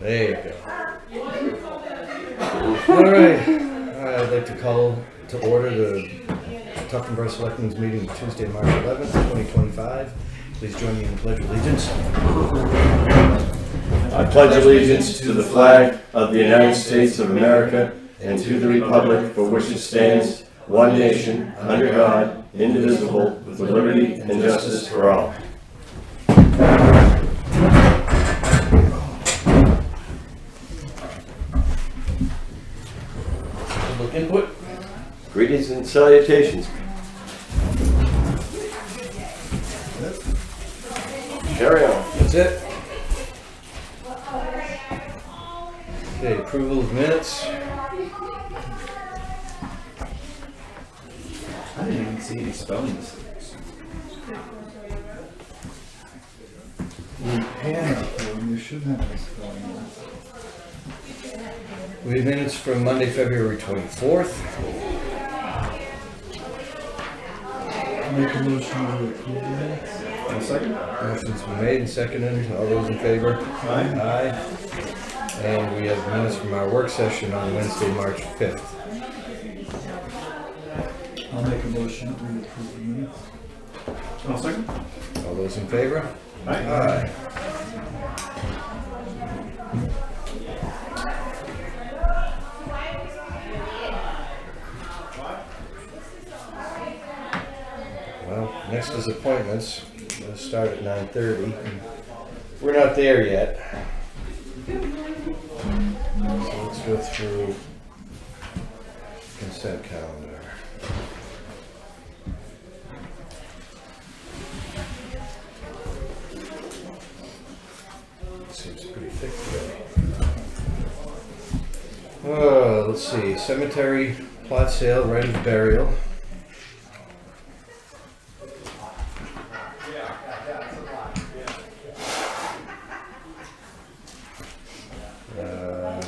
There you go. All right. I'd like to call to order the Tufton Selectmen's meeting Tuesday, March 11th, 2025. Please join me in the Pledge of Allegiance. I pledge allegiance to the flag of the United States of America and to the republic for which it stands, one nation, under God, indivisible, with liberty and justice for all. Public input. Greetings and salutations. Carry on. That's it. Okay, approval of minutes. I didn't even see any spelling mistakes. We pan up there, you should have a spelling. We have minutes from Monday, February 24th. Make a motion to approve the minutes. One second. Motion's been made and seconded. All those in favor? Aye. Aye. And we have minutes from our work session on Wednesday, March 5th. I'll make a motion to approve the minutes. One second. All those in favor? Aye. Aye. Well, next is appointments. We'll start at 9:30. We're not there yet. So let's go through consent calendar. Seems pretty thick today. Let's see. Cemetery plot sale, right of burial.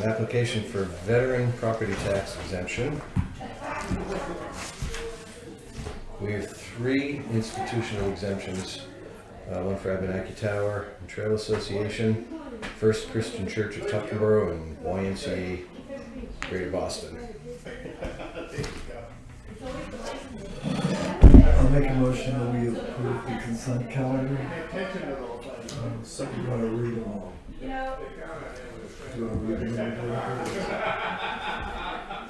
An application for veteran property tax exemption. We have 3 institutional exemptions. One for Abenaki Tower and Trail Association, First Christian Church of Tuftonboro, and YMCA Greater Boston. I'll make a motion that we approve the consent calendar. You want to read them all? Do you want to read them all?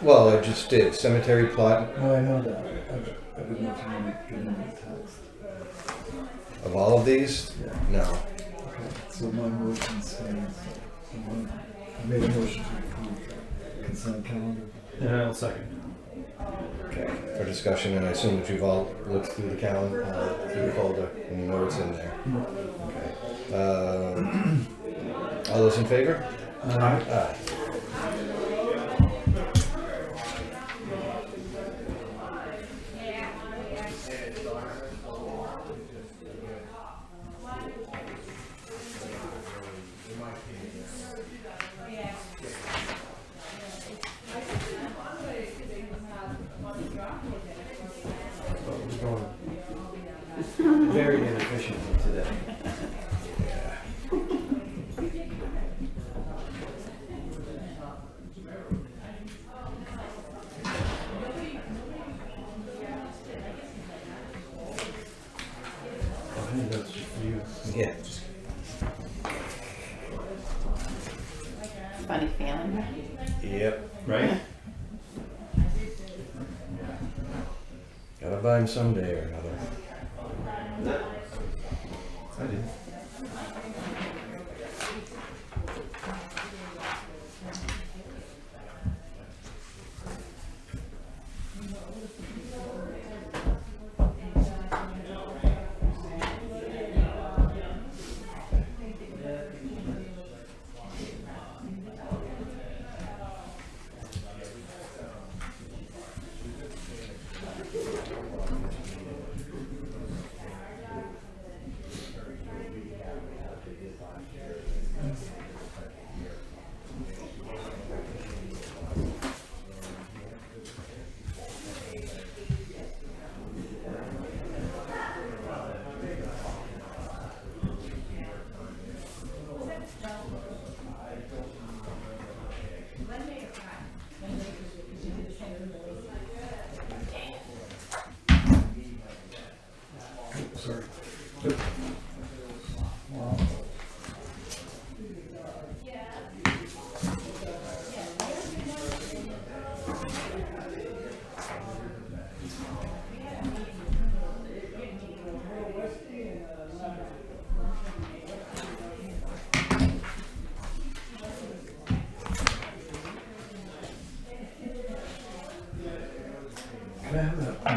Well, I just did. Cemetery plot No, I know that. I didn't know if you want to get into the text. of all of these? Yeah. No. Okay, so my motion stands. I made a motion to approve the consent calendar. And I'll second. Okay. For discussion, and I assume that you've all looked through the calendar, through the folder, and you know what's in there. Okay. All those in favor? Aye. Very inefficient today. I think that's just for you. Yeah. Funny feeling. Yep. Right? Gotta buy him someday or another. I did.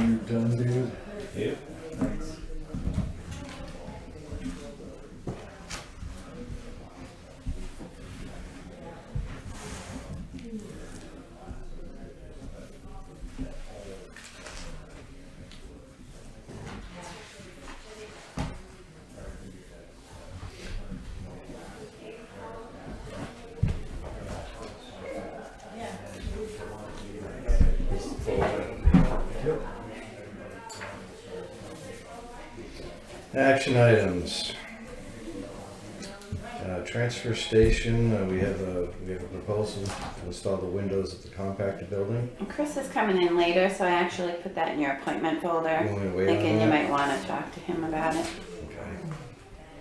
when you're done, David. Yep. Thanks. Yep. Action items. Transfer station, we have a proposal to install the windows at the compactor building. And Chris is coming in later, so I actually put that in your appointment folder. You want me to wait Thinking on you that? might want to talk to him about it. Okay.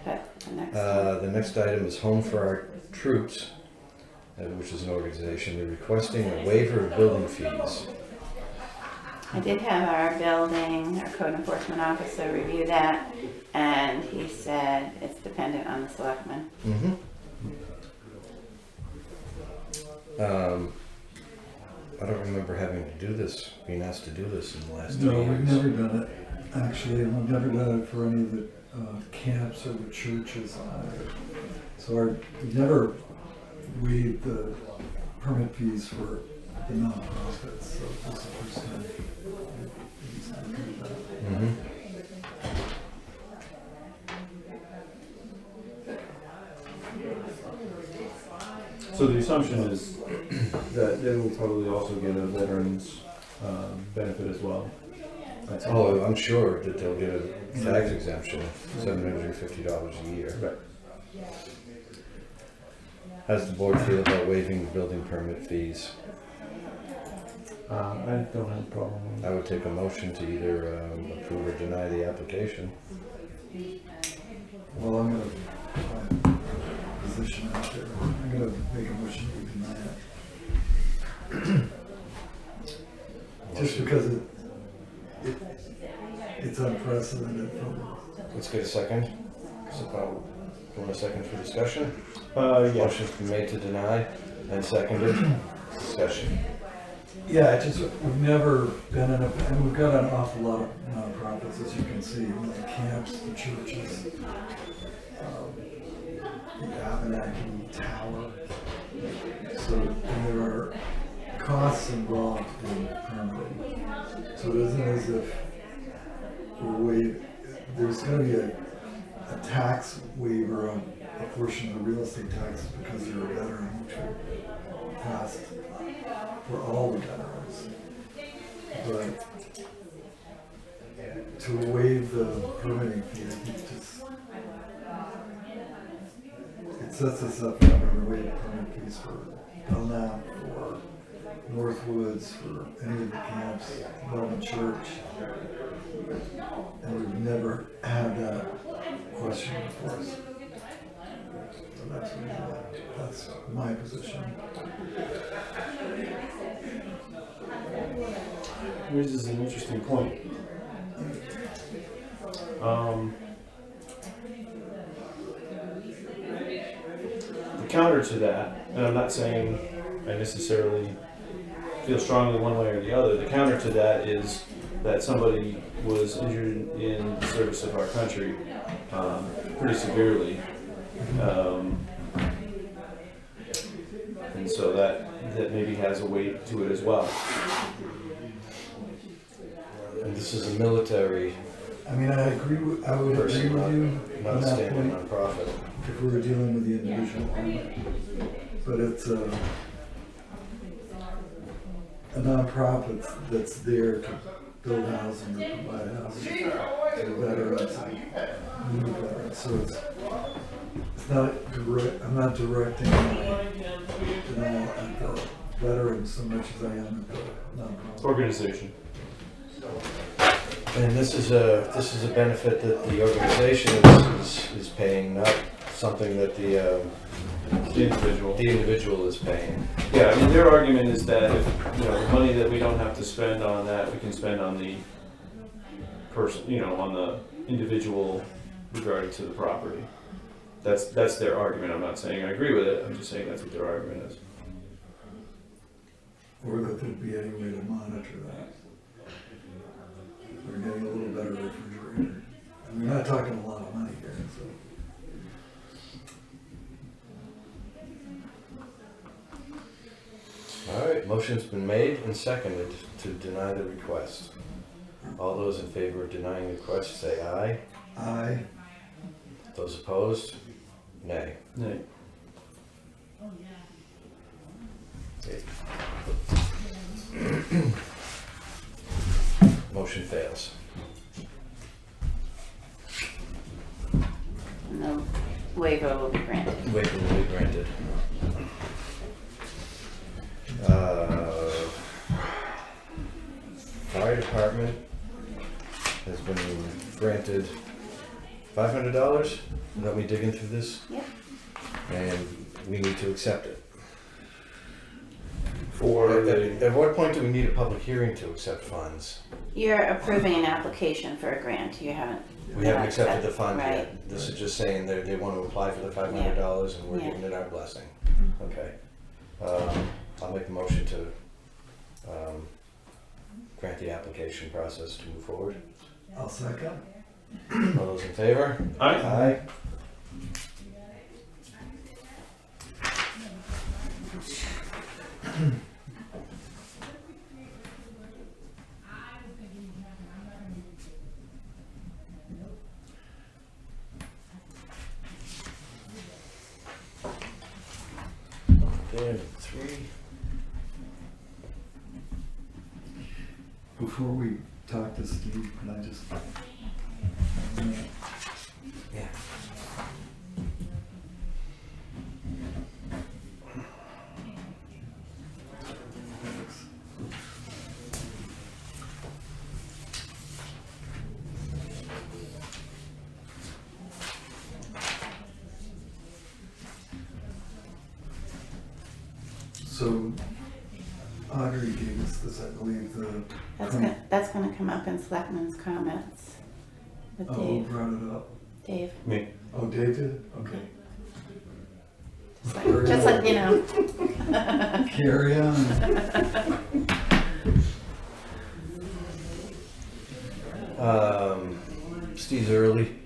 But the next The next item is Home for Our Troops, which is an organization. They're requesting a waiver of building fees. I did have our code enforcement officer review that, and he said it's dependent on the selectmen. Mm-hmm. I don't remember having to do this, being asked to do this in the last 3 No, years. we've never done it, actually, and we've never done it for any of the camps or the churches either. So we never waived the permit fees for the nonprofits, so this is the first time we do that. Mm-hmm. So the assumption is that they will probably also get a veteran's benefit as well. That's all. Oh, I'm sure that they'll get a tax exemption of $750 a year. Right. How does the board feel about waiving the building permit fees? I don't have a problem with I would take a motion to either approve or deny the application. Well, I'm gonna find a position out there. I'm gonna make a motion to deny it. Just because it's unprecedented from, Let's get a second. Want a second for discussion? Yeah. Motion's been made to deny and seconded. Discussion. yeah, we've never been in and we've got an awful lot of nonprofits, as you can see, the camps, the churches, the Abenaki Tower. So, and there are costs involved in permitting. So it isn't as if there's going to be a tax waiver on a portion of the real estate tax because you're a veteran, which we passed for all the veterans. But to waive the permitting fee, I think it sets us up for having to waive permit fees for Belknap, for Northwoods, for any of the camps, Belmont Church. And we've never had that question before us. So that's my position. Raises an interesting point. The counter to that, and I'm not saying I necessarily feel strongly one way or the other, the counter to that is that somebody was injured in the service of our country pretty severely. And so that maybe has a weight to it as well. And this is a military I mean, I would agree with person, you not on a that standing point nonprofit. if we were dealing with the individual permit. But it's a nonprofit that's there to build housing or provide housing to veterans and new veterans. So it's not direct. I'm not directing my denial at the veterans so much as I am at the nonprofit. Organization. And this is a benefit that the organization is paying, not something that the individual is paying. Yeah, I mean, their argument is that if, the money that we don't have to spend on that, we can spend on the person, on the individual regarding to the property. That's their argument. I'm not saying I agree with it. I'm just saying that's what their argument is. Or that there'd be any way to monitor that. they're getting a little better refrigerator. And we're not talking a lot of money here, so. All right, motion's been made and seconded to deny the request. All those in favor of denying the request say aye. Aye. Those opposed, nay. Nay. Okay. Motion fails. No waiver will be granted. Waiver will be granted. Fire department has been granted $500. Let me dig into this. Yep. And we need to accept it. For the, At what point do we need a public hearing to accept funds? You're approving an application for a grant. You haven't. We haven't accepted the funds Right. yet. This is just saying that they want to apply for the $500 and we're Yeah. giving it our blessing. Okay. I'll make the motion to grant the application process to move forward. I'll second. All those in favor? Aye. Aye. Then 3. Before we talk to Steve, can I just? Yeah. Thanks. So Audrey gave us this, I believe, the. That's gonna come up in Selectman's comments with Oh, who Dave. brought it up? Dave. me. Oh, David? Okay. Just like you know. Carry on. Steve's early.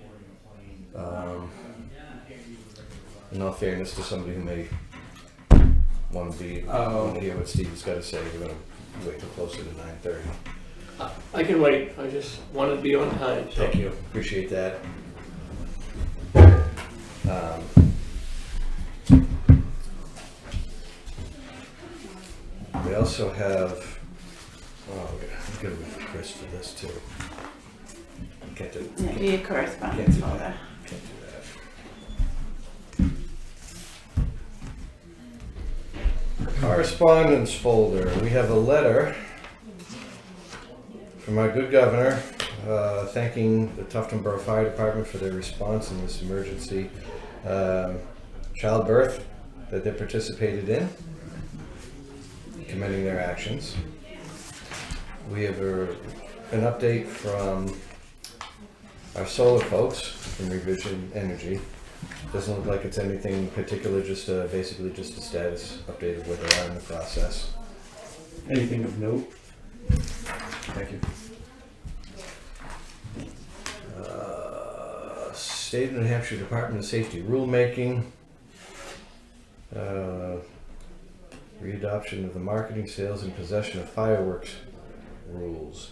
In all fairness to somebody who may want to hear what Steve's got to say, we're going to wait till closer to 9:30. I can wait. I just want to be on time. So. Thank you. Appreciate that. We also have. Oh, I'm gonna wait for Chris for this too. Can't do. Yeah, do your correspondence Can't do folder. that. Can't do that. Correspondence folder. We have a letter from our good governor thanking the Tufton Borough Fire Department for their response in this emergency childbirth that they participated in, commending their actions. We have an update from our solar folks from Revision Energy. Doesn't look like it's anything in particular, just basically just a status update of where they are in the process. Anything of note? Thank you. State of New Hampshire Department of Safety rulemaking. Readoption of the marketing, sales, and possession of fireworks rules.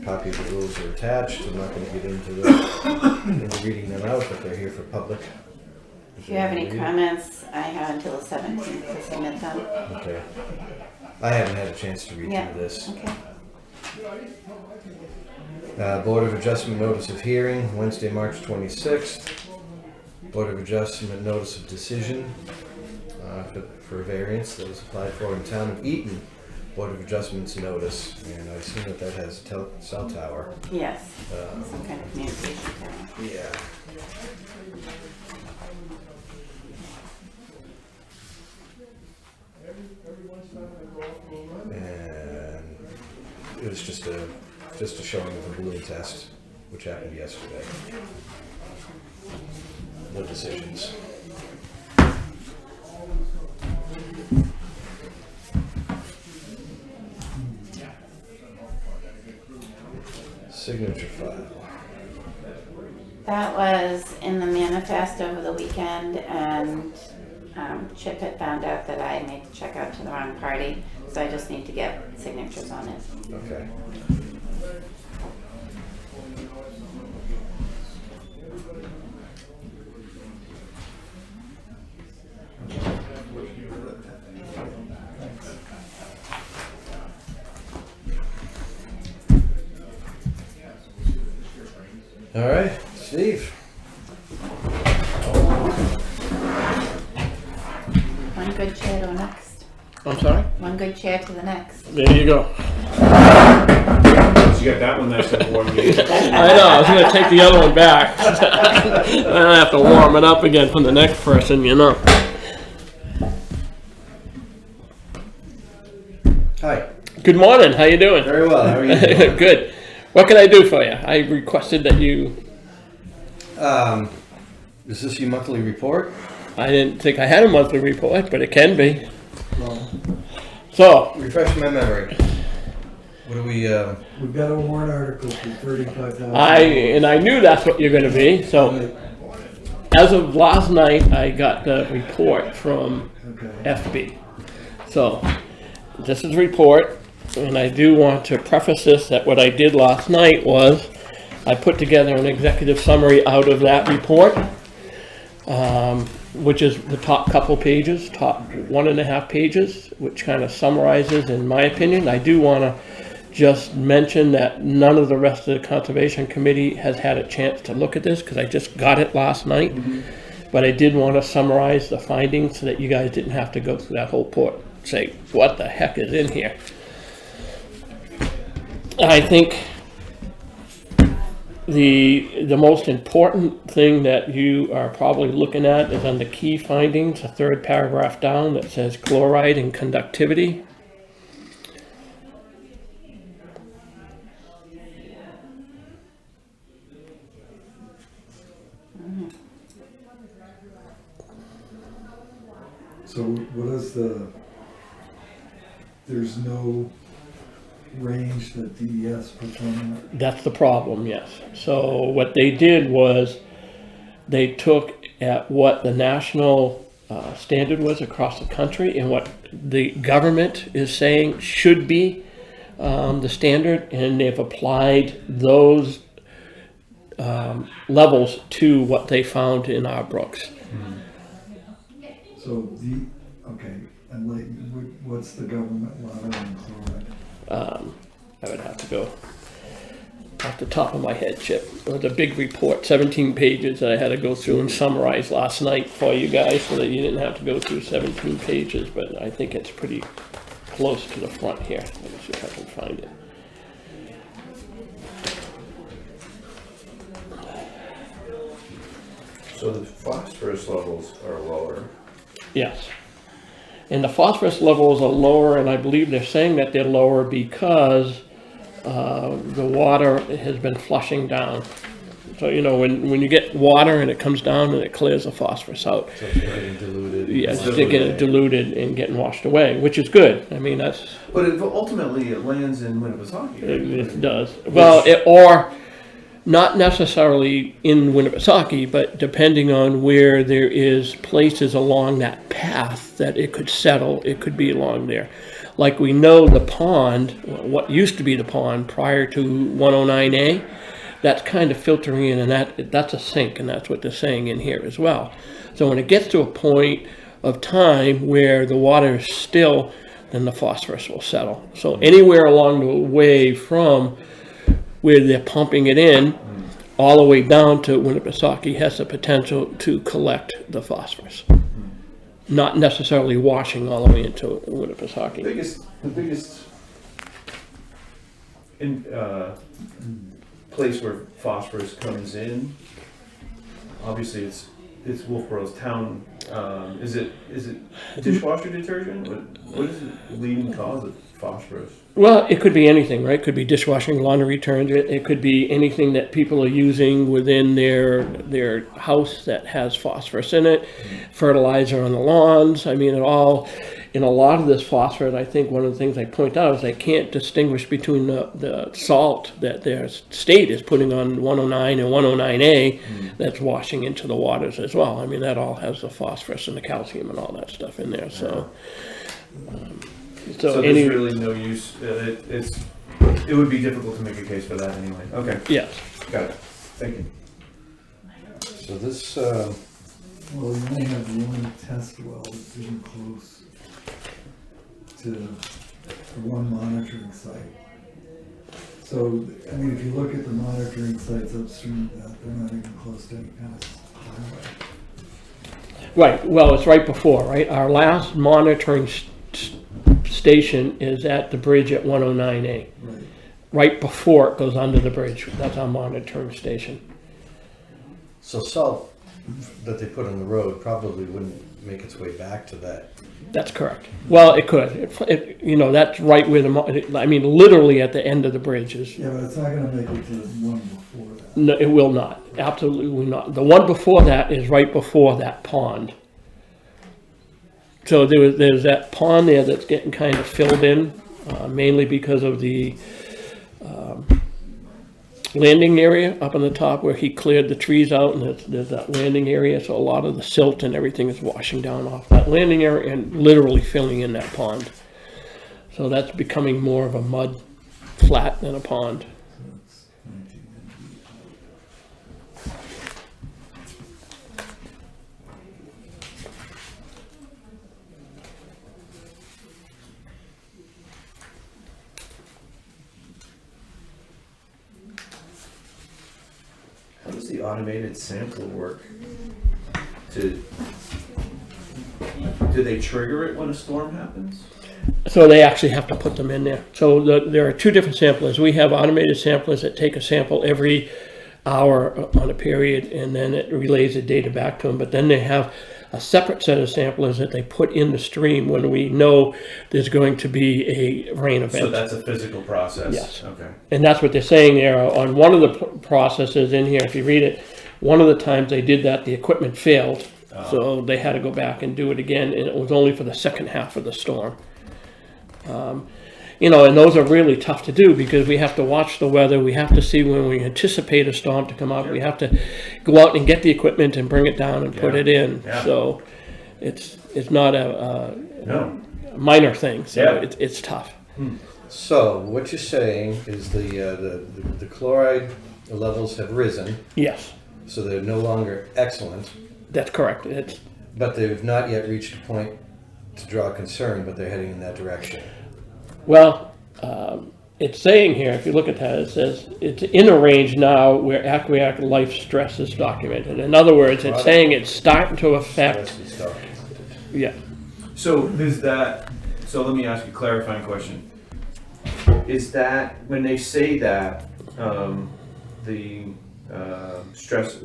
Copy of the rules are attached. I'm not going to get into reading them out, but they're here for public. If you have any comments, I have until the 17th to submit them. Okay. I haven't had a chance to read Yeah. through this. Okay. Board of Adjustment Notice of Hearing, Wednesday, March 26th. Board of Adjustment Notice of Decision for variance that was applied for in Town of Eaton. Board of Adjustments Notice, and I assume that has a cell tower. Yes. Some kind of communication tower. Yeah. And it was just a showing of a balloon test, which happened yesterday. No decisions. signature file. That was in the manifest over the weekend, and Chip had found out that I made the check out to the wrong party, so I just need to get signatures on it. Okay. All right, Steve. One good chair to the next. I'm sorry? One good chair to the next. There you go. So you got that one nice and warm. I know, I was gonna take the other one back. I have to warm it up again for the next person, you know. Hi. Good morning, how you doing? Very well. How are you doing? Good. What can I do for you? I requested that you, Is this your monthly report? I didn't think I had a monthly report, but it can be. Well, So, Refresh my memory. What do we? we've got a warrant article for $35,000. I knew that's what you're gonna be, so as of last night, I got the report from Okay. FB. So, this is a report, and I do want to preface this that what I did last night was I put together an executive summary out of that report, which is the top couple pages, top 1.5 pages, which kind of summarizes, in my opinion. I do want to just mention that none of the rest of the Conservation Committee has had a chance to look at this, because I just got it last night. But I did want to summarize the findings so that you guys didn't have to go through that whole report, say, what the heck is in here? I think the most important thing that you are probably looking at is on the key findings, the third paragraph down that says chloride and conductivity. So what is there's no range that DES puts on that? That's the problem, yes. So what they did was they took at what the national standard was across the country and what the government is saying should be the standard, and they've applied those levels to what they found in our brooks. So okay, and like, what's the government level on chloride? I would have to go off the top of my head, Chip. It was a big report, 17 pages that I had to go through and summarize last night for you guys so that you didn't have to go through 17 pages, but I think it's pretty close to the front here. Let me see if I can find it. So the phosphorus levels are lower. Yes. And the phosphorus levels are lower, and I believe they're saying that they're lower because the water has been flushing down. So, you know, when you get water and it comes down and it clears the phosphorus out. So it's getting diluted. Yeah, it's getting diluted and getting washed away, which is good. I mean, that's, But ultimately it lands in Winnipesaukee. it does. Well, or not necessarily in Winnipesaukee, but depending on where there is places along that path that it could settle, it could be along there. Like we know the pond, what used to be the pond prior to 109A, that's kind of filtering in, and that's a sink, and that's what they're saying in here as well. So when it gets to a point of time where the water is still, then the phosphorus will settle. So anywhere along the way from where they're pumping it in, all the way down to Winnipesaukee has the potential to collect the phosphorus. Not necessarily washing all the way into Winnipesaukee. The biggest place where phosphorus comes in, obviously it's Wolfborough's town. Is it dishwasher detergent? What is the leading cause of phosphorus? Well, it could be anything, right? It could be dishwashing, laundry detergent. It could be anything that people are using within their house that has phosphorus in it. Fertilizer on the lawns. I mean, it in a lot of this phosphorus, I think one of the things I point out is they can't distinguish between the salt that their state is putting on 109 and 109A that's washing into the waters as well. I mean, that all has the phosphorus and the calcium and all that stuff in there, so. So there's really no use, it would be difficult to make a case for that anyway. Okay, Yes. got it. Thank you. So this, Well, you may have one test well that's getting close to the one monitoring site. So, I mean, if you look at the monitoring sites upstream of that, they're not even close to any kind of highway. Right, well, it's right before, right? Our last monitoring station is at the bridge at 109A. Right. Right before it goes under the bridge, that's our monitoring station. so salt that they put on the road probably wouldn't make its way back to that. That's correct. Well, it could. You know, that's right where I mean, literally at the end of the bridge is. Yeah, but it's not gonna make it to the one before that. No, it will not. Absolutely not. The one before that is right before that pond. So there's that pond there that's getting kind of filled in, mainly because of the landing area up on the top where he cleared the trees out, and there's that landing area. So a lot of the silt and everything is washing down off that landing area and literally filling in that pond. So that's becoming more of a mud flat than a pond. So it's 19 How does the automated sampler work? Do they trigger it when a storm happens? So they actually have to put them in there. So there are two different samplers. We have automated samplers that take a sample every hour on a period, and then it relays the data back to them. But then they have a separate set of samplers that they put in the stream when we know there's going to be a rain event. So that's a physical process? Yes. Okay. And that's what they're saying there on one of the processes in here. If you read it, one of the times they did that, the equipment failed. So they had to go back and do it again, and it was only for the second half of the storm. You know, and those are really tough to do because we have to watch the weather. We have to see when we anticipate a storm to come up. Sure. We have to go out and get the equipment and bring it down and put Yeah. it in. Yeah. So it's not a No. minor thing. So Yeah. it's tough. So what you're saying is the chloride levels have risen, Yes, so they're no longer excellent, that's correct. but they've not yet reached a point to draw concern, but they're heading in that direction. Well, it's saying here, if you look at that, it says it's in a range now where aquatic life stress is documented. In other words, it's saying it's starting to affect. That's the stuff. Yeah. So so let me ask you a clarifying question. Is that, when they say that, the stress,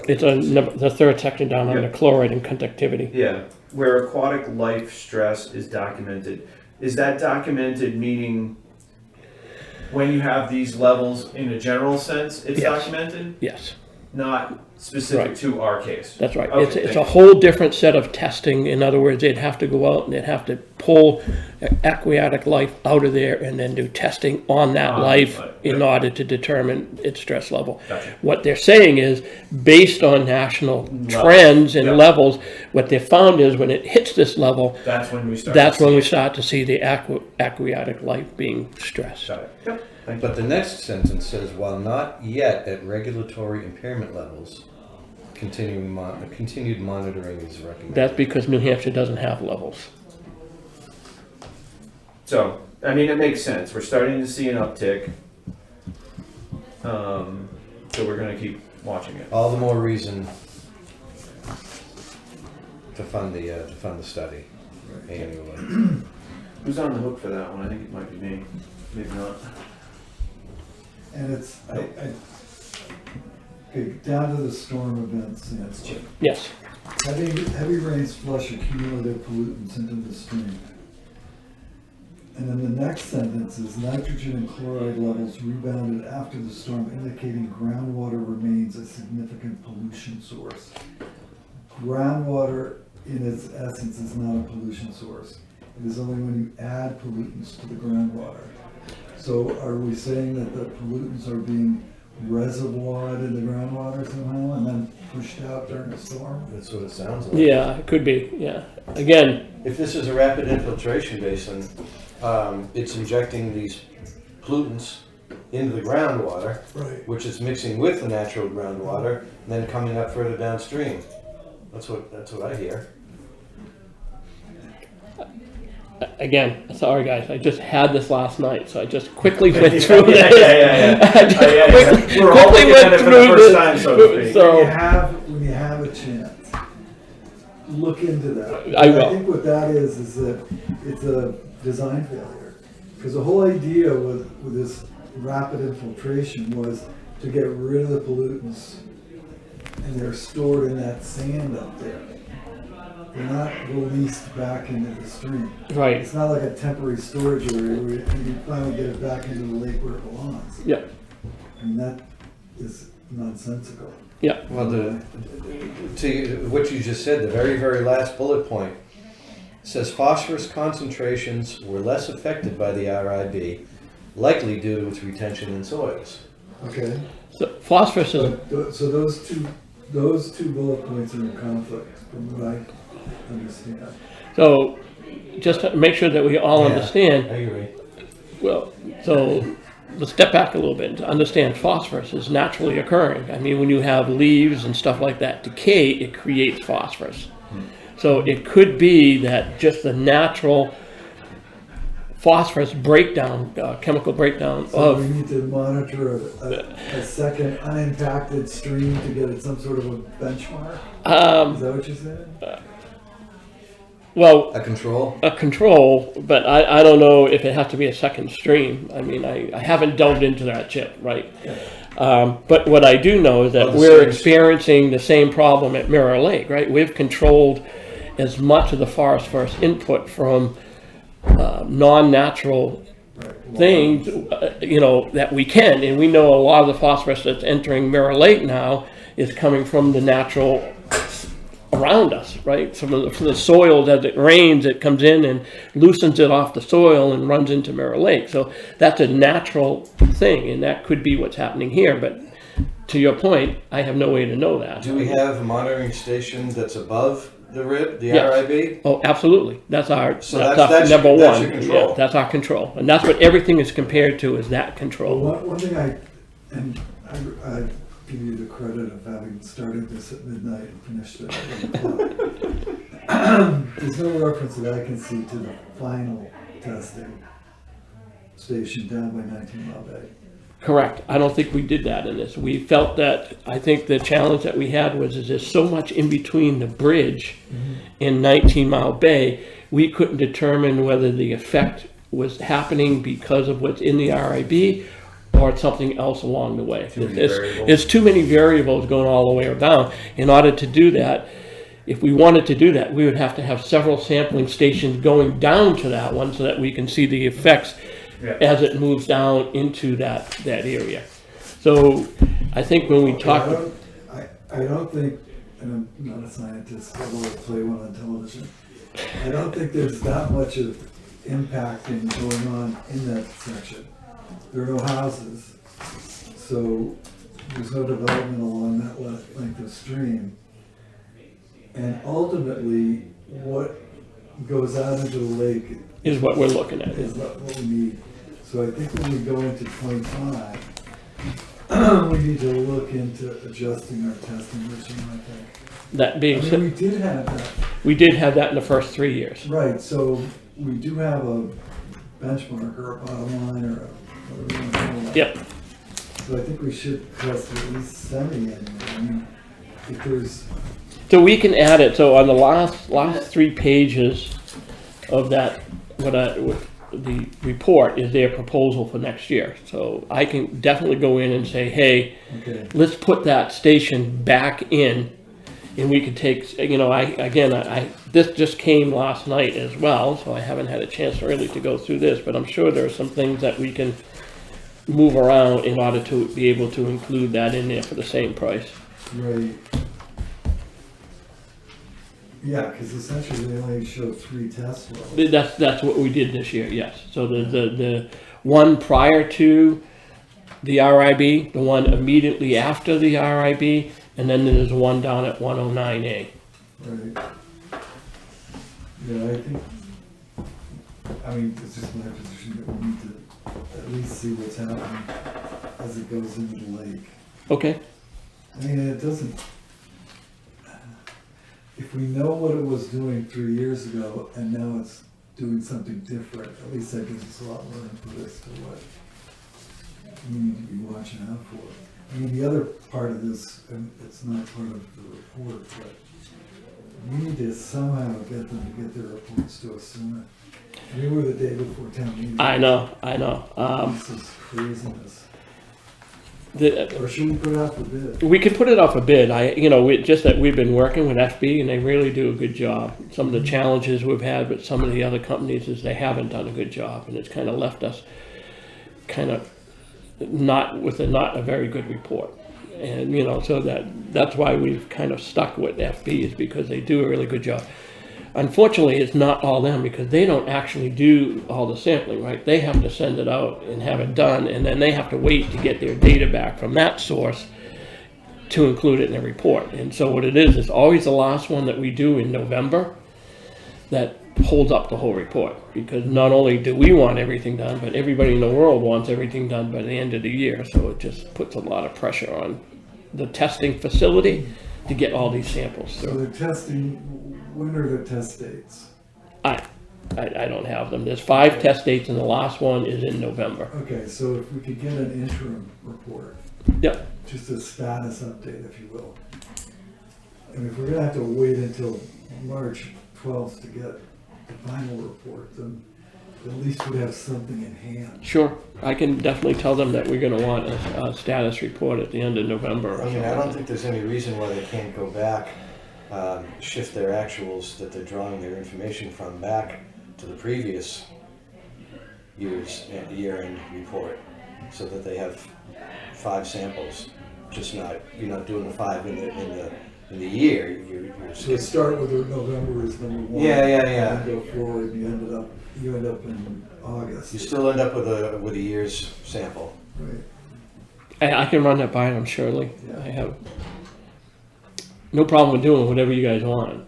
It's the third section down on the chloride and conductivity. yeah, where aquatic life stress is documented, is that documented meaning when you have these levels in a general sense, it's Yes. documented? Yes, Not specific Right. to our case? that's right. Okay, It's thank a whole different set of testing. In other words, they'd have to go out and they'd have to pull aquatic life out of there and then do testing on that life in order to determine its stress level. Gotcha. What they're saying is, based on national trends and Yeah. levels, what they found is when it hits this level, That's when we start. that's to when see we it. start to see the aquatic life being stressed. Got it. Yep. Thank you. But the next sentence says, while not yet at regulatory impairment levels, continued monitoring is recommended. That's because New Hampshire doesn't have levels. So, I mean, it makes sense. We're starting to see an uptick. So we're gonna keep watching it. All the more reason to fund the study annually. Who's on the hook for that one? I think it might be me. Maybe not. And it's, okay, down to the storm events. You know, Yes, heavy rains flush accumulative pollutants into the stream. And then the next sentence is nitrogen and chloride levels rebounded after the storm, indicating groundwater remains a significant pollution source. Groundwater, in its essence, is not a pollution source. It is only when you add pollutants to the groundwater. So are we saying that the pollutants are being reservoired in the groundwater somehow and then pushed out during a storm? That's what it sounds like. Yeah, it could be, yeah. Again, If this is a rapid infiltration basin, it's injecting these pollutants into the groundwater, Right. which is mixing with the natural groundwater, and then coming up further downstream. That's what I hear. again, sorry guys, I just had this last night, so I just quickly went through Yeah, this. yeah. I just Yeah, quickly- we're all quickly looking at went it for the through first this. time, so to speak. So- When you have a chance, look into that. I will. I think what that is that it's a design failure. Because the whole idea with this rapid infiltration was to get rid of the pollutants, and they're stored in that sand up there. They're not released back into the stream. Right, It's not like a temporary storage area where you finally get it back into the lake where it belongs. yeah, I mean, that is nonsensical. yeah, Well, to what you just said, the very, very last bullet point says phosphorus concentrations were less affected by the RIB, likely due to its retention in soils. Okay? so phosphorus is, So those two bullet points are in conflict, from what I understand. so just to make sure that we all Yeah. understand, I agree. well, so let's step back a little bit to understand phosphorus is naturally occurring. I mean, when you have leaves and stuff like that decay, it creates phosphorus. So it could be that just the natural phosphorus breakdown, chemical breakdown So we of, need to monitor a second unimpacted stream to get at some sort of a benchmark? Is that what you're saying? well, A control? a control, but I don't know if it has to be a second stream. I mean, I haven't delved into that chip, right? But what I do know is that Well, the we're same- experiencing the same problem at Mirror Lake, right? We've controlled as much of the phosphorus input from non-natural Right. things, that we can. And we know a lot of the phosphorus that's entering Mirror Lake now is coming from the natural around us, right? From the soil, as it rains, it comes in and loosens it off the soil and runs into Mirror Lake. So that's a natural thing, and that could be what's happening here. But to your point, I have no way to know that. Do we have a monitoring station that's above the RIB, the Yes. RIB? Oh, absolutely. That's our, So that's that's our number your- that's one. your control. Yeah, that's our control. And that's what everything is compared to, is that Well, control. one thing I give you the credit of having started this at midnight and finished it at 1 o'clock. There's no reference that I can see to the final testing station down by 19 Mile Bay. Correct. I don't think we did that in this. We felt that, I think the challenge that we had was, is there's so much in between the bridge in 19 Mile Bay, we couldn't determine whether the effect was happening because of what's in the RIB or it's something else along the way. Too many It's, variables. it's too many variables going all the way around. In order to do that, if we wanted to do that, we would have to have several sampling stations going down to that one so that we can see the effects as it moves down into that area. So I think when we talk, I don't think, and I'm not a scientist, although I play one on television, I don't think there's that much of impacting going on in that section. There are no houses, so there's no development along that length of stream. And ultimately, what goes out into the lake is what we're looking at. is not what we need. So I think when we go into 25, we need to look into adjusting our testing regime, I think. That I being mean, said, we did have that, we did have that in the first 3 years. right, so we do have a benchmark or a bottom line or a, whatever you want to call it. Yep. So I think we should test at least semi-annually. I mean, if there's, So we can add it, so on the last 3 pages of that, the report is their proposal for next year. So I can definitely go in and say, hey, okay, let's put that station back in, and we could take, this just came last night as well, so I haven't had a chance really to go through this, but I'm sure there are some things that we can move around in order to be able to include that in there for the same price. right. Yeah, because essentially they only showed 3 test wells. That's what we did this year, yes. So the one prior to the RIB, the one immediately after the RIB, and then there's one down at 109A. Right. Yeah, I think, I mean, it's just my position that we need to at least see what's happening as it goes into the lake. Okay, I mean, it doesn't, if we know what it was doing 3 years ago and now it's doing something different, at least that gives us a lot more input as to what we need to be watching out for. I mean, the other part of this, and it's not part of the report, but we need to somehow get them to get their reports to us sooner. We were the day before town meeting. I know. This is craziness. The, Or should we put it out for bid? we could put it off a bid. Just that we've been working with FB and they really do a good job. Some of the challenges we've had with some of the other companies is they haven't done a good job, and it's kind of left us kind of not a very good report. And so that's why we've kind of stuck with FB, is because they do a really good job. Unfortunately, it's not all them, because they don't actually do all the sampling, right? They have to send it out and have it done, and then they have to wait to get their data back from that source to include it in their report. And so what it is, it's always the last one that we do in November that holds up the whole report, because not only do we want everything done, but everybody in the world wants everything done by the end of the year. So it just puts a lot of pressure on the testing facility to get all these samples So through. they're testing, when are the test dates? I don't have them. There's 5 test dates, and the last one is in November. Okay, so if we could get an interim report, Yep. just a status update, if you will. And if we're gonna have to wait until March 12th to get the final report, then at least we'd have something in hand. Sure. I can definitely tell them that we're gonna want a status report at the end of November. or I mean, I something. don't think there's any reason why they can't go back, shift their actuals that they're drawing their information from back to the previous year's year-end report, so that they have 5 samples. Just not, you're not doing the 5 in the year. You're So start with November is number 1. Yeah. And then go forward, you end up in August. You still end up with a year's sample. Right. I can run that by them, surely. Yeah. I have no problem with doing whatever you guys want.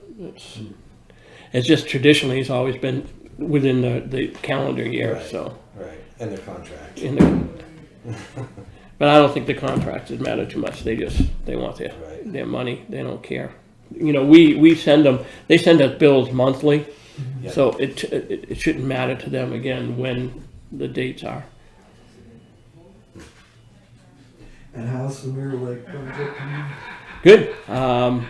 It's just traditionally, it's always been within the calendar year, Right. so. Right, and the contract. But I don't think the contracts matter too much. They want Right. their money. They don't care. We send them, they send us bills monthly, Yeah. so it shouldn't matter to them again when the dates are. And how's the Mirror Lake project coming? Good.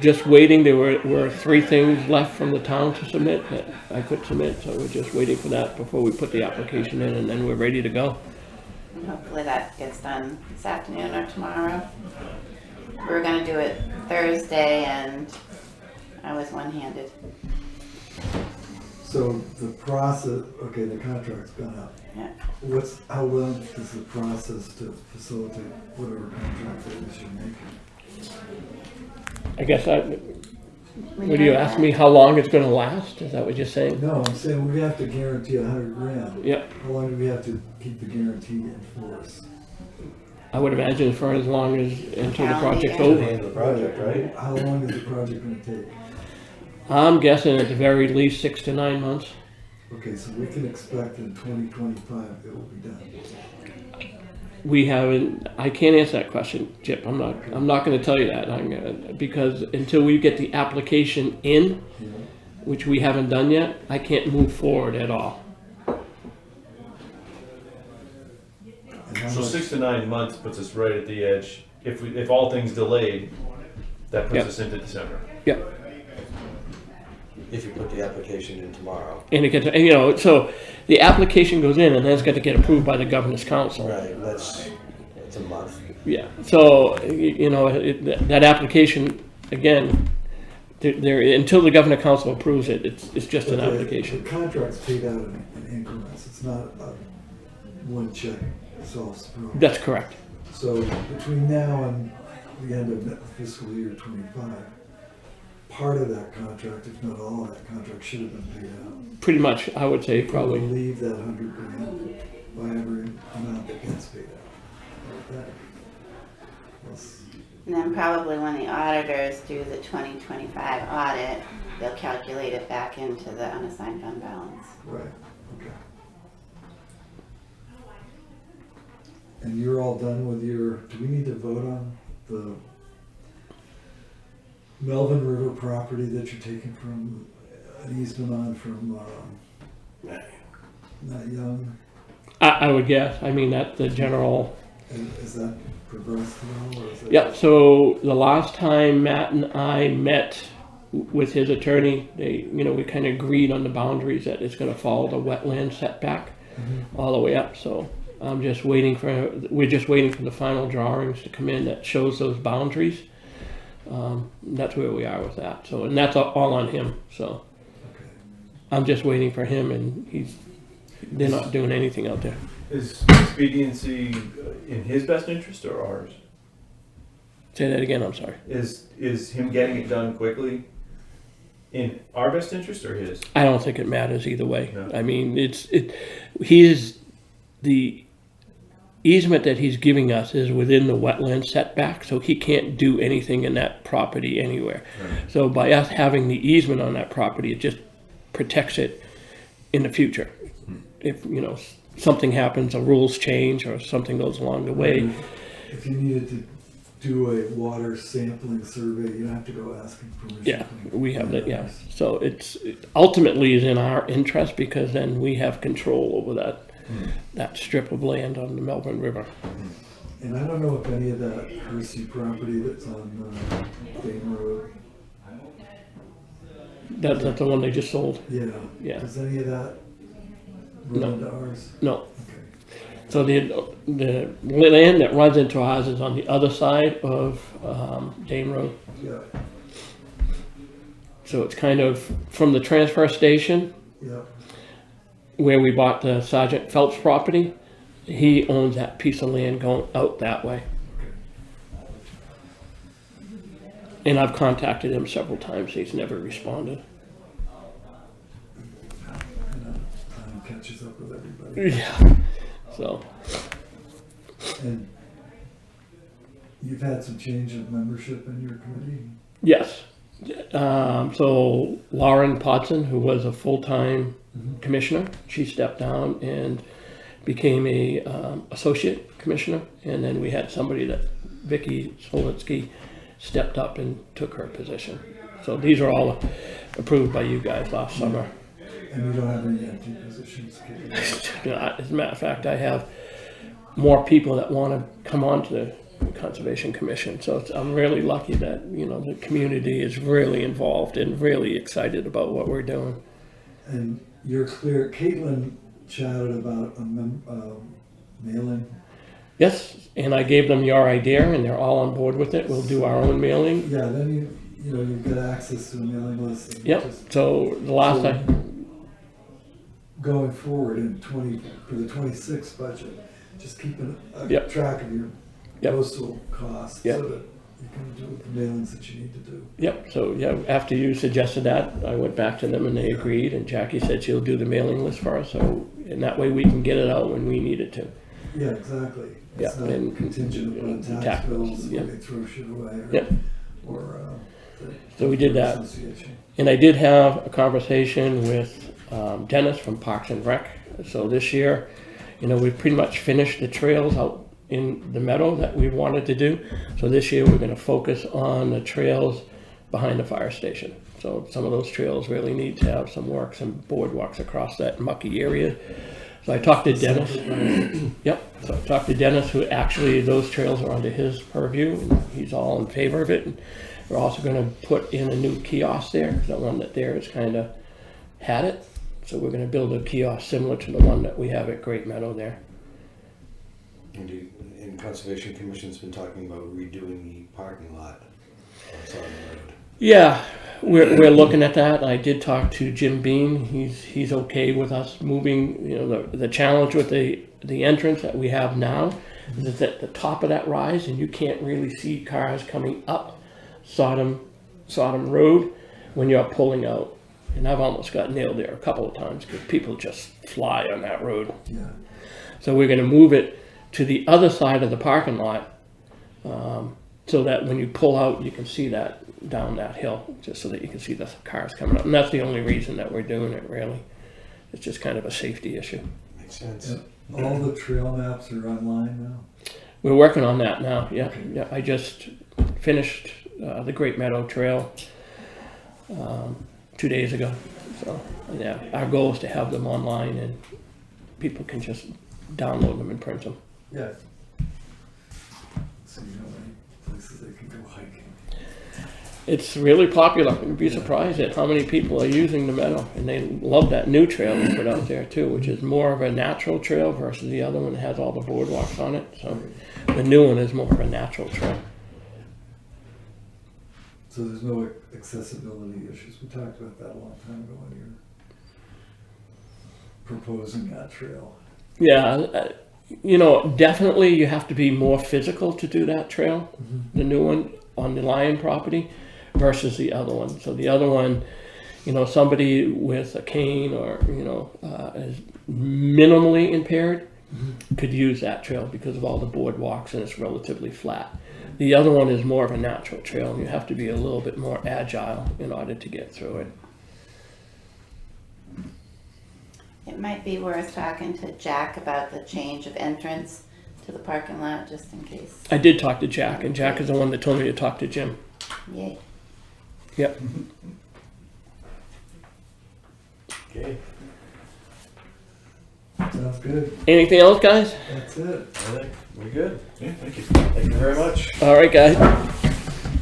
Just waiting. There were 3 things left from the town to submit that I could submit, so we're just waiting for that before we put the application in, and then we're ready to go. Hopefully that gets done this afternoon or tomorrow. We were gonna do it Thursday, and I was one-handed. So the process, okay, the contract's gone up. Yeah. How long is the process to facilitate whatever contract that is you're making? I guess what do you ask me? How long it's going to last? Is that what you're saying? No, I'm saying we have to guarantee $100,000. Yeah. How long do we have to keep the guarantee in force? I would imagine for as long as until the project's To the over. end of the project, right? How long is the project gonna take? I'm guessing at the very least 6 to 9 months. Okay, so we can expect in 2025 it will be done. We haven't. I can't answer that question, Chip. I'm not going to tell you that. Because until we get the application in, Yeah. which we haven't done yet, I can't move forward at all. And how So much- 6 to 9 months puts us right at the edge. If all things delayed, that puts Yep. us into December. Yep. If you put the application in tomorrow. And it gets, so the application goes in, and then it's got to get approved by the governor's council. Right, that's a month. Yeah. So that application again, there until the governor council approves it, it's just an But the- application. The contract's paid out in increments. It's not one check solves the problem. That's correct. So between now and the end of fiscal year 25, part of that contract, if not all of that contract, should have been paid out. Pretty much, I would say probably. Leave that $100,000 by every amount that gets paid out. Like that. Plus, And then probably when the auditors do the 2025 audit, they'll calculate it back into the unassigned fund balance. right, okay. And you're all done with your, do we need to vote on the Melvin River property that you're taking from, an easement on from, not Young? I would guess, I mean, that's the general. Is that progressed at all, or is it? Yeah, so the last time Matt and I met with his attorney, we kind of agreed on the boundaries that it's gonna follow the wetland setback all the way up, so we're just waiting for the final drawings to come in that shows those boundaries. That's where we are with that, so, and that's all on him, so. Okay. I'm just waiting for him, and they're not doing anything out there. Is expediency in his best interest or ours? Say that again, I'm sorry. Is him getting it done quickly in our best interest or his? I don't think it matters either way. No. I mean, the easement that he's giving us is within the wetland setback, so he can't do anything in that property anywhere. Right. So by us having the easement on that property, it just protects it in the future. If, something happens, the rules change, or something goes along the way. If you needed to do a water sampling survey, you have to go asking permission. Yeah, from we have that, yeah. landowners. So it ultimately is in our interest, because then we have control over that strip of land on the Melbourne River. And I don't know if any of that Hersey property that's on Dane Road, That's the one they just sold. yeah. Yeah. Does any of that No. run into ours? No. Okay. So the land that runs into ours is on the other side of Dame Road. Yeah, So it's kind of from the transfer station yeah. where we bought the Sergeant Phelps property. He owns that piece of land going out that way. And I've contacted him several times. He's never responded. Time catches up with everybody. Yeah. So And you've had some change of membership in your committee? yes. So Lauren Potson, who was a full-time commissioner, she stepped down and became a associate commissioner. And then we had somebody that Vicky Solitsky stepped up and took her position. So these are all approved by you guys last summer. And you don't have any empty positions? As a matter of fact, I have more people that want to come on to the Conservation Commission. So I'm really lucky that, the community is really involved and really excited about what we're doing. And you're clear, Caitlin chatted about a mailing. Yes, and I gave them your idea and they're all on board with it. We'll do our own mailing. Yeah, then you've got access to a mailing list. And Yep, just so the last I, going forward for the 26 budget, just keeping Yep. track of your Yep. postal costs Yep. so that you can do the mailings that you need to do. yep, so yeah, after you suggested that, I went back to them and they agreed, and Jackie said she'll do the mailing list for us, so, and that way we can get it out when we need it to. Yeah, exactly. It's Yeah, not and- contingent upon tax tax bills, bills, yeah. they throw shit away. Yep. Or the So we did that. association. And I did have a conversation with Dennis from Parks and Rec. So this year, we've pretty much finished the trails out in the meadow that we wanted to do. So this year, we're gonna focus on the trails behind the fire station. So some of those trails really need to have some work, some boardwalks across that mucky area. So I talked to Dennis. Yep, so I talked to Dennis, who actually, those trails are under his purview, and he's all in favor of it. And we're also gonna put in a new kiosk there, the one that there has kinda had it. So we're gonna build a kiosk similar to the one that we have at Great Meadow there. And Conservation Commission's been talking about redoing the parking lot on Sodom Road. Yeah, we're looking at that. I did talk to Jim Bean. He's okay with us moving. The challenge with the entrance that we have now is at the top of that rise, and you can't really see cars coming up Sodom Road. when you're pulling out. And I've almost got nailed there a couple of times because people just fly on that road. Yeah. So we're going to move it to the other side of the parking lot, so that when you pull out, you can see that down that hill, just so that you can see the cars coming up. And that's the only reason that we're doing it, really. It's just kind of a safety issue. Makes sense. Yeah. All the trail maps are online now? We're working on that now, yeah. Okay. Yeah, I just finished the Great Meadow Trail 2 days ago. So, yeah, our goal is to have them online and people can just download them and print them. Yeah. So you know any places they can go hiking? It's really popular. You'd be surprised at how many people are using the meadow. And they love that new trail we put out there too, which is more of a natural trail versus the other one that has all the boardwalks on it. So the new one is more of a natural trail. So there's no accessibility issues. We talked about that a long time ago when you were proposing that trail. Yeah, you know, definitely you have to be more physical to do that trail, the new one on the Lion property versus the other one. So the other one, you know, somebody with a cane or, you know, is minimally impaired could use that trail because of all the boardwalks and it's relatively flat. The other one is more of a natural trail and you have to be a little bit more agile in order to get through it. It might be worth talking to Jack about the change of entrance to the parking lot, just in case. I did talk to Jack, and Jack is the one that told me to talk to Jim. Yay. Yep. Okay. Sounds good. Anything else, guys? That's it. I think we're good. Yeah, thank you. Thank you very much. All right, guys.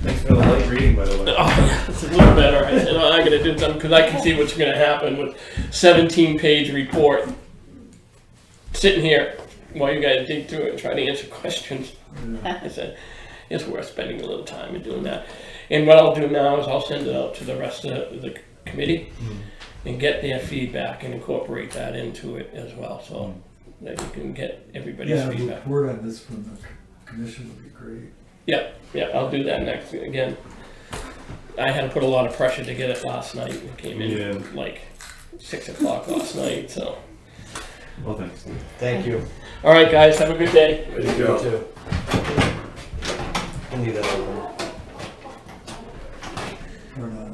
Thanks for the light reading, by the way. Oh, yeah, it's a little better. I said, well, I gotta do something because I can see what's gonna happen with 17-page report. Sitting here while you guys dig through it and try to answer questions. I said, it's worth spending a little time in doing that. And what I'll do now is I'll send it out to the rest of the committee and get their feedback and incorporate that into it as well, so that you can get everybody's Yeah, a feedback. report on this from the commission would be great. Yeah, I'll do that next. Again, I had to put a lot of pressure to get it last night. It came in like 6 o'clock last night, so. Well, thanks. Thank you. All right, guys, have a good day. You too. I need that open. Or not.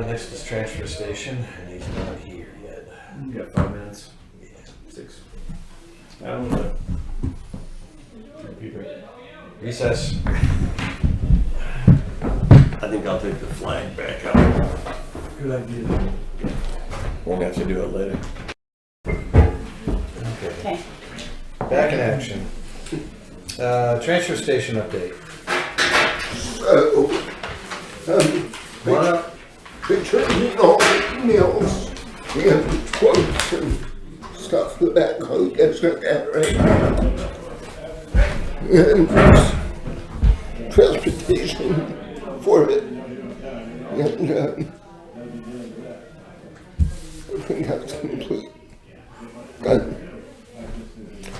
Next is transfer station, and he's not here yet. You got 5 minutes? Yeah. 6. I don't know. Recess. I think I'll take the flag back out. Good idea. We'll have to do it later. Okay. Okay. Back in action. Transfer station update. Come on up. Returning all emails and quotes and stuff the backhoe gets looked at right now. And transportation for it. And I think that's complete. Done.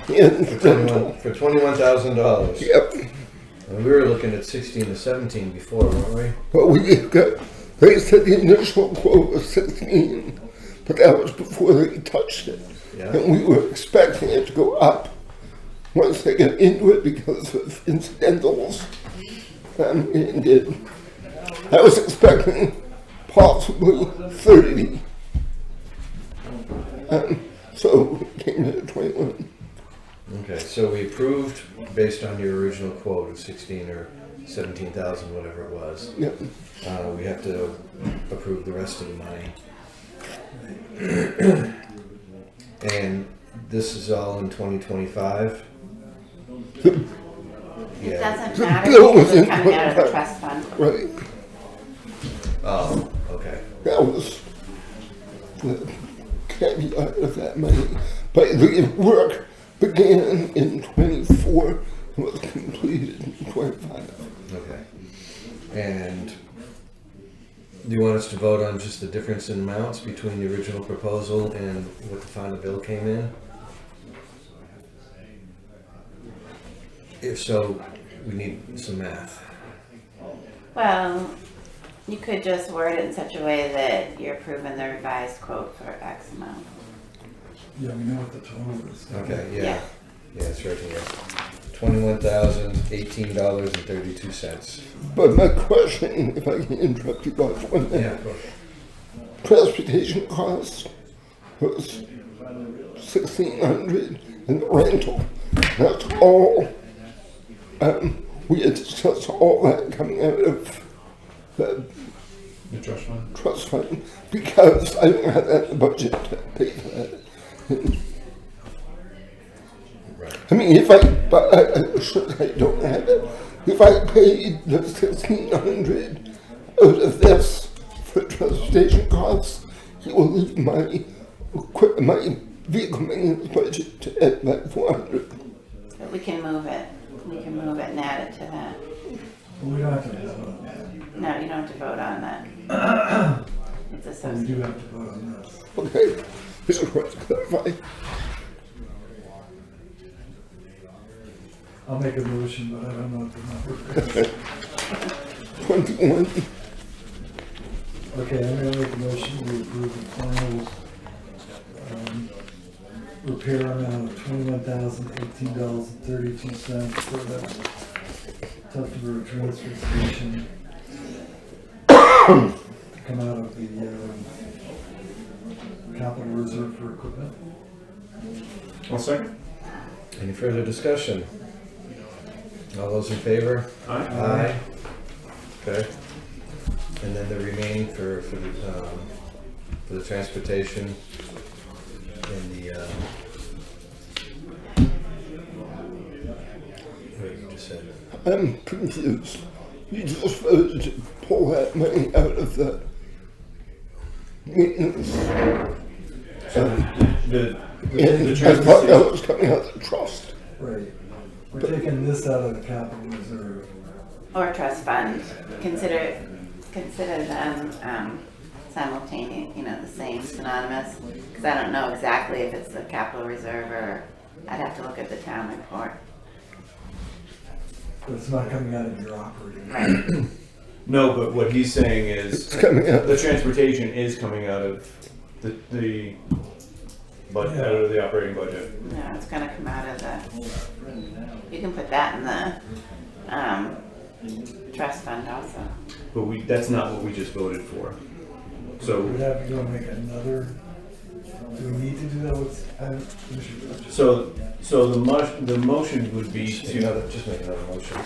And For $21,000. yep. And we were looking at 16 to 17 before, weren't we? But we got, they said the initial quote was 16, but that was before they touched it. Yeah. And we were expecting it to go up once they get into it because of incidentals. And it did. I was expecting possibly 30. So it came to 21. Okay, so we approved based on your original quote of 16 or 17,000, whatever it was. Yep. We have to approve the rest of the money. And this is all in 2025? It Yeah. doesn't matter bill was because it's in coming out of the 25. trust fund. Right. Oh, okay. That was the caveat of that money. But the work began in 24 and was completed in 25. Okay. And do you want us to vote on just the difference in amounts between the original proposal and what the final bill came in? If so, we need some math. Well, you could just word it in such a way that you're approving the revised quote for X amount. Yeah, we know what the total is. Okay, yeah. Yeah. Yeah, it's right here. $21,018.32. But my question, if I can interrupt you guys 1 minute. Yeah, of course. Transportation costs was $1,600 in the rental. That's all. We had discussed all that coming out of the trust fund? trust fund because I don't have that in the budget to pay for that. Right. I mean, if I, but I don't have it. If I paid the $1,600 out of this for transportation costs, he will leave my vehicle maintenance budget at like $400. But we can move it. We can move it and add it to that. Well, we don't have to vote on that. No, you don't have to vote on that. It's But we associated. do have to vote on this. Okay, just want to clarify. I'll make a motion, but I don't know what the number is. 21. Okay, I'm gonna make a motion to approve the final repair amount of $21,018.32 for the Tuftonboro transfer station. To come out of the capital reserve for equipment. I'll second. Any further discussion? All those in favor? Aye. Aye. Okay. And then the remaining for the transportation and the, what you just said. I'm confused. You just voted to pull that money out of the maintenance. The I thought that was coming out of the trust. Right. We're taking this out of the capital reserve. Or trust fund. Consider them simultaneous, the same, synonymous. Because I don't know exactly if it's the capital reserve or I'd have to look at the town report. But it's not coming out of your operating. Right. No, but what he's saying It's is coming out. the transportation is coming out of the out of the operating budget. No, it's gonna come out of the, you can put that in the trust fund also. But that's not what we just voted for. So We'd have to go and make another, do we need to do that with, the motion would be Just to make another motion.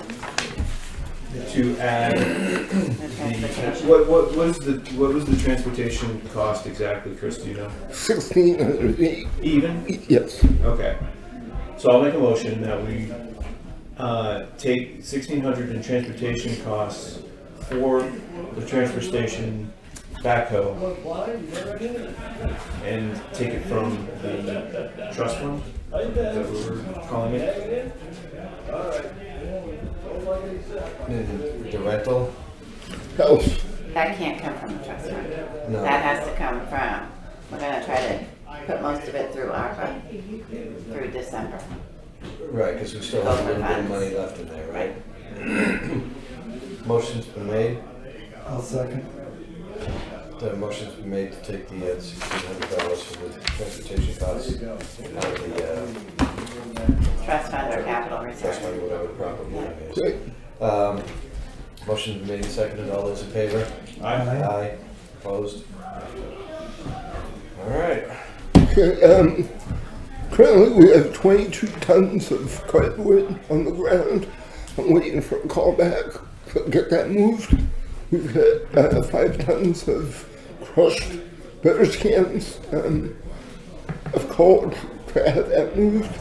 add The transportation. what was the transportation cost exactly, Chris? Do you know? 1,608. Even? Yes. Okay. So I'll make a motion that we take 1,600 in transportation costs for the transfer station backhoe and take it from the trust fund. Is that what we're calling it? The rental? House. That can't come from the trust fund. No. That has to come from, we're gonna try to put most of it through ARPA, through December. Right, because we still have a little bit of money left in there, right? Motion's been made. I'll second. The motion's been made to take the $1,600 for the transportation costs out of the Trust fund or capital trust reserve. fund, whatever the proper name is. Great. Motion's been made and seconded. All those in favor? Aye. Opposed? All right. Okay, currently we have 22 tons of cardboard on the ground. I'm waiting for a call back to get that moved. We've got 5 tons of crushed beverage cans of cold to have that moved.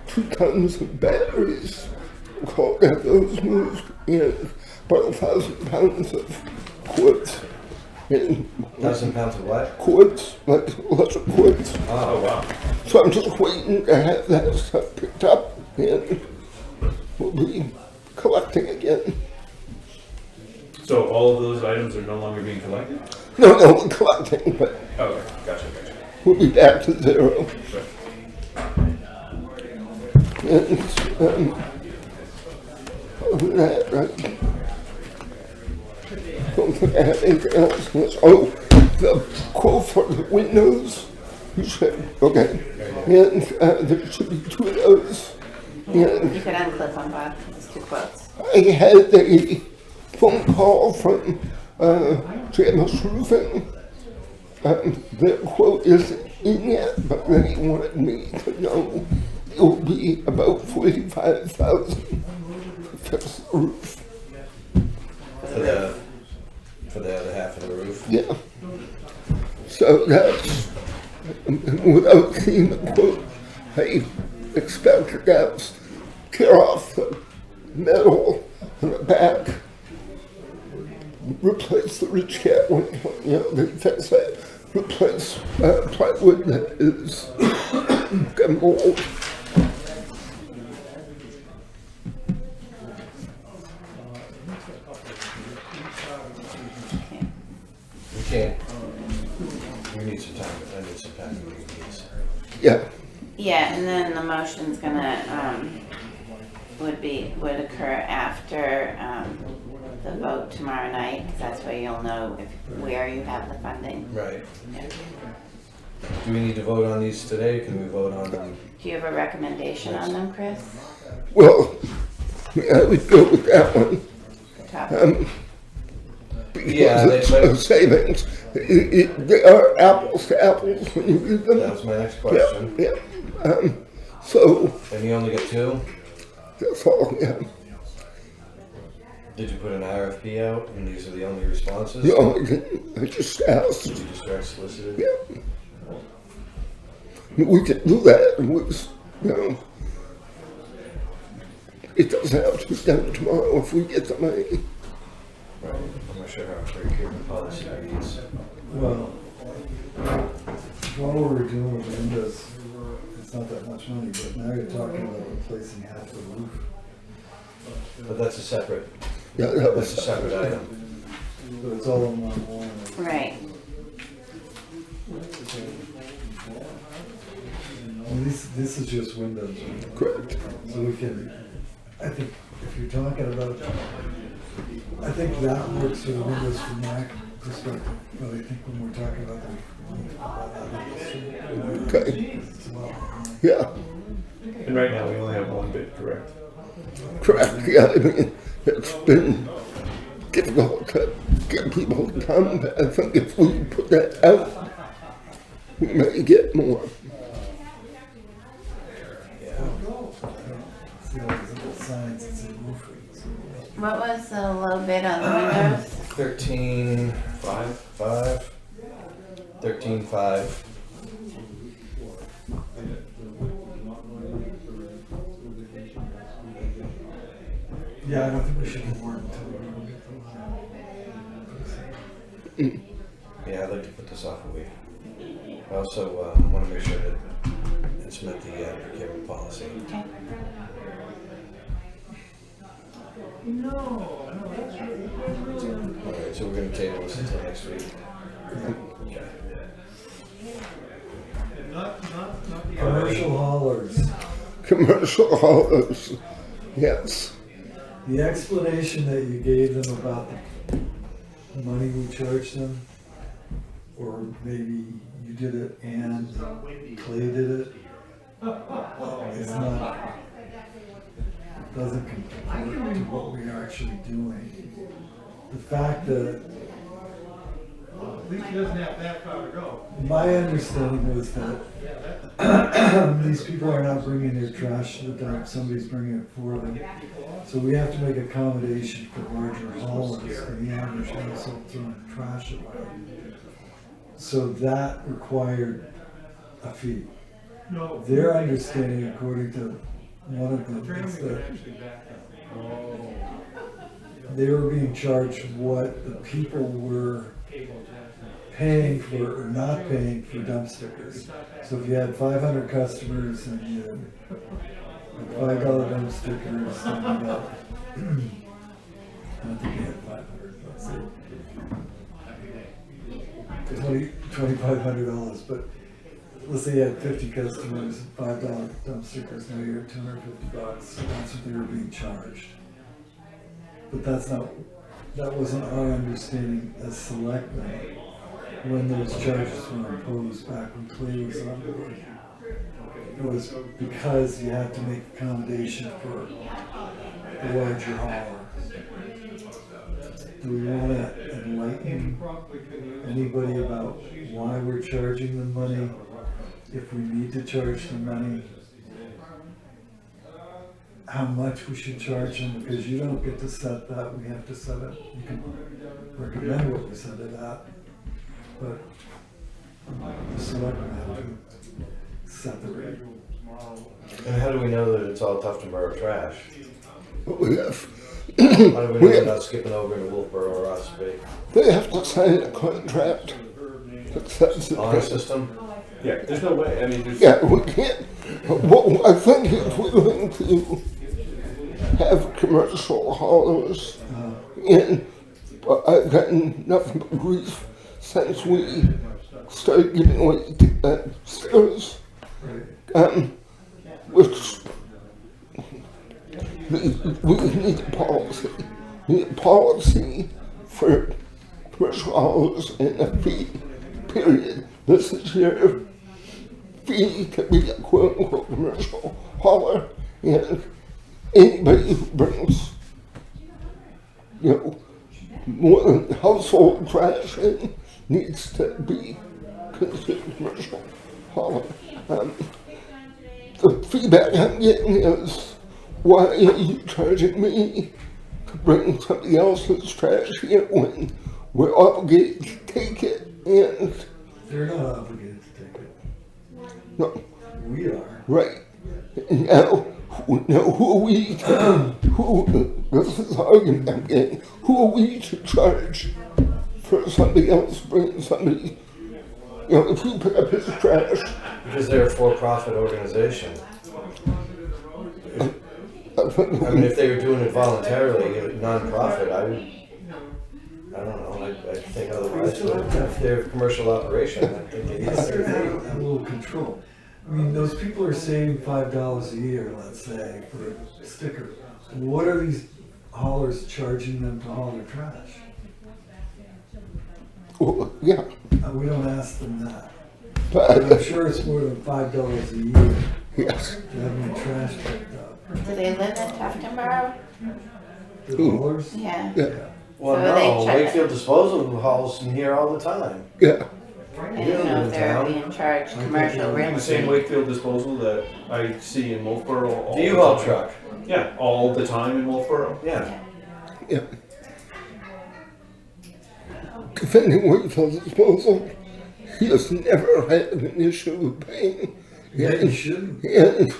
2 tons of batteries of cold to have those moved. And about 1,000 pounds of quartz. And 1,000 pounds of what? quartz, like electric quartz. Oh wow. So I'm just waiting to have that stuff picked up and we'll be collecting again. So all of those items are no longer being collected? No, we're collecting, but Okay, gotcha. we'll be back to 0. Right. And, other than that, right, don't think I have anything else. Oh, the quote for the windows. You said, okay. And there should be 2 of those. And You could unclip them, Bob. It's 2 quotes. I had a phone call from James Roofing. Their quote isn't in yet, but they wanted me to know it will be about $45,000 to fix the roof. For the other half of the roof. Yeah. So that's, without seeing the quote, I expected that tear off the metal in the back, replace the ridge cap when they fix that, replace plywood that is got mold. We need some time. I need some time to read these. Yeah. Yeah, and then the motion's gonna, would occur after, the vote tomorrow night, because that's where you'll know where you have the funding. Right. Yeah. Do we need to vote on these today? Can we vote on them? Do you have a recommendation on them, Chris? Well, I would go with that one. Top. Yeah, Because it's savings. They are apples to apples when you read them. That was my next question. Yeah. So And you only get 2? that's all. Yeah. Did you put an RFP out and these are the only responses? No, I just asked. Did you just start soliciting? Yeah. We can do that. It was, it doesn't have to be done tomorrow if we get the money. Right. I'm not sure how procurement policy reads. Well, while we're doing with windows, it's not that much money, but now you're talking about replacing half the roof. But that's a separate, Yeah, that that's was a separate item. But it's all in one warrant. Right. And this is just windows, right? correct. So we can, I think, if you're talking about, I think that works for the windows from my perspective. But I think when we're talking about the, Okay. as well. Yeah, And right now, we only have 1 bid, correct? correct. Yeah, I mean, it's been difficult to get people to come, but I think if we put that out, we may get more. See all these little signs that say roofing. What was the low bid on the windows? 13.5. 13.5. Yeah, I don't think we should warrant until we get the money. Yeah, I'd like to put this off a week. I also want to make sure that it's met the procurement policy. Okay. All right, so we're going to table this until next week. Okay. Commercial haulers. Commercial haulers, yes. The explanation that you gave them about the money we charged them, or maybe you did it and Clay did it, is not, doesn't compare to what we are actually doing. The fact that, At least he doesn't have that far to go. my understanding was that these people are not bringing their trash to the dump, somebody's bringing it for them. So we have to make accommodation for larger haulers, and the average household throwing trash away. So that required a fee. No. Their understanding, according to one of them, is that they were being charged what the people were paying for or not paying for dump stickers. So if you had 500 customers and you had $5 dump stickers, then you got, I don't think you had 500, let's say $2,500, but let's say you had 50 customers, $5 dump stickers, now you're at $250. That's what they were being charged. But that's not that wasn't our understanding as selectmen when those charges were imposed back when Clay was on board. It was because you had to make accommodation for the larger hauler. Do we want to enlighten anybody about why we're charging them money, if we need to charge them money, how much we should charge them, because you don't get to set that, we have to set it. You can recommend what we set it at, but the selectmen have to set the rate. And how do we know that it's all Tufton Borough trash? We have, How do we know they're not skipping over to Wolfboro or Ospey? they have to sign a contract that says it. Honor system? Yeah, there's no way, I mean, there's. Yeah, we can't. What I think if we're going to have commercial haulers in, but I've gotten nothing but grief since we started giving away stickers, which we need a policy. We need a policy for commercial haulers and a fee, period. This is your fee to be a quote-unquote commercial hauler, and anybody who brings, more than household trash in needs to be considered commercial hauler. The feedback I'm getting is, why are you charging me to bring somebody else's trash here when we're obligated to take it? And They're not obligated to take it. no, We are. right. Now who are we to, this is the argument I'm getting, who are we to charge for somebody else bringing somebody, if you pick up his trash, Because they're a for-profit organization. I mean, if they were doing it voluntarily, non-profit, I don't know, I think otherwise, but if they're a commercial operation, I think they need Yes, their they fee. have a little control. I mean, those people are saving $5 a year, let's say, for a sticker. What are these haulers charging them to haul their trash? well, yeah, We don't ask them that. but And I'm sure it's more than $5 a year yes, to have my trash picked up. Do they live in Tufton Borough? The haulers? Yeah. yeah, Well, So they no, check it. Wakefield Disposal hauls in here all the time. yeah. I don't know if they're being charged commercial The same rates. Wakefield disposal that I see in Wolfboro all The the U-Haul time. truck, Yeah, all the time in Wolfboro. yeah. Yeah. Defending Wakefield's disposal, he has never had an issue with paying. Yeah, you shouldn't. And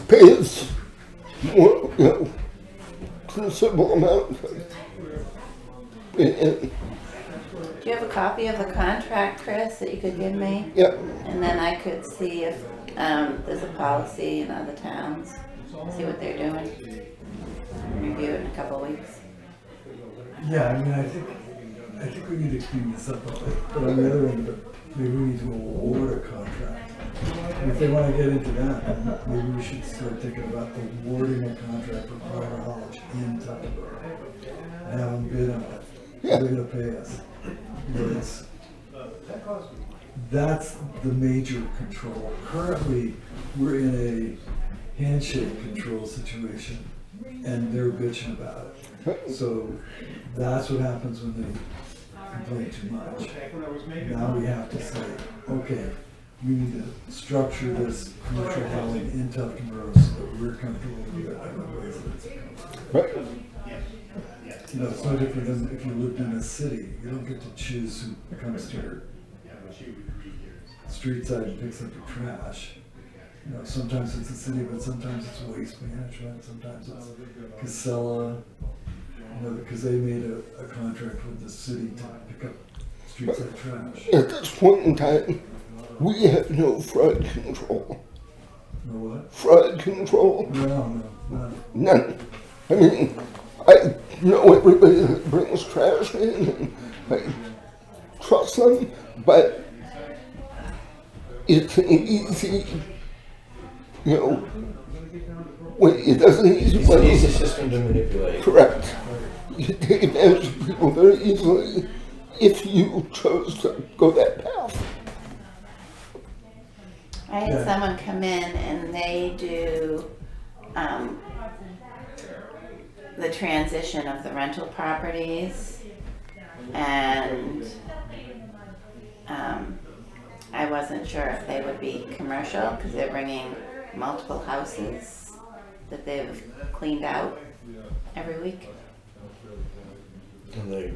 pays more, considerable amount. And, Do you have a copy of the contract, Chris, that you could give me? yeah, And then I could see if there's a policy in other towns, see what they're doing. Review it in a couple of weeks. Yeah, I mean, I think we need to clean this up a bit. But on the other end of it, maybe we need to award a contract. And if they want to get into that, then maybe we should start thinking about awarding a contract for private haulage in Tufton Borough. And have them bid on it. Yeah. They're gonna pay us. That's the major control. Currently, we're in a handshake control situation, and they're bitching about it. So that's what happens when they complain too much. Now we have to say, okay, we need to structure this commercial hauling in Tufton Borough so that we're comfortable with it and the residents are comfortable. right, It's no different than if you lived in a city. You don't get to choose who comes to your street side and picks up your trash. Sometimes it's the city, but sometimes it's waste management, sometimes it's Casella, because they made a contract with the city to pick up street side trash. at this point in time, we have no fraud control. You know what? Fraud control, No. none. I mean, I know everybody that brings trash in, and I trust them, but it's an easy, when it doesn't easy It's an way. easy system to manipulate. Correct. you can take advantage of people very easily if you chose to go that path. I had Yeah. someone come in and they do the transition of the rental properties, and I wasn't sure if they would be commercial because they're bringing multiple houses that they've cleaned out every week. And they,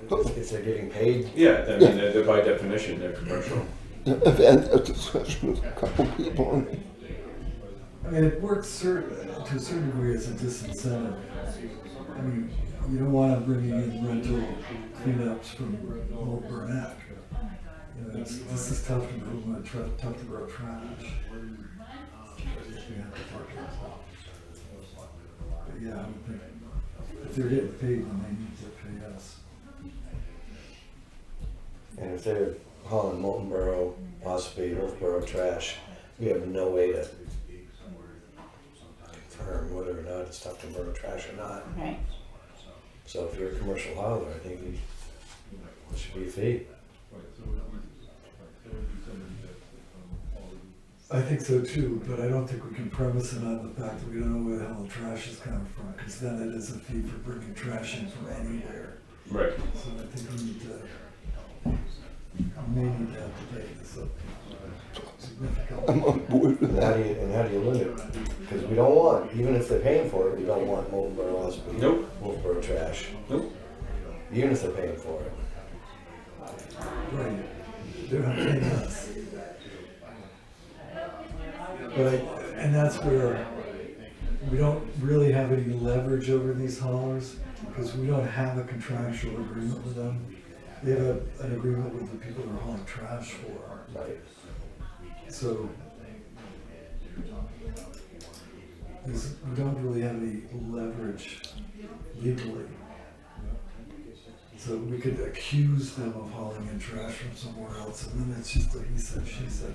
if they're getting paid, Yeah, I mean, they're by definition, they're commercial. I've had a discussion with a couple people, and I mean, it works to a certain degree as a disincentive. I mean, you don't want to bring in rental cleanups from Old Burnett. You know, this is tough to grow, tough to grow trash. We have to talk to ourselves. But yeah, I would think if they're getting paid, then they need to pay us. and if they're hauling Molten Borough, possibly Northborough trash, we have no way to confirm whether or not it's Tufton Borough trash or not. Right. So if you're a commercial hauler, I think there should be a fee. I think so too, but I don't think we can premise it on the fact that we don't know where the hell the trash is coming from, because then it is a fee for bringing trash in from anywhere. Right. So I think we may need to have to take this up significantly. I'm on board with And that. how do you limit it? Because we don't want, even if they're paying for it, we don't want Molten Borough, Osprey, Nope. Wolfboro trash. Nope. Even if they're paying for it. Right, they're not paying us. But and that's where we don't really have any leverage over these haulers, because we don't have a contractual agreement with them. They have an agreement with the people they're hauling trash for. Right. So we don't really have any leverage legally. So we could accuse them of hauling in trash from somewhere else, and then it's just a he said, she said.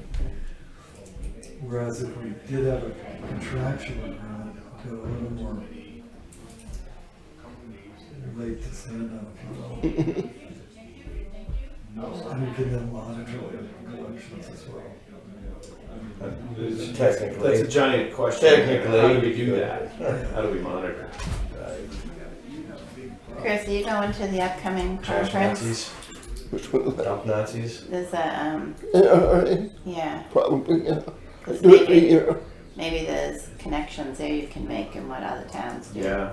Whereas if we did have a contractual agreement, we'd have a little more leg to stand on, if you will. And we can then monitor the collections as well. Technically. That's a giant question. Technically. How do we do that? How do we monitor? Chris, are you going to the upcoming Trash conference? Nazis, Which one was that? dump Nazis. There's a, yeah, Probably, yeah. 'cause Do it every maybe, year. maybe there's connections there you can make in what other towns do. Yeah.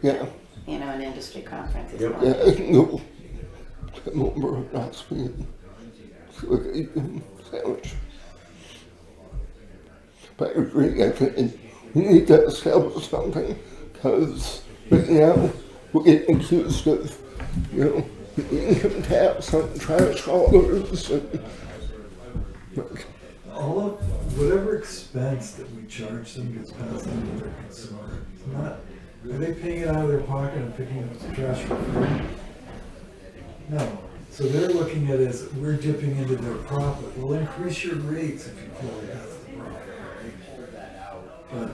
Yeah, You know, an industry conference is Yep. one. yeah, I can go come over last week. See what I can sandwich. But I agree, I think we need to establish something, because right now we're getting accused of, you know, income tax on trash haulers and like, All of, whatever expense that we charge them gets passed on to their consumer. It's not, are they paying it out of their pocket and picking up the trash for free? No. So they're looking at it as we're dipping into their profit. We'll increase your rates if you feel like that's the profit, right? But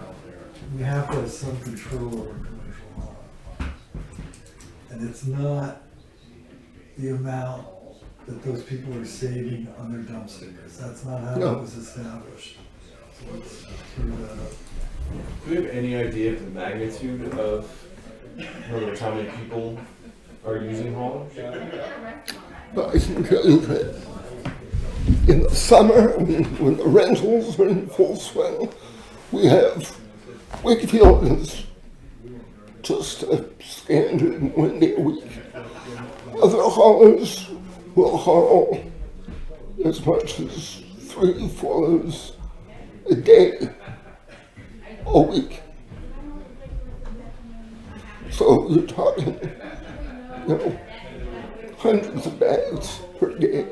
we have to have some control over commercial hauling. And it's not the amount that those people are saving on their dump stickers. That's not how No. it was established. So let's clear that up. Do we have any idea of the magnitude of, in other words, how many people are using haulers? but I can tell you that in the summer, when the rentals are in full swing, we have Wakefield is just a standard 1 day a week. Other haulers will haul as much as 3-4 loads a day, a week. So you're talking, you know, hundreds of bags per day.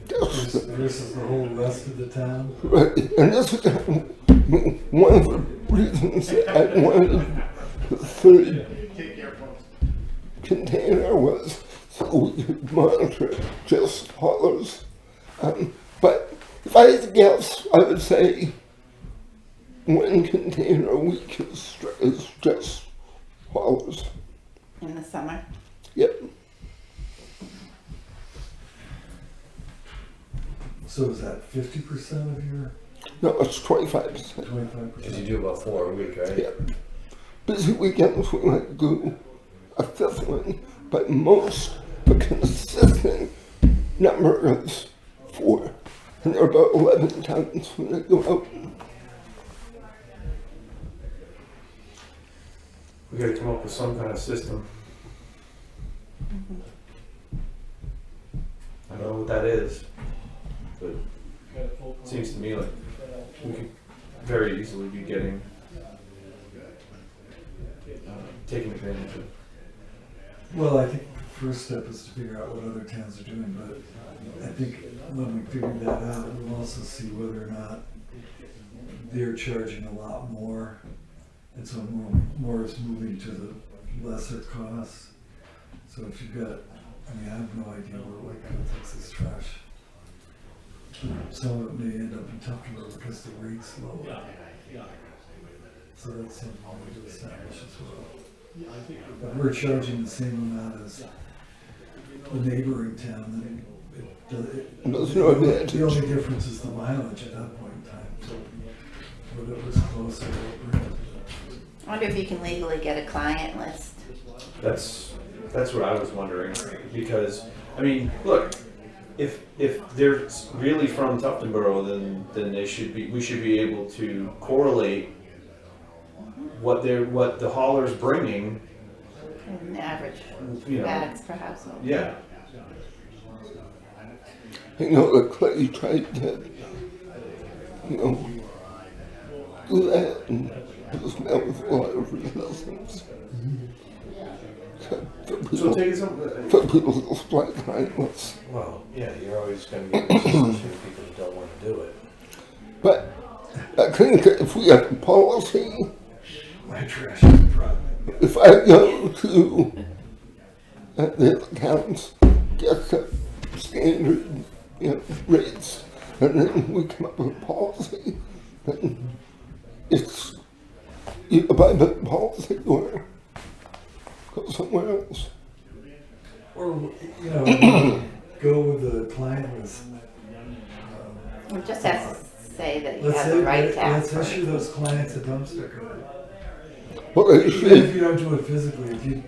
Versus the whole rest of the town. Right, and this is one of the reasons that I wanted the third container was so we could monitor just haulers. But if I had to guess, I would say one container a week is just haulers. In the summer? Yep. So is that 50% of your No, it's 25%. 25%? Because you do about 4 a week, right? Yeah. Busy weekends we might do a fifth one, but most, a consistent number is 4. And there are about 11 times when I go out. We gotta come up with some kind of system. I don't know what that is, but it seems to me like we could very easily be getting, taking advantage of. Well, I think the first step is to figure out what other towns are doing, but I think when we figure that out, we'll also see whether or not they're charging a lot more, and so more is moving to the lesser costs. So if you've got, I mean, I have no idea where Wakefield takes its trash. Some of it may end up in Tuftonboro because the rate's low. So that's something we need to establish as well. But we're charging the same amount as the neighboring town, then There's no advantage. the only difference is the mileage at that point in time. So whatever's closer, we'll bring it. I wonder if you can legally get a client list. That's what I was wondering, because, I mean, look, if they're really from Tuftonboro, then they should be, we should be able to correlate what the hauler's bringing, An average you know. bags per household. Yeah. You know, the Clay tried to, do that, and it was met with a lot of resistance. So take some. For people to supply kindness. Well, yeah, you're always going to get resistance from people who don't want to do it. But I think that if we have a policy, My trash is a problem. if I go to the accounts, get the standard rates, and then we come up with a policy, then it's you abide by the policy or go somewhere else. Or, go with the client list. It just has to say that you Let's have say, the right to let's ask for issue it. those clients a dump sticker. Well, they Even if should, you don't do it physically,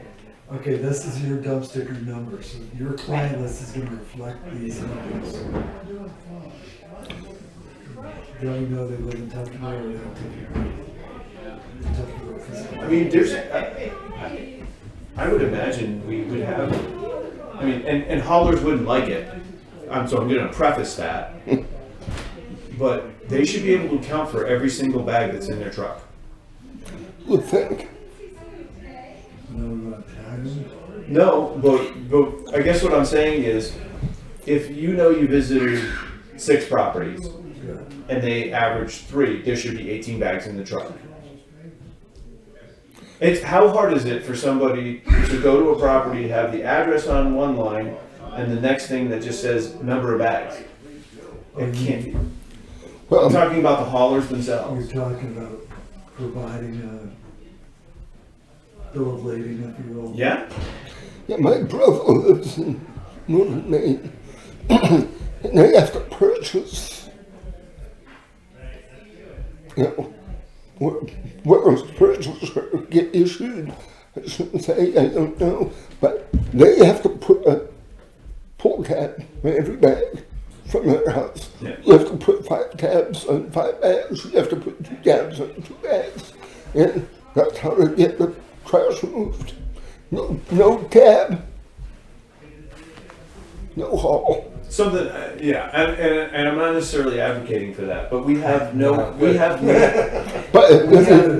okay, this is your dump sticker number, so your client list is gonna reflect these numbers. Don't you know they live in Tuftonboro or they don't take your physically? I mean, there's. I would imagine we would have. I mean, and haulers wouldn't like it. So I'm going to preface that. But they should be able to account for every single bag that's in their truck. you think. No, we want to tag them? No, but I guess what I'm saying is, if you visited 6 properties Yeah. and they average 3, there should be 18 bags in the truck. It's how hard is it for somebody to go to a property, have the address on one line, and the next thing that just says number of bags? It can't be. I'm Well, talking about the haulers themselves. You're talking about providing a bill of lading, if you will. Yeah. yeah, my brother lives in Northern Maine, and they have to purchase, where a purchaser get issued, I shouldn't say, I don't know, but they have to put a pull tab in every bag from their house. Yeah. You have to put 5 tabs on 5 bags, you have to put 2 tabs on 2 bags, and that's how they get the trash moved. No tab, no haul. Something, yeah, and I'm not necessarily advocating for that, but we have no But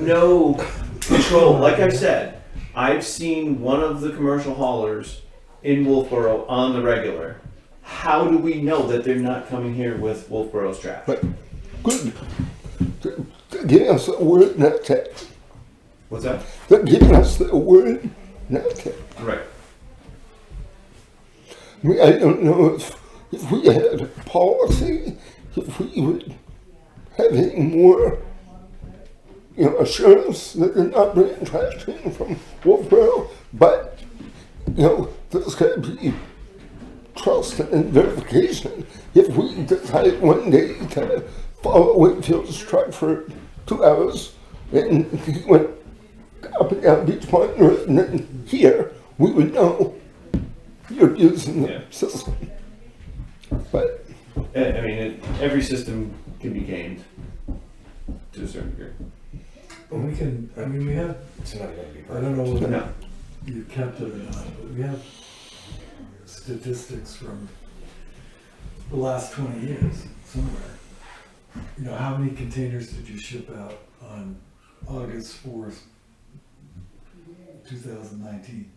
no control. Like I said, I've seen one of the commercial haulers in Wolfboro on the regular. How do we know that they're not coming here with Wolfboro's trash? But good. They're giving us the word, not text. What's that? They're giving us the word, not text. Right. I mean, I don't know if we had a policy, if we would have any more assurance that they're not bringing trash in from Wolfboro, but, there's got to be trust and verification. If we decide one day to follow Whitfield's truck for 2 hours, and he went up and down Beach Point Road and then here, we would know you're using the system. But I mean, every system can be gamed to a certain degree. But we can, we have, It's not going to be I perfect. don't know whether No. you kept it or not, but we have statistics from the last 20 years somewhere. How many containers did you ship out on August 4th, 2019?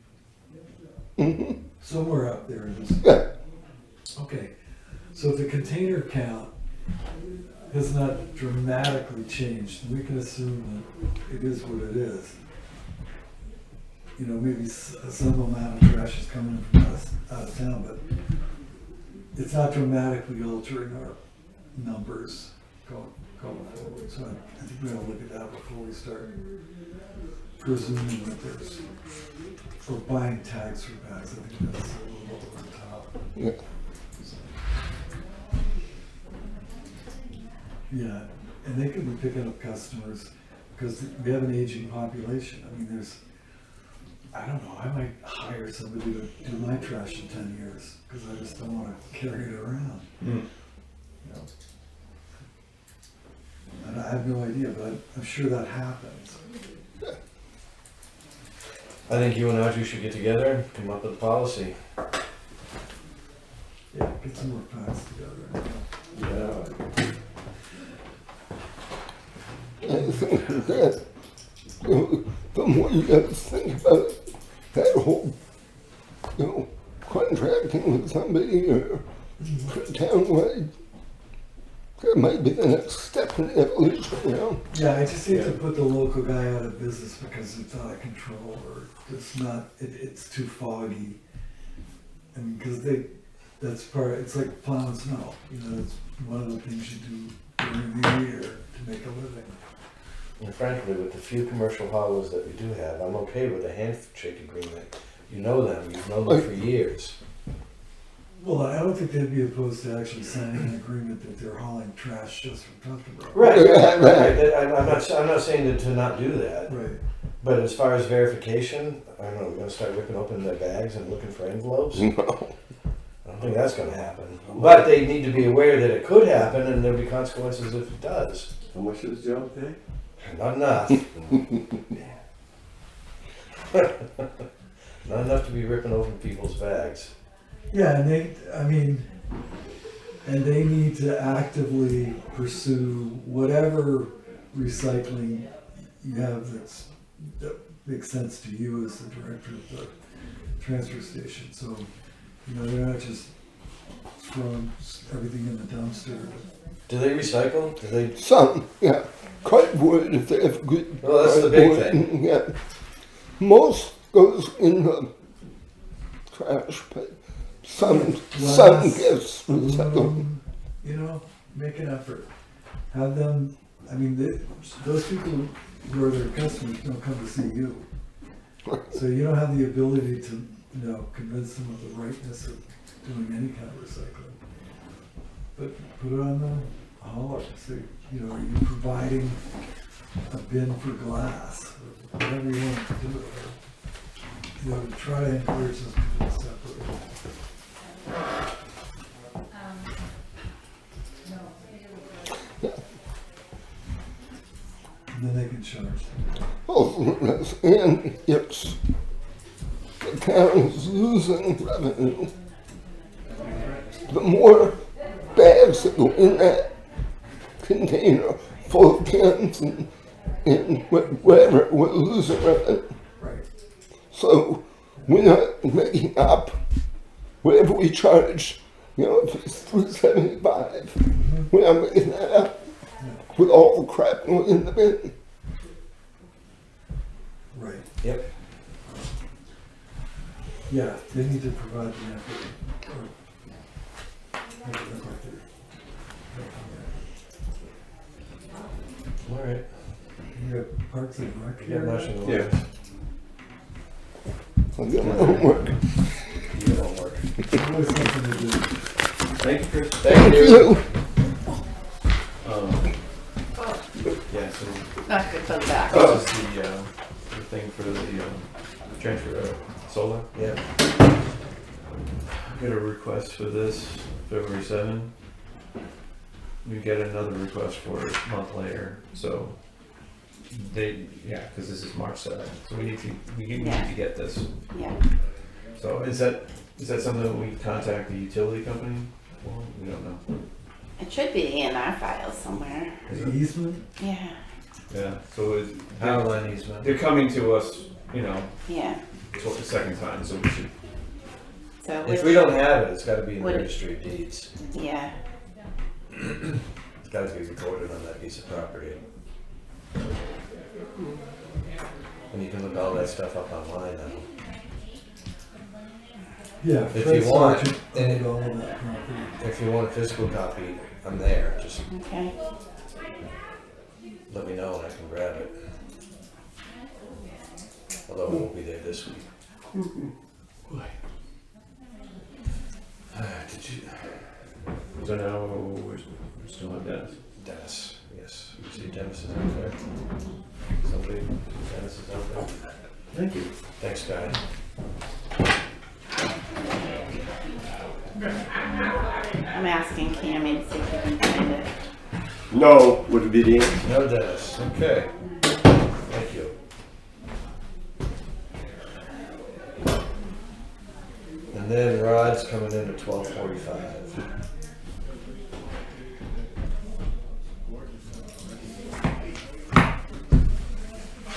mhm, Somewhere up there it is. yeah, Okay, so if the container count has not dramatically changed, we can assume that it is what it is. Maybe some amount of trash is coming from out of town, but it's not dramatically altering our numbers going forward. So I think we ought to look at that before we start presuming that there's, or buying tags for bags. I think that's a little over the top. yeah. Yeah, and they could be picking up customers because we have an aging population. I don't know, I might hire somebody to do my trash in 10 years because I just don't want to carry it around. And I have no idea, but I'm sure that happens. I think you and Audrey should get together and come up with a policy. Yeah, get some more facts together. Yeah. I think that, the more you guys think about that whole, contracting with somebody or townwide, that might be the next step in evolution, Yeah, I just hate to put the local guy out of business because it's out of control or it's not, it's too foggy. Because that's it's like plowing snow, it's one of the things you do during the year to make a living. And frankly, with the few commercial haulers that we do have, I'm okay with a handshake agreement. You know them, you've known them for years. Well, I don't think they'd be opposed to actually signing an agreement that they're hauling trash just from Tuckerborough. Right. I'm not saying to not do that. Right. But as far as verification, I don't know, we're gonna start ripping open their bags and looking for envelopes? No. I don't think that's gonna happen. But they need to be aware that it could happen and there'll be consequences if it does. How much does Joe pay? Not enough. Not enough to be ripping open people's bags. Yeah, and they need to actively pursue whatever recycling you have that makes sense to you as the director of the transfer station. So, they're not just throwing everything in the dumpster. Do they recycle? Do they? Some, yeah. Cardboard, if they have good. Well, that's the big cardboard, thing. Yeah. Most goes in the trash, but some gets recycled. Make an effort. Have them, those people who are their customers don't come to see you. So you don't have the ability to, convince them of the rightness of doing any kind of recycling. But put it on the hauler. So, are you providing a bin for glass or whatever you want to do? To try to encourage those people to separate. And then they can charge. Oh, and it's the town's losing revenue. The more bags that go in that container full of cans and whatever, we're losing revenue. Right. So we're not making up whatever we charge, if it's $3.75, we're not making that up with all the crap going in the bin. Right. Yep. Yeah, they need to provide the effort. Or make it look like they're All right. You got Parks and Rec You got much here? in the Yeah. way. I'll get my homework. You don't work. Always something to do. Thank you, Chris. Thank You. Yeah, so Not good for the back. this is the thing for the transfer solar. Yeah. Got a request for this February 7. We get another request for it a month later, so because this is March 7th, so we need to get this. Yeah. So is that something that we contact the utility company for? We don't know. It should be in our files somewhere. The easement? Yeah, Yeah. So Power line easement. they're coming to us, yeah. for the second time, so we should. So If which, we don't have it, it's gotta be in the Would it- registry of deeds. yeah, It's gotta be recorded on that piece of property. And you can look all that stuff up online now. Yeah. If Fred you want, Sargent and owned all of that property. If you want a physical copy, I'm there. Just okay. let me know and I can grab it. Although it won't be there this week. Mhm. Did you? So now we're still on Dennis. Dennis, yes. You see Dennis is out there. Somebody, Dennis is out there. Thank you. Thanks, guy. I'm asking Cammy to see if we can find it. No would be the answer. No Dennis, okay. Thank you. And then Rod's coming in at 12:45.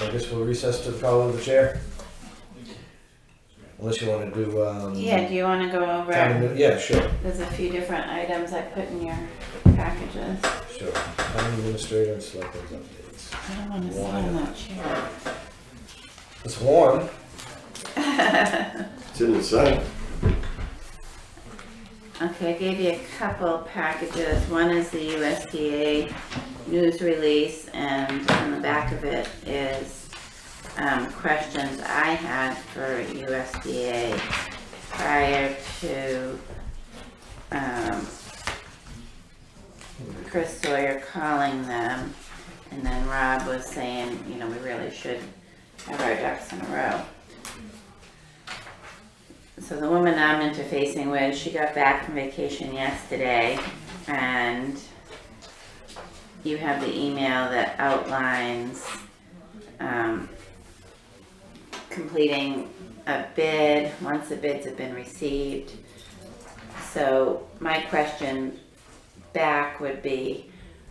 I guess we'll recess to the call of the chair. Unless you want to do, Yeah, do you want to go over? yeah, sure, There's a few different items I put in your packages. sure. Town administrator and selectmen's updates. I don't want to sit on that chair. It's warm. It's in the sun. Okay, I gave you a couple packages. One is the USDA news release, and on the back of it is questions I had for USDA prior to Chris Sawyer calling them, and then Rob was saying, we really should have our ducks in a row. So the woman I'm interfacing with, she got back from vacation yesterday, and you have the email that outlines completing a bid once the bids have been received. So my question back would be,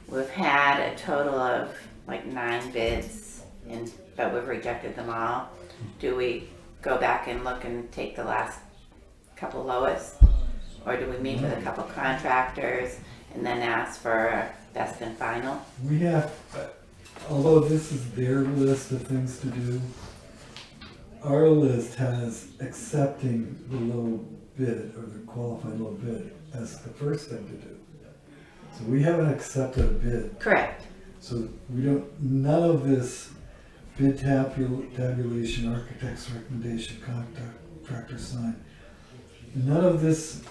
we've had a total of like 9 bids, but we've rejected them all. Do we go back and look and take the last couple lowest? Or do we meet with a couple contractors and then ask for a best and final? We have, although this is their list of things to do, our list has accepting the low bid or the qualified low bid as the first thing to do. So we haven't accepted a bid. Correct. So we don't, none of this bid tabulation, architect's recommendation, contractor sign, none of this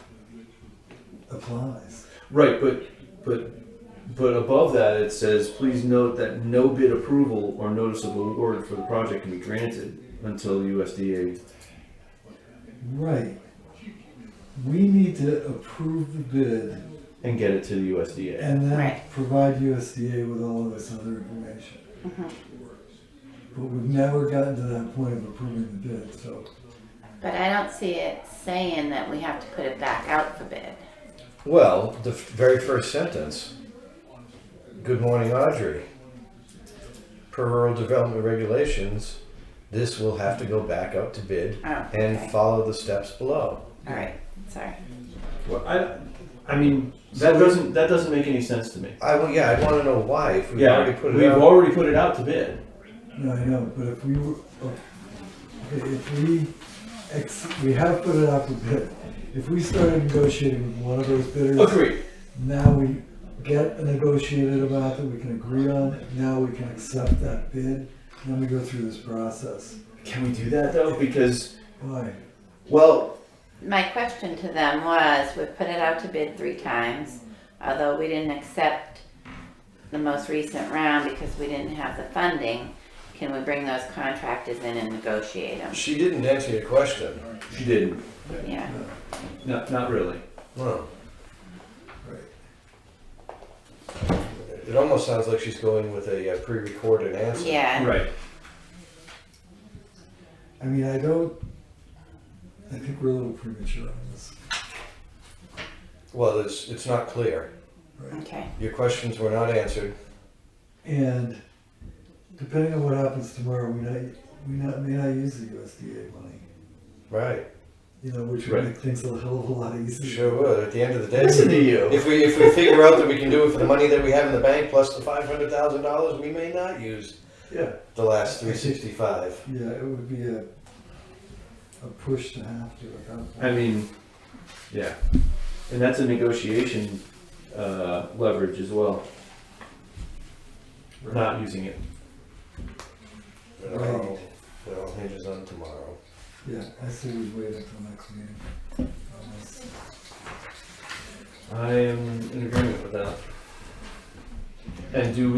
applies. Right, but above that it says, please note that no bid approval or notice of award for the project can be granted until USDA. Right. We need to approve the bid And get it to the USDA. and then Right. provide USDA with all of this other information. But we've never gotten to that point of approving the bid, so. But I don't see it saying that we have to put it back out for bid. Well, the very first sentence. Good morning, Audrey. Per rural development regulations, this will have to go back out to bid Oh, and okay. follow the steps below. All right, sorry. Well, I mean, that doesn't make any sense to me. I want to know why. If we've already put it we've out. already put it out to bid. No, I know, but if we were, okay, we have put it out to bid. If we started negotiating with one of those bidders, Agreed. now get a negotiated amount that we can agree on, now we can accept that bid, and then we go through this process. Can we do that though? Because, Why? well, My question to them was, we put it out to bid 3 times, although we didn't accept the most recent round because we didn't have the funding. Can we bring those contractors in and negotiate them? She didn't answer your question. she didn't. Yeah, Not really. No. Right. It almost sounds like she's going with a pre-recorded answer. yeah. Right. I mean, I think we're a little premature on this. Well, it's not clear. Okay, Your questions were not answered. And depending on what happens tomorrow, we may not use the USDA money, Right. you know, which Right. would make things a hell of a lot easier. Sure would. At the end of the day, Listen to you. if we figure out that we can do it for the money that we have in the bank plus the $500,000, we may not use Yeah, the last 365. yeah, it would be a push to have to at that point. I mean, yeah. And that's a negotiation leverage as well. Right. Not using it. It all hinges on tomorrow. Yeah, I say we wait until next meeting. on this. I am in agreement with that. And do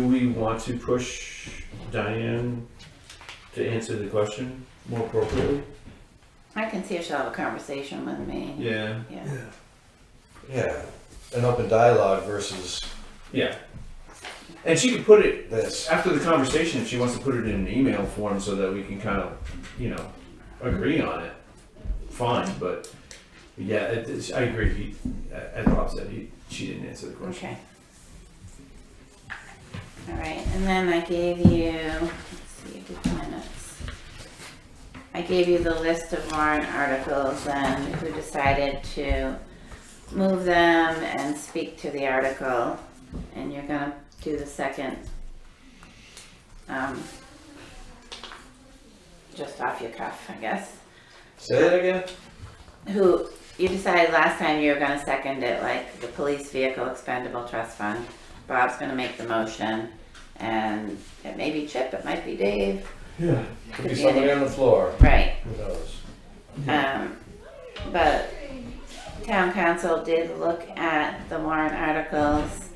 we want to push Diane to answer the question more appropriately? I can see if she'll have a conversation with me. Yeah. Yeah. Yeah, Yeah. An open dialogue versus Yeah. And she could put it this. after the conversation if she wants to put it in an email form so that we can kind of, agree on it. Fine, but yeah, I agree. As Rob said, she didn't answer the question. Okay. All right, and then I gave you, let's see, I did minutes. I gave you the list of warrant articles and who decided to move them and speak to the article. And you're gonna do the second, just off your cuff, I guess. Say that again? Who, you decided last time you were gonna second it, like the police vehicle expendable trust fund. Bob's gonna make the motion, and it may be Chip, it might be Dave. yeah, Could be somebody on the floor. Right, Who knows? but town council did look at the warrant articles,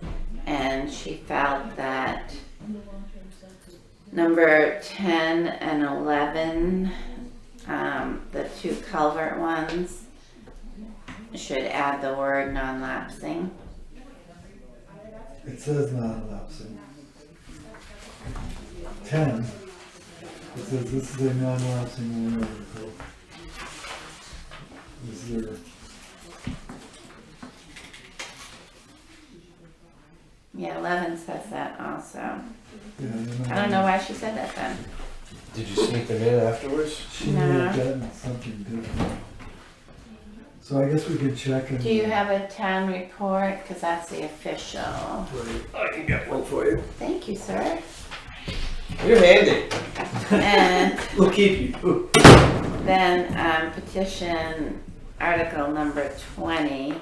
and she felt that number 10 and 11, the 2 culvert ones, should add the word non-lapsing. it says non-lapsing. 10, it says this is a non-lapsing warrant article. Is there, Yeah, 11 says that also. yeah, I don't know why she said that then. Did you sneak them in afterwards? She may have gotten something different. So I guess we could check and. Do you have a town report? Because that's the official. Right. I can get one for you. Thank you, sir. You're handy. And We'll keep you. then petition article number 20,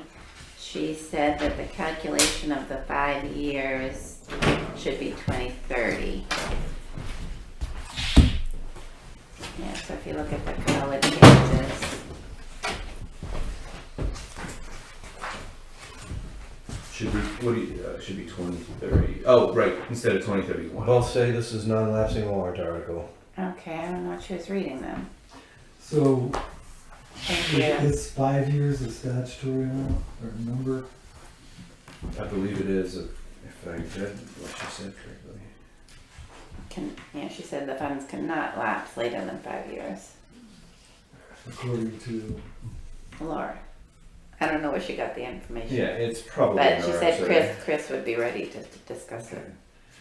she said that the calculation of the 5 years should be 2030. Yeah, so if you look at the colored pages, Should be 2030. Oh, right, instead of 2031. Both say this is non-lapsing warrant article. okay, I don't know what she was reading them. So Thank you. it's 5 years of statutory amount or number? I believe it is, if I read what she said correctly. Yeah, she said the funds cannot lapse later than 5 years. According to, Laura. I don't know where she got the information. Yeah, it's probably. But in she our said survey. Chris would be ready to discuss it.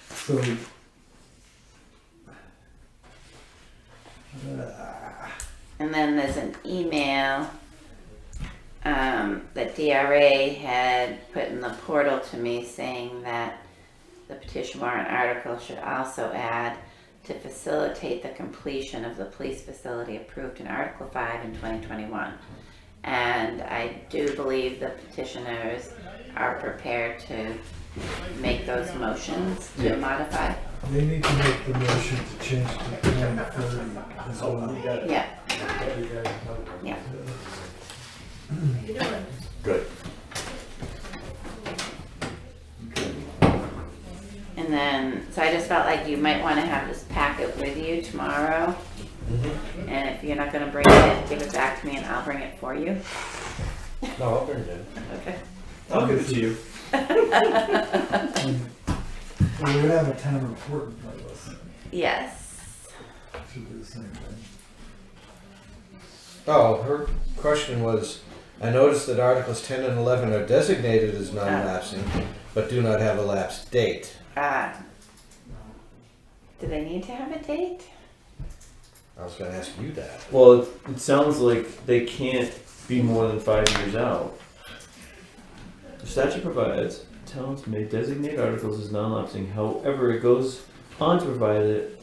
so. And then there's an email that DRA had put in the portal to me saying that the petition warrant article should also add to facilitate the completion of the police facility approved in Article 5 in 2021. And I do believe the petitioners are prepared to make those motions to modify. They need to make the motion to change to 2030 as well. Yeah, yeah. Good. And then, so I just felt like you might want to have this packet with you tomorrow. And if you're not going to bring it, give it back to me and I'll bring it for you. No, I'll bring it in. Okay. I'll give it to you. Well, we're gonna have a town report in front of us. Yes. Should be the same thing. Oh, her question was, I noticed that Articles 10 and 11 are designated as non-lapsing, but do not have a lapse date. Do they need to have a date? I was going to ask you that. Well, it sounds like they can't be more than 5 years out. The statute provides towns may designate articles as non-lapsing. However, it goes on to provide it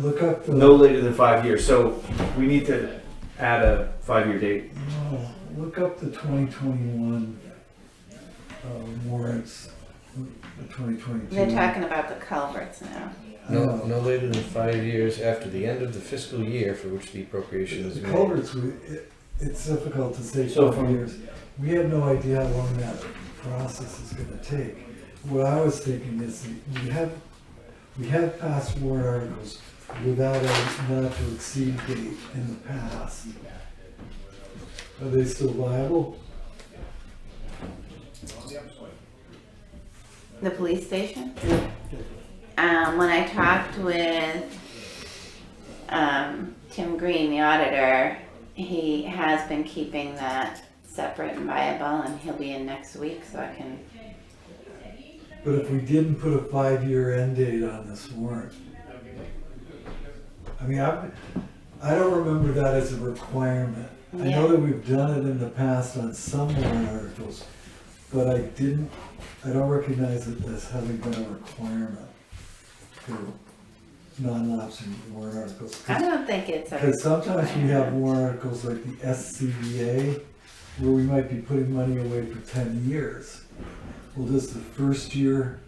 Look up the. no later than 5 years. So we need to add a 5-year date. No, look up the 2021 warrants. The 2022. They're talking about the culverts now. No later than 5 years after the end of the fiscal year for which the appropriation is The made. culverts, it's difficult to say So 5 years. We have no idea how long that process is gonna take. What I was thinking is we have passed warrant articles without a not to exceed date in the past. Are they still viable? The police station? When I talked with Tim Green, the auditor, he has been keeping that separate and viable, and he'll be in next week, so I can. But if we didn't put a 5-year end date on this warrant, I mean, I don't remember that as a requirement. I know that we've done it in the past on some warrant articles, but I don't recognize it as having been a requirement for non-lapsing warrant articles. I don't think it's a. Because sometimes we have warrant articles like the SCBA, where we might be putting money away for 10 years. Well, does the first year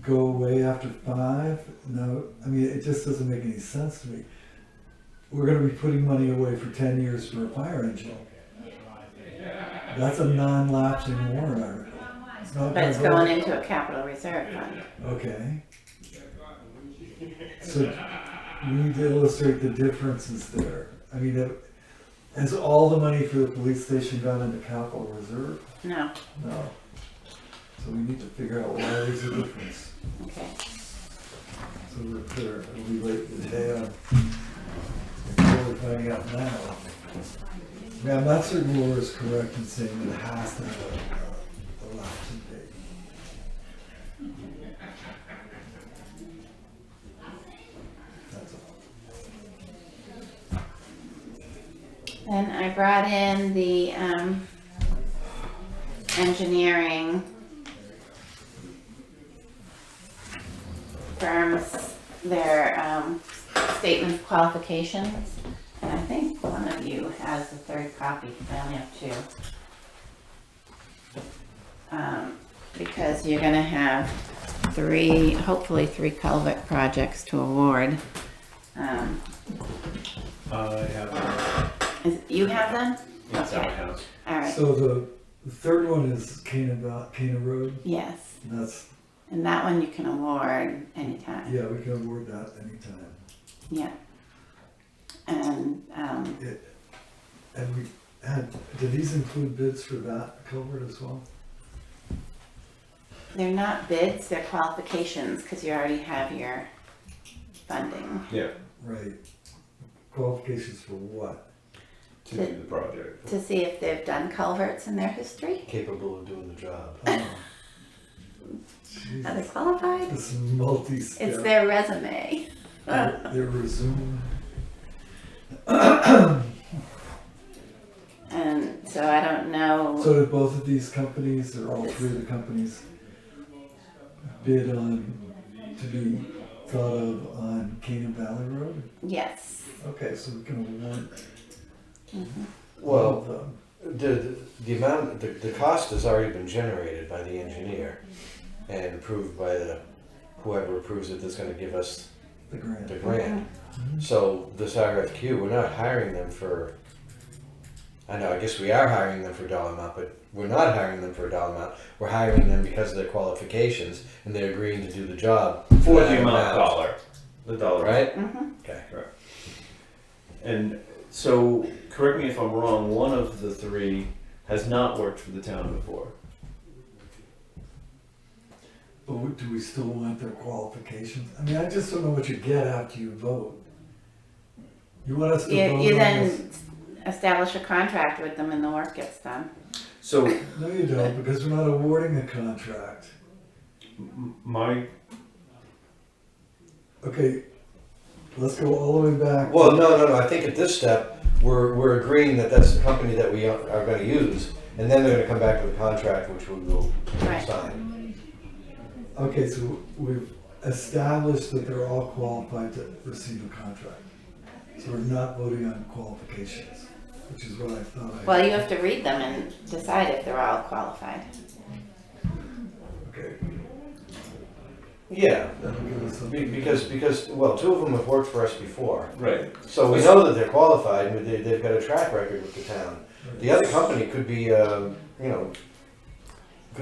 go away after 5? No, I mean, it just doesn't make any sense to me. We're gonna be putting money away for 10 years for a fire engine. That's a non-lapsing warrant article. It's not But it's gonna going into a capital reserve fund. Okay. So we need to illustrate the differences there. I mean, has all the money for the police station gone into capital reserve? No. No. So we need to figure out why there's a difference. Okay. So we're clear. It'll be late in the day on. We're finding out now. I mean, I'm not certain Laura's correct in saying that it has to have a lapsing date. That's all. Then I brought in the engineering firms, their statement of qualifications. And I think one of you has the third copy, because I only have 2. Because you're gonna have hopefully three culvert projects to award. I have You have them? it's our Okay. house. All right, So the third one is Cana Road. yes. And that's, And that one you can award anytime. yeah, we can award that anytime. Yeah. And, And we had, did these include bids for that culvert as well? they're not bids, they're qualifications, because you already have your funding. Yeah, Right. Qualifications for what? to do the project. To see if they've done culverts in their history. Capable of doing the job. Oh. Are they Jesus. qualified? This multi-step. It's their resume. Their resume. And so I don't know. So did both of these companies, or all three of the companies, bid on, to be thought of on Canaan Valley Road? Yes. Okay, so we can award. Well, them. the amount, the cost has already been generated by the engineer and approved by whoever approves it that's gonna give us The grant. the grant. So this RFQ, we're not hiring them for, I know, I guess we are hiring them for a dollar amount, but we're not hiring them for a dollar amount. We're hiring them because of their qualifications and they're agreeing to do the job. For that the amount dollar. The dollar. Right? Mm-hmm. Okay. And so, correct me if I'm wrong, one of the three has not worked for the town before. But do we still want their qualifications? I mean, I just don't know what you get after you vote. You want us to vote You on then this? establish a contract with them and the work gets done. So, No, you don't, because we're not awarding a contract. my, Okay, let's go all the way back. Well, no. I think at this step, we're agreeing that that's the company that we are gonna use. And then they're gonna come back with a contract, which we will Right. sign. Okay, so we've established that they're all qualified to receive a contract. So we're not voting on qualifications, which is what I thought. Well, you have to read them and decide if they're all qualified. Okay. Yeah, That'll give us something. because, well, two of them have worked for us before. right. So we know that they're qualified, and they've got a track record with the town. The other company could be, could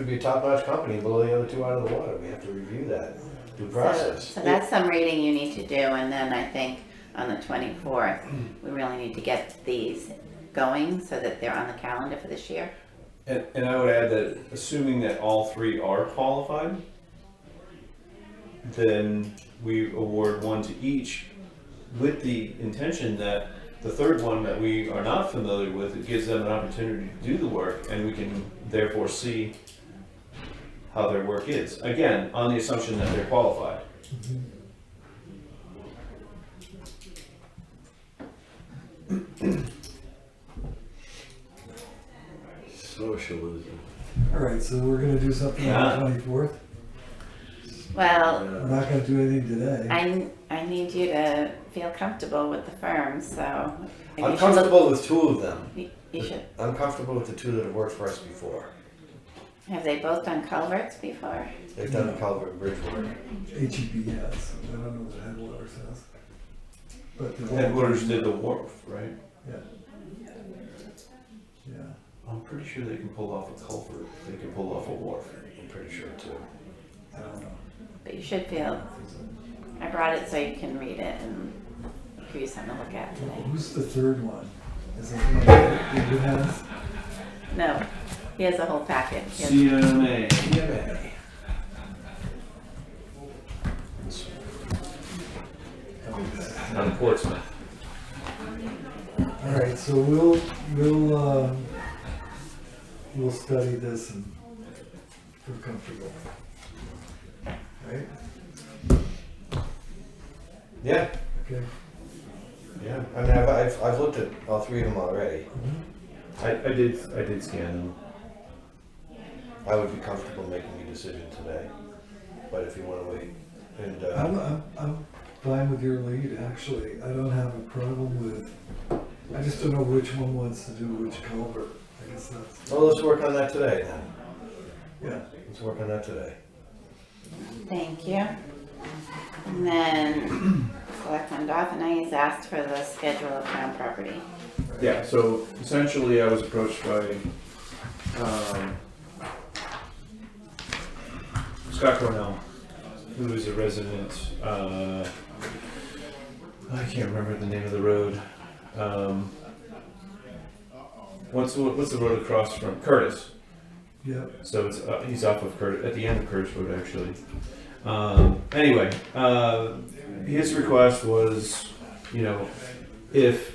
be a top-notch company, blow the other two out of the water. We have to review that due process. So that's some reading you need to do, and then I think on the 24th, we really need to get these going so that they're on the calendar for this year. And I would add that, assuming that all three are qualified, then we award one to each with the intention that the third one that we are not familiar with, it gives them an opportunity to do the work, and we can therefore see how their work is. Again, on the assumption that they're qualified. Socialism. All right, so we're gonna do something on the 24th? Well, We're not gonna do anything today. I need you to feel comfortable with the firms, so. maybe I'm you should look- comfortable with two of them. You should, I'm comfortable with the two that have worked for us before. have they both done culverts before? They've done the culvert bridge work. HEB has, I don't know what Headwaters has. But the Headwaters did the wharf, right? Yeah. Yeah. I'm pretty sure they can pull off a culvert, they can pull off a wharf. I'm pretty sure too. I don't know. But you should feel, I brought it so you can read it and give you something to look at today. Who's the third one? Is it one that David has? No, he has a whole packet. He has- CMA. On Portsmouth. All right, so we'll study this and feel comfortable. Right? Yeah, Okay. yeah. I mean, I've looked at all three of them already. I did scan them. I would be comfortable making a decision today, but if you want to wait, and I'm fine with your lead, actually. I don't have a problem with, I just don't know which one wants to do which culvert. I guess that's, well, let's work on that today then. yeah. Let's work on that today. Thank you. And then Selectman Dauphiny asked for the schedule of town property. Yeah, so essentially I was approached by Scott Cornell, who is a resident, I can't remember the name of the road. What's the road across from Curtis? Yep. So it's he's off of Curtis, at the end of Curtis Road actually. Anyway, his request was, you know, if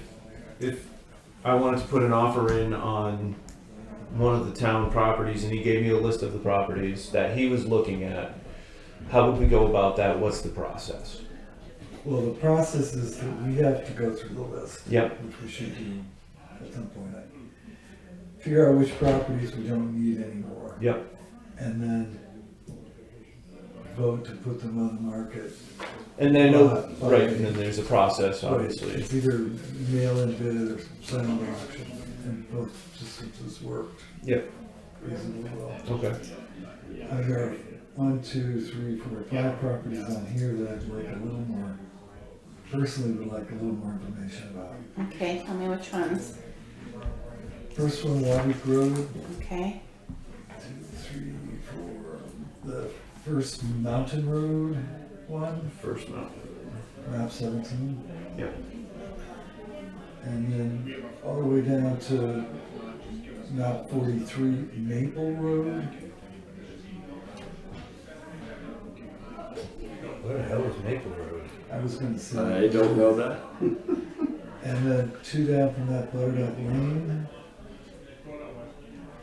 I wanted to put an offer in on one of the town properties, and he gave me a list of the properties that he was looking at, how would we go about that? What's the process? Well, the process is that we have to go through the list. Yep. Which we should do at some point. Figure out which properties we don't need anymore. Yep. And then vote to put them on the market And then I know, But- right, and then there's a process, Right, obviously. it's either mail-in bid or silent auction, and both systems worked Yep, reasonably well. okay. I've got 1, 2, 3, 4, 5 properties on here that I'd like a little more, personally would like a little more information about. Okay, tell me which ones. First one, Warwick Road, Okay, 2, 3, 4. The first Mountain Road one, First mountain. map 17. Yep. And then all the way down to map 43, Maple Road. Where the hell is Maple Road? I was gonna say. I don't know that. And then 2 down from that, Butternut Lane.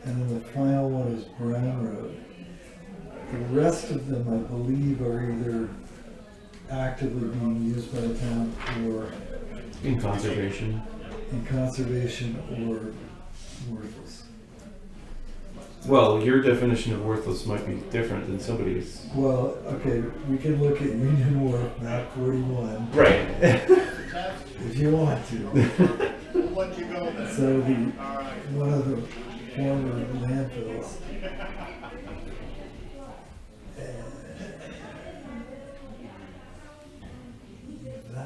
And then the final one is Brown Road. The rest of them, I believe, are either actively being used by the town or In conservation. in conservation or worthless. Well, your definition of worthless might be different than somebody's. Well, okay, we can look at Union Wharf, map 41, Right. if you want to. So the, one of the former landfills.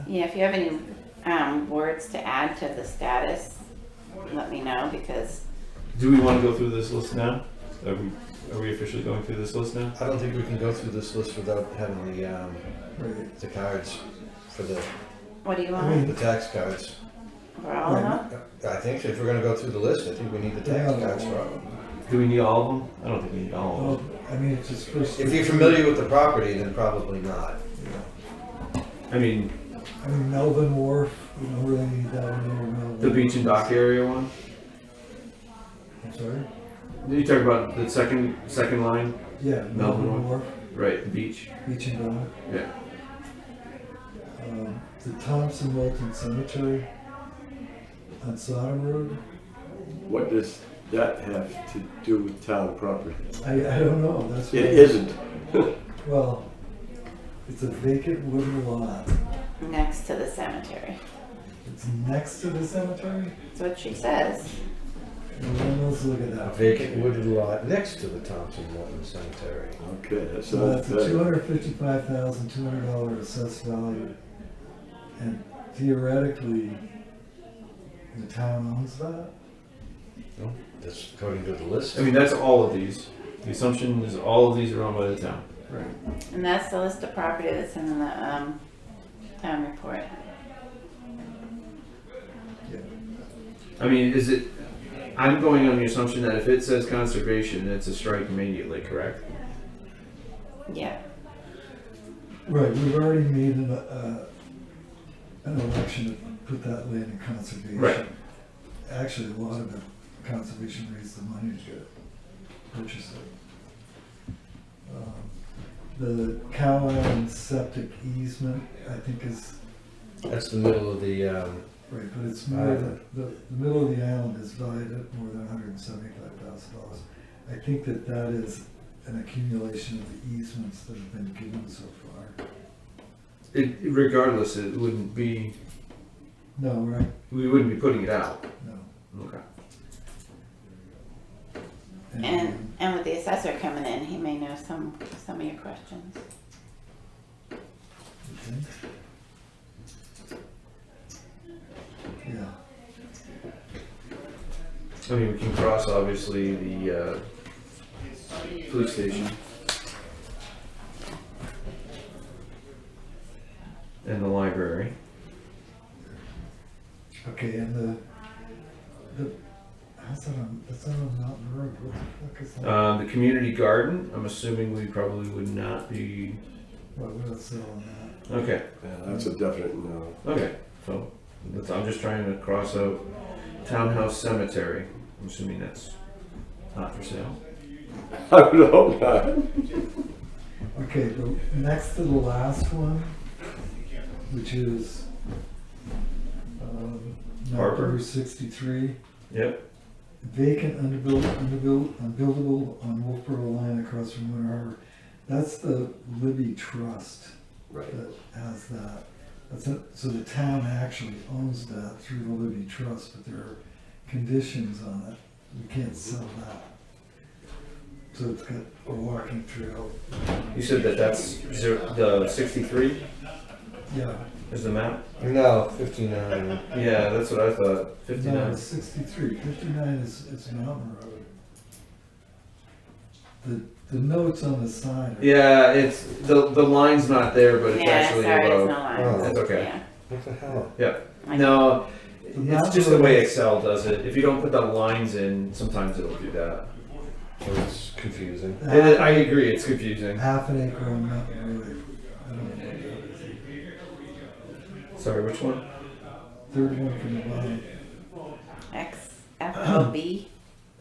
yeah, if you have any, words to add to the status, let me know, because, Do we want to go through this list now? Are we officially going through this list now? I don't think we can go through this list without having Right. the cards for what do you I want, mean, the tax cards. for all of them? I think if we're gonna go through the list, I think we need the tax Yeah. cards for all of them. Do we need all of them? I don't think we need all of Well, them. I mean, it's just first. If you're familiar with the property, then probably not. I mean, I mean, Melvin Wharf, we don't really need that one over Melvin. the beach and dock area one? I'm sorry? You talk about the second line? Yeah, Melvin Melvin Wharf, Right, the beach. beach and dock. Yeah. The Thompson Moulton Cemetery on Sodom Road. What does that have to do with town property? I don't know, that's. It what- isn't. Well, it's a vacant wooden lot. Next to the cemetery. It's next to the cemetery? That's what she says. Well, then let's look at A that. vacant wooded lot next to the Thompson Moulton Cemetery. Okay, that So sounds that's a better. $255,200 assessed value. And theoretically, the town owns that? No, that's according to the list. I mean, that's all of these. The assumption is all of these are owned by the town. Right. And that's the list of property that's in the, town report. Yeah. I mean, is it, I'm going on the assumption that if it says conservation, it's a strike immediately, correct? Yeah, Right, we've already made an election to put that land in conservation. Right. Actually, a lot of the conservation raised the money to purchase it. The Cow Island septic easement, I think is, That's the middle of the, right, but it's more, the middle of the island is valued at more than $175,000. I think that is an accumulation of the easements that have been given so far. Regardless, it wouldn't be, No, right, we wouldn't be putting it out. no. Okay. and with the assessor coming in, he may know some of your questions. Okay. Yeah, I mean, we can cross obviously the police station. And the library. okay, and how's that on, that's not on Mountain Road, what the fuck is that? The community garden, I'm assuming we probably would not be, What, we're not selling that. okay, Yeah, that's a definite no. okay, so I'm just trying to cross out townhouse cemetery. I'm assuming that's not for sale. I would hope not. Okay, the next to the last one, which is, map Harper? number 63, Yep, vacant, unbuildable on Wolfboro line across from Winter Harbor. That's the Libby Trust. Right. that has that. So the town actually owns that through the Liberty Trust, but there are conditions on it. We can't sell that. So it's got a walking trail. You said that's the 63 Yeah. is the map? No, 59. Yeah, that's what I thought. No, 59. it's 63. 59 is Mountain Road. The notes on the sign are. Yeah, it's the line's not there, but it's Yeah, actually sorry, a there's road. no lines. Oh, that's okay. Yeah. What the hell? Yeah. No, it's Mountain just the Road way is- Excel does it. If you don't put the lines in, sometimes it'll do that. It's confusing. I agree, it's confusing. Half an acre on Mountain Road. I don't know what that is. Sorry, which one? Third one from the bottom. XFOB.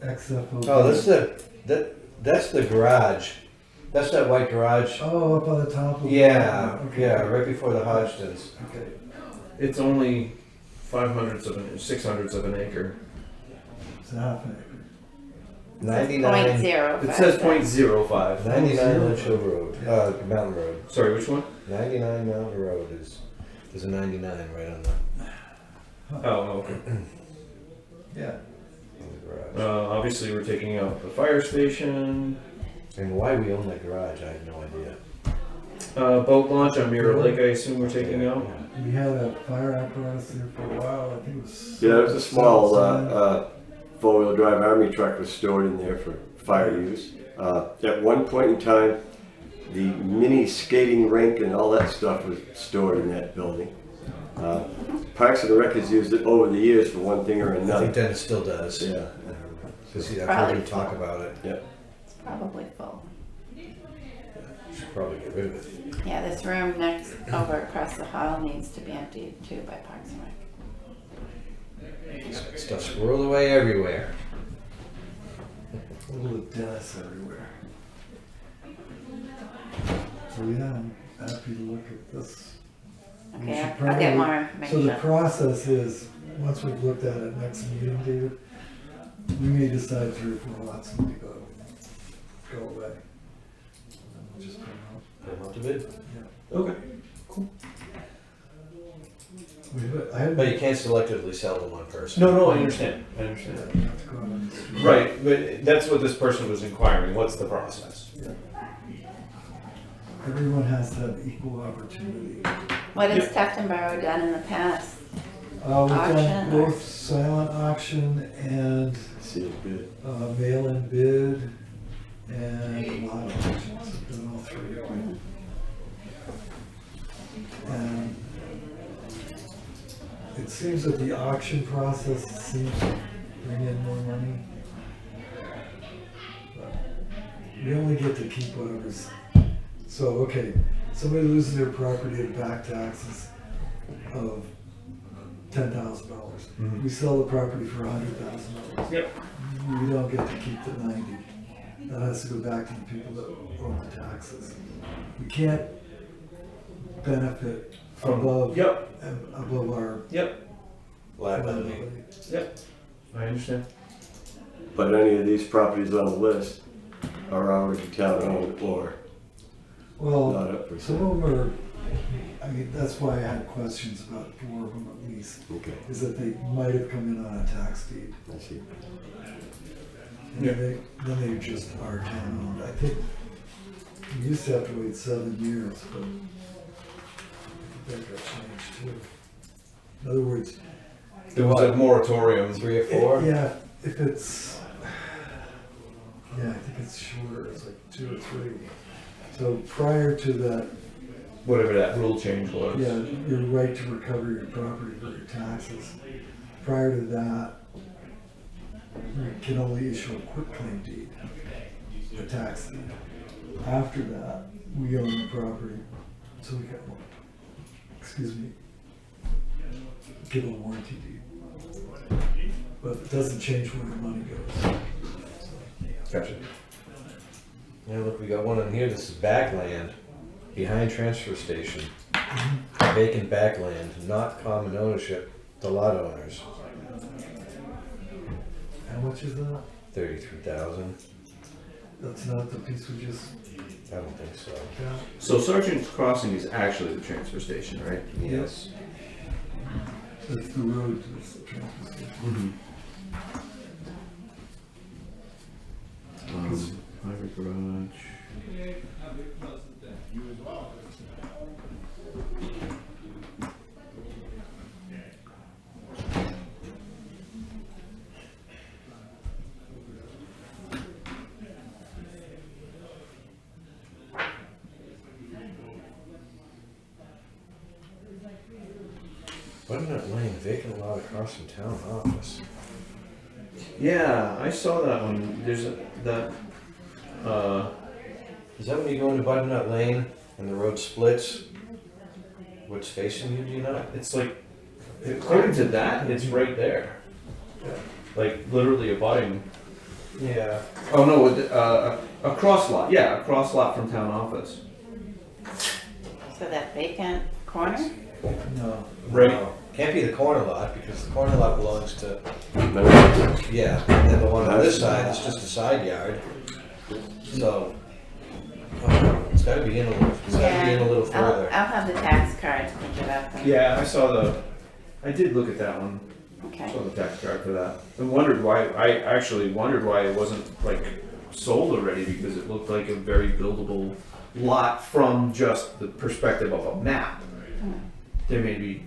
XFO. Oh, that's the garage. That's that white garage. Oh, up on the top of Yeah, Okay. yeah, right before the Hodgdons. Okay. It's only 600ths of an acre. It's a half an acre. 99, 0.05. It says 0.05. 99 Lynch Hill Road, Mountain Road. Sorry, which one? 99 Mountain Road there's a 99 right on the Oh, okay. Yeah. garage. Obviously, we're taking out the fire station. And why we own that garage, I have no idea. Boat launch on Mirror Lake, I assume we're taking out. We had a fire apparatus there for a while. I think it was. Yeah, it was a small four-wheel drive army truck was stored in there for fire use. At one point in time, the mini skating rink and all that stuff was stored in that building. Parks and Rec has used it over the years for one thing or I think another. Dennis still does. Yeah. Because I've heard him talk about it. Yeah. It's probably full. Should probably get rid of it. Yeah, this room next over across the hall needs to be emptied too by Parks and Rec. He's got stuff squirreled away everywhere. A little of Dennis everywhere. So yeah, I'm happy to look at this. We Okay, should I'll get probably- more So information. the process is, once we've looked at it next meeting, David, we may decide 3 or 4 lots need to go away. And then we'll just put them out. Put 'em out to bid. Okay. But you can't selectively sell to one person. No, I understand. I understand. Go out on the street. Right, but that's what this person was inquiring. What's the process? Everyone has to have equal opportunity. What has Tufton Borough done in the past? We've done Auction or- both silent auction and See it good. mail-in bid and lot auctions. We've done all 3. And it seems that the auction process seems to bring in more money. But we only get to keep whatever's. So, okay, somebody loses their property at back taxes of $10,000. Mhm. We sell the property for $100,000. Yep. We don't get to keep the 90. That has to go back to the people that owe the taxes. We can't benefit above Yep. above our Liability. Yep. I understand. But any of these properties on the list are already town owned or Well, not up for some sale. of them are. I mean, that's why I had questions about 4 of them at least. Okay, Is that they might have come in on a tax deed. I see. And then they just are town owned. I think we used to have to wait 7 years, but I think that got changed too. In other words, There was a moratorium. 3 or 4? yeah, if it's, yeah, I think it's shorter, it's like 2 or 3. So prior to that, Whatever that rule change was. yeah, your right to recover your property for your taxes. Prior to that, you can only issue a quitclaim deed, a tax deed. After that, we own the property, so we got, give a warranty deed. But it doesn't change where the money goes. Gotcha. Yeah, look, we got one on here. This is backland behind transfer station. Vacant backland, not common ownership. The lot owners. How much is that? 33,000. That's not the piece we just I don't think so. got? So Sergeant's Crossing is actually the transfer station, right? Yes. That's the road to the transfer station. Private garage. Butternut Lane, vacant lot across from town office. Yeah, I saw that one. There's that. Is that when you go into Butternut Lane and the road splits? What's facing you, do you know? It's like, according to that, it's right there. Like literally abutting. Yeah. Oh no, a cross lot. Yeah, a cross lot from town office. So that vacant corner? No. Right. No, can't be the corner lot because the corner lot belongs to, No, yeah, and then the one on this side is just a side yard. So, it's gotta be in a little, it's gotta be in a little further. I'll have the tax card to give up. And- Yeah, I saw the. I did look at that one. Okay. Saw the tax card for that. I wondered why. I actually wondered why it wasn't like sold already because it looked like a very buildable lot from just the perspective of a map. There may be.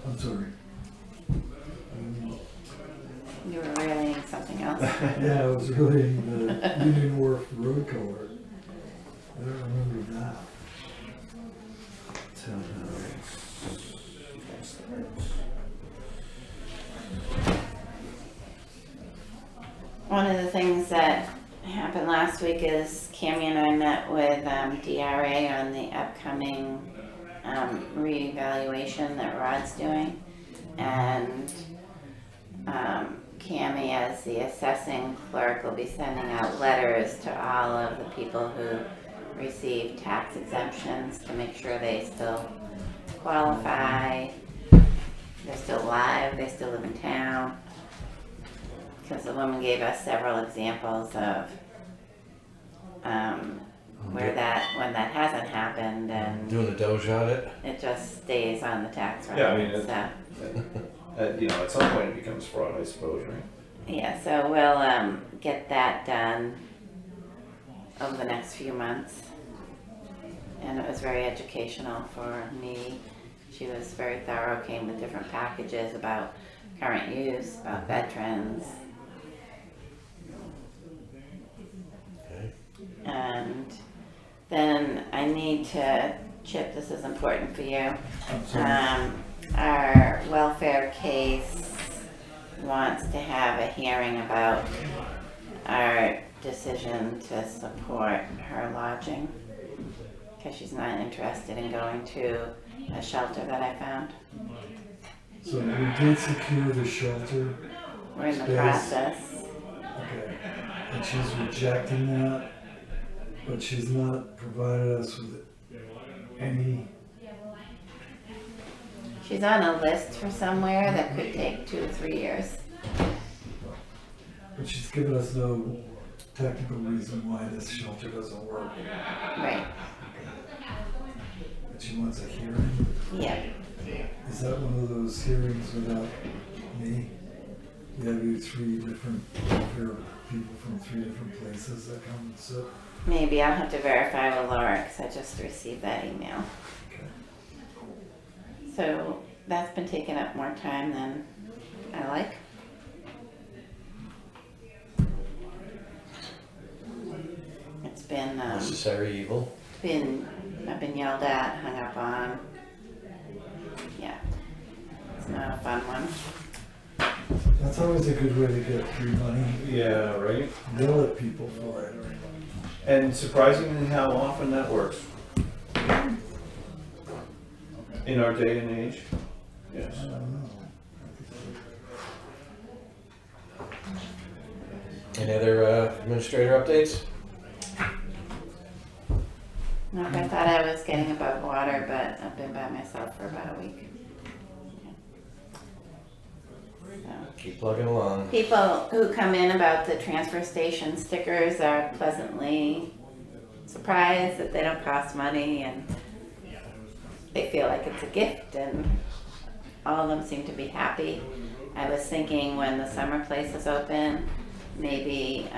I'm sorry. You were relaying something else. Yeah, I was really in the Union Wharf road color. I don't remember that. One of the things that happened last week is Cammy and I met with DRA on the upcoming reevaluation that Rod's doing. And Cammy, as the assessing clerk, will be sending out letters to all of the people who receive tax exemptions to make sure they still qualify, they're still alive, they still live in town. Because the woman gave us several examples of when that hasn't happened and Doing a Doge audit? it just stays on the tax record. Yeah, I mean, So, you know, at some point it becomes fraud, I suppose, right? yeah, so we'll get that done over the next few months. And it was very educational for me. She was very thorough, came with different packages about current use, about veterans. Okay. And then I need to, Chip, this is important for you. I'm sorry. Our welfare case wants to have a hearing about our decision to support her lodging because she's not interested in going to a shelter that I found. So we did secure the shelter. We're in the Space. process. Okay. And she's rejecting that, but she's not provided us with any. She's on a list for somewhere that could take 2 or 3 years. But she's given us no technical reason why this shelter doesn't work. Right. But she wants a hearing. Yeah. Is that one of those hearings without me? You have you 3 different welfare people from 3 different places that come and sit? Maybe I'll have to verify with Laura because I just received that email. Okay. So that's been taking up more time than I like. It's been, Necessary evil. I've been yelled at, hung up on. Yeah, it's not a fun one. That's always a good way to get free money. Yeah, right. Yell at people for it. And surprisingly how often that works. In our day and age. Yes. I don't know. Any other administrator updates? No, I thought I was getting above water, but I've been by myself for about a week. So, keep plugging along. People who come in about the transfer station stickers are pleasantly surprised that they don't cost money, and they feel like it's a gift, and all of them seem to be happy. I was thinking when the summer place is open, maybe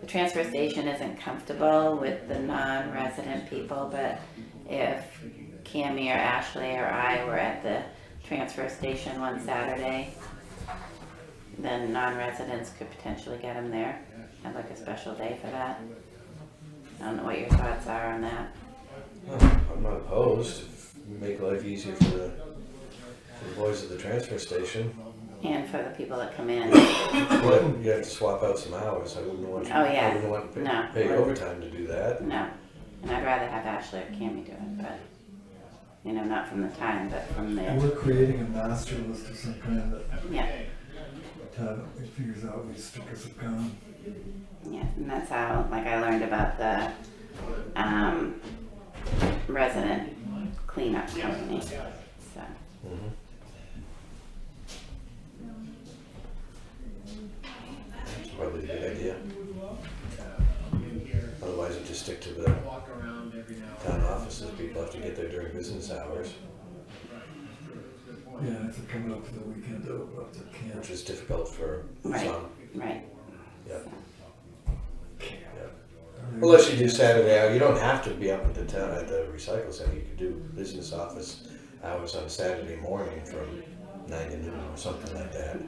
the transfer station isn't comfortable with the non-resident people, but if Cammie or Ashley or I were at the transfer station one Saturday, then non-residents could potentially get them there. Have like a special day for that. I don't know what your thoughts are on that. I'm not opposed. Make life easier for the boys at the transfer station. And for the people that come in. But you have to swap out some hours. I wouldn't want you. Oh, yeah. I wouldn't want to No. pay overtime to do that. No. And I'd rather have Ashley or Cammie do it, but, you know, not from the time, but from And the, we're creating a master list of some kind that yeah, figures out which stickers have gone. yeah. And that's how, like, I learned about the resident cleanup company, so. Mhm. That's probably a good idea. Otherwise, you just stick to the town offices. People have to get there during business hours, Yeah, if they're coming up for the weekend, they'll go up to camp. which is difficult for Right. some. Right. Yeah. Unless you do Saturday hour, you don't have to be up at the town at the recycle center. You could do business office hours on Saturday morning from 9 to noon or something like that.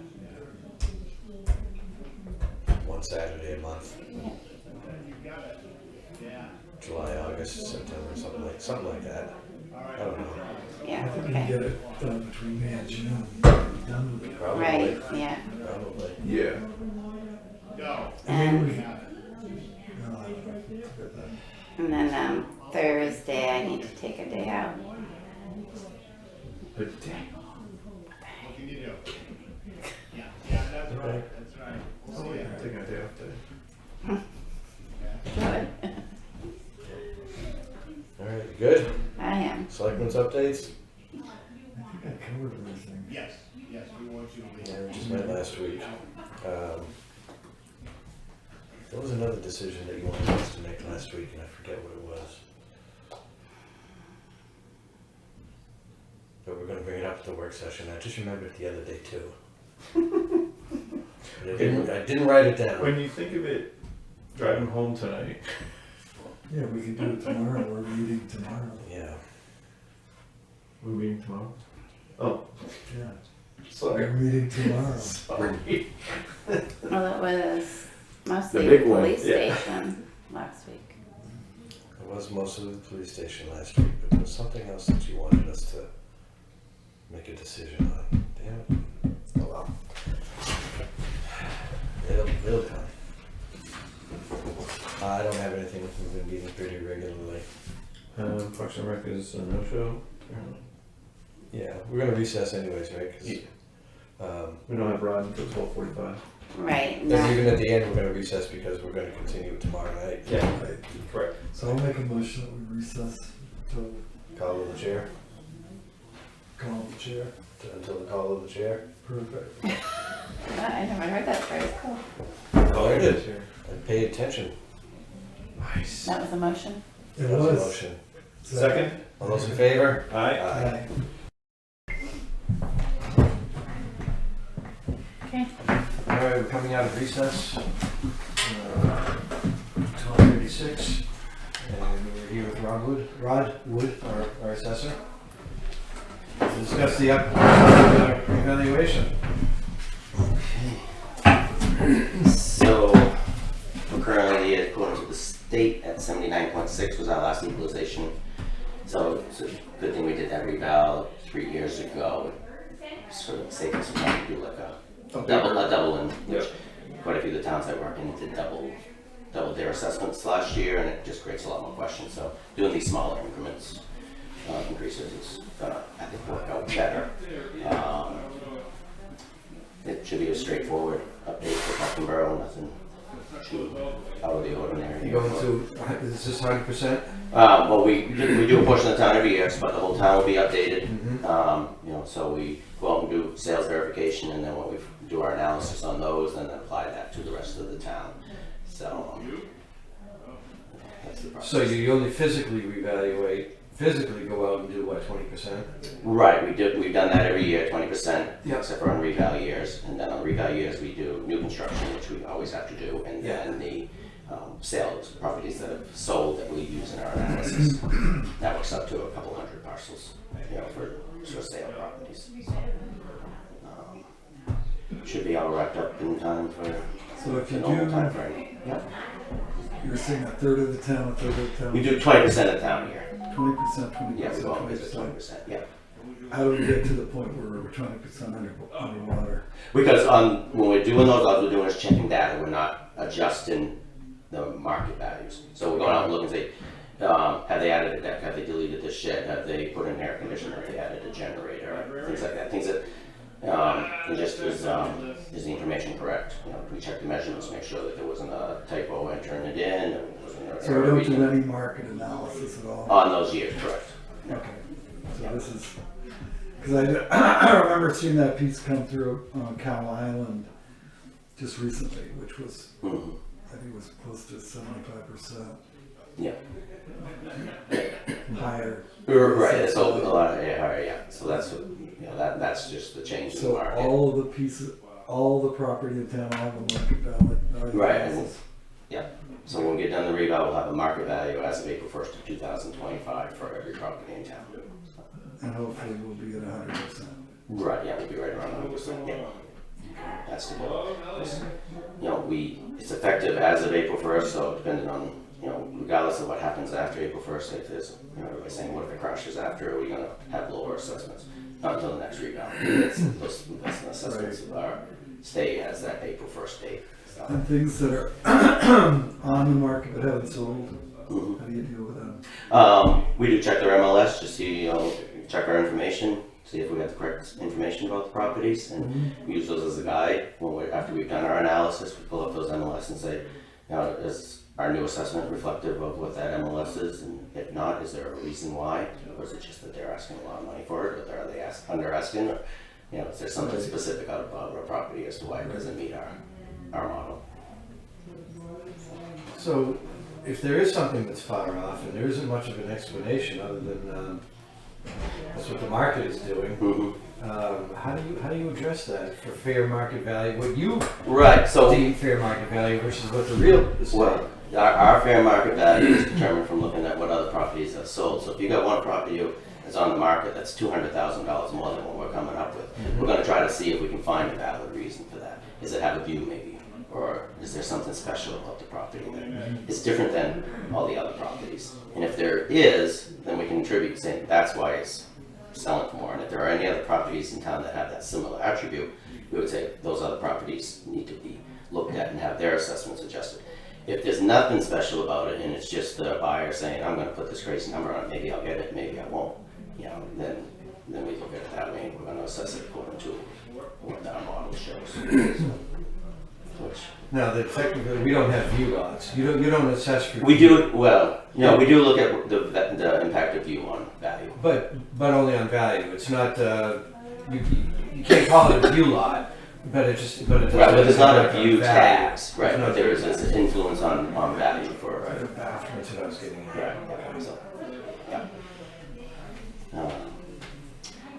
One Saturday a month. July, August, September, something like that. I don't know. I Yeah, think we can okay. get it done between May and June. Be done with it. Probably. Right, yeah. Probably. Yeah. And, No, I don't know. and then Thursday, I need to take a day out. But dang. Oh, yeah, taking a day off today. Good. All right, you good? I am. Selectmen's updates? I think I covered everything. Yes, we want you to Yeah, we just met last week. There was another decision that you wanted us to make last week, and I forget what it was. But we're gonna bring it up at the work session. I just remembered it the other day too. But I didn't write it down. When you think of it, driving home tonight, Yeah, we can do it tomorrow. We're meeting tomorrow. Yeah. we're meeting tomorrow. Oh, Yeah, sorry. we're meeting tomorrow. Sorry. Well, it was mostly The the big one, police yeah. station last week. It was mostly the police station last week, but there was something else that you wanted us to make a decision on. Damn it. Oh well. It'll come. I don't have anything. We've been meeting pretty regularly. Parks and Rec is a no-show. apparently. Yeah, we're gonna recess anyways, right? 'Cause, Yeah. We don't have Rod until 12:45. Right, and no, even at the end, we're gonna recess because we're gonna continue it tomorrow night. Yeah, Right. correct. So I'll make a motion that we recess until Call of the chair, call the chair. until the call of the chair. Perfect. I never heard that phrase. Cool. Oh, I did. I paid attention. Nice. That was a motion? It That was a was. motion. Second? All those in favor? Aye. Aye. Okay. All right, we're coming out of recess. 12:36, and we're here with Rod Wood, our assessor, to discuss the upcoming evaluation. So, we're currently, according to the state, at 79.6 was our last equalization. So it's a good thing we did that reval 3 years ago. Sort of saved us some money to do like a double in, which quite a few of the towns I work in did double their assessments last year, and it just creates a lot more questions. So doing these smaller increments increases is gonna, I think, work out better. It should be a straightforward update for Putnam Borough, nothing too out of the ordinary. You going to, is this 100%? Well, we do a portion of the town every year, but the whole town will be updated. You know, so we go out and do do sales verification, and then when we do our analysis on those, then apply that to the rest of the town. So that's the process. So you only physically reevaluate, physically go out and do what, 20%? Right, we've done that every year, 20%, Yeah. except for on reval years. And then on reval years, we do new construction, which we always have to do, and then the sales, properties that have sold that we use in our analysis. That works up to a couple hundred parcels, for sale properties. Should be all wrapped up in time for So if you the normal do, time frame. Yep. you're saying a third of the town, a third of the town? We do 20% of town here. 20%, 20%, Yeah, we always do 20%. 20%. Yeah. How do we get to the point where we're 20% underwater? Because when we're doing those, all we're doing is checking data. We're not adjusting the market values. So we're going out and looking and say, have they added a deck? Have they deleted this shed? Have they put in an air conditioner? Have they added a generator? Things like that. Things that and just is the information correct? We check the measurements, make sure that there wasn't a typo entering it in. There wasn't an So we error don't reading. do any market analysis at all? On those years, correct. Okay, so this is, because I remember seeing that piece come through on Cow Island just recently, which was, Mm-hmm. I think it was close to 75% Yeah. higher. Right. So a lot of yeah. So that's what, that's just the change in the So market. all of the pieces, all the property in town will have a market value. Right. So when we get done the reval, we'll have a market value as of April 1st of 2025 for every property in town. And hopefully we'll be at 100%. Right, yeah, we'll be right around 100%, yeah. That's the goal. It's effective as of April 1st, so depending on, regardless of what happens after April 1st, if there's, everybody's saying, what if it crashes after, are we gonna have lower assessments? Not until the next reval. Those investment assessments stay as that April 1st date. So. And things that are on the market but haven't sold, Mm-hmm. how do you deal with them? We do check their MLS to see, check our information, see if we got the correct information about the properties, and we use those as a guide. After we've done our analysis, we pull up those MLS and say, is our new assessment reflective of what that MLS is? And if not, is there a reason why? Or is it just that they're asking a lot of money for it, or are they under asking? Or, is there something specific about our property as to why it doesn't meet our model? So if there is something that's far off and there isn't much of an explanation other than that's what the market is doing, Mm-hmm. how do you address that for fair market value? What you So deem fair market value versus what the real is? well, our fair market value is determined from looking at what other properties have sold. So if you got one property that's on the market that's $200,000 more than what we're coming up with, we're going to try to see if we can find a valid reason for that. Does it have a view maybe? Or is there something special about the property that is different than all the other properties? And if there is, then we can attribute saying that's why it's selling for more. And if there are any other properties in town that have that similar attribute, we would say those other properties need to be looked at and have their assessments adjusted. If there's nothing special about it and it's just the buyer saying, I'm going to put this crazy number on it, maybe I'll get it, maybe I won't, then we look at it that way and we're going to assess it according to what our model shows. Now, technically, we don't have view lots. You don't assess for. We do, we do look at the impact of view on value. But only on value. It's not. You can't call it a view lot, but it does. Right, but there's not a impact on view value. tax, right? There's no But there is view tax. an influence on value for. That's what I was getting at. Right. So,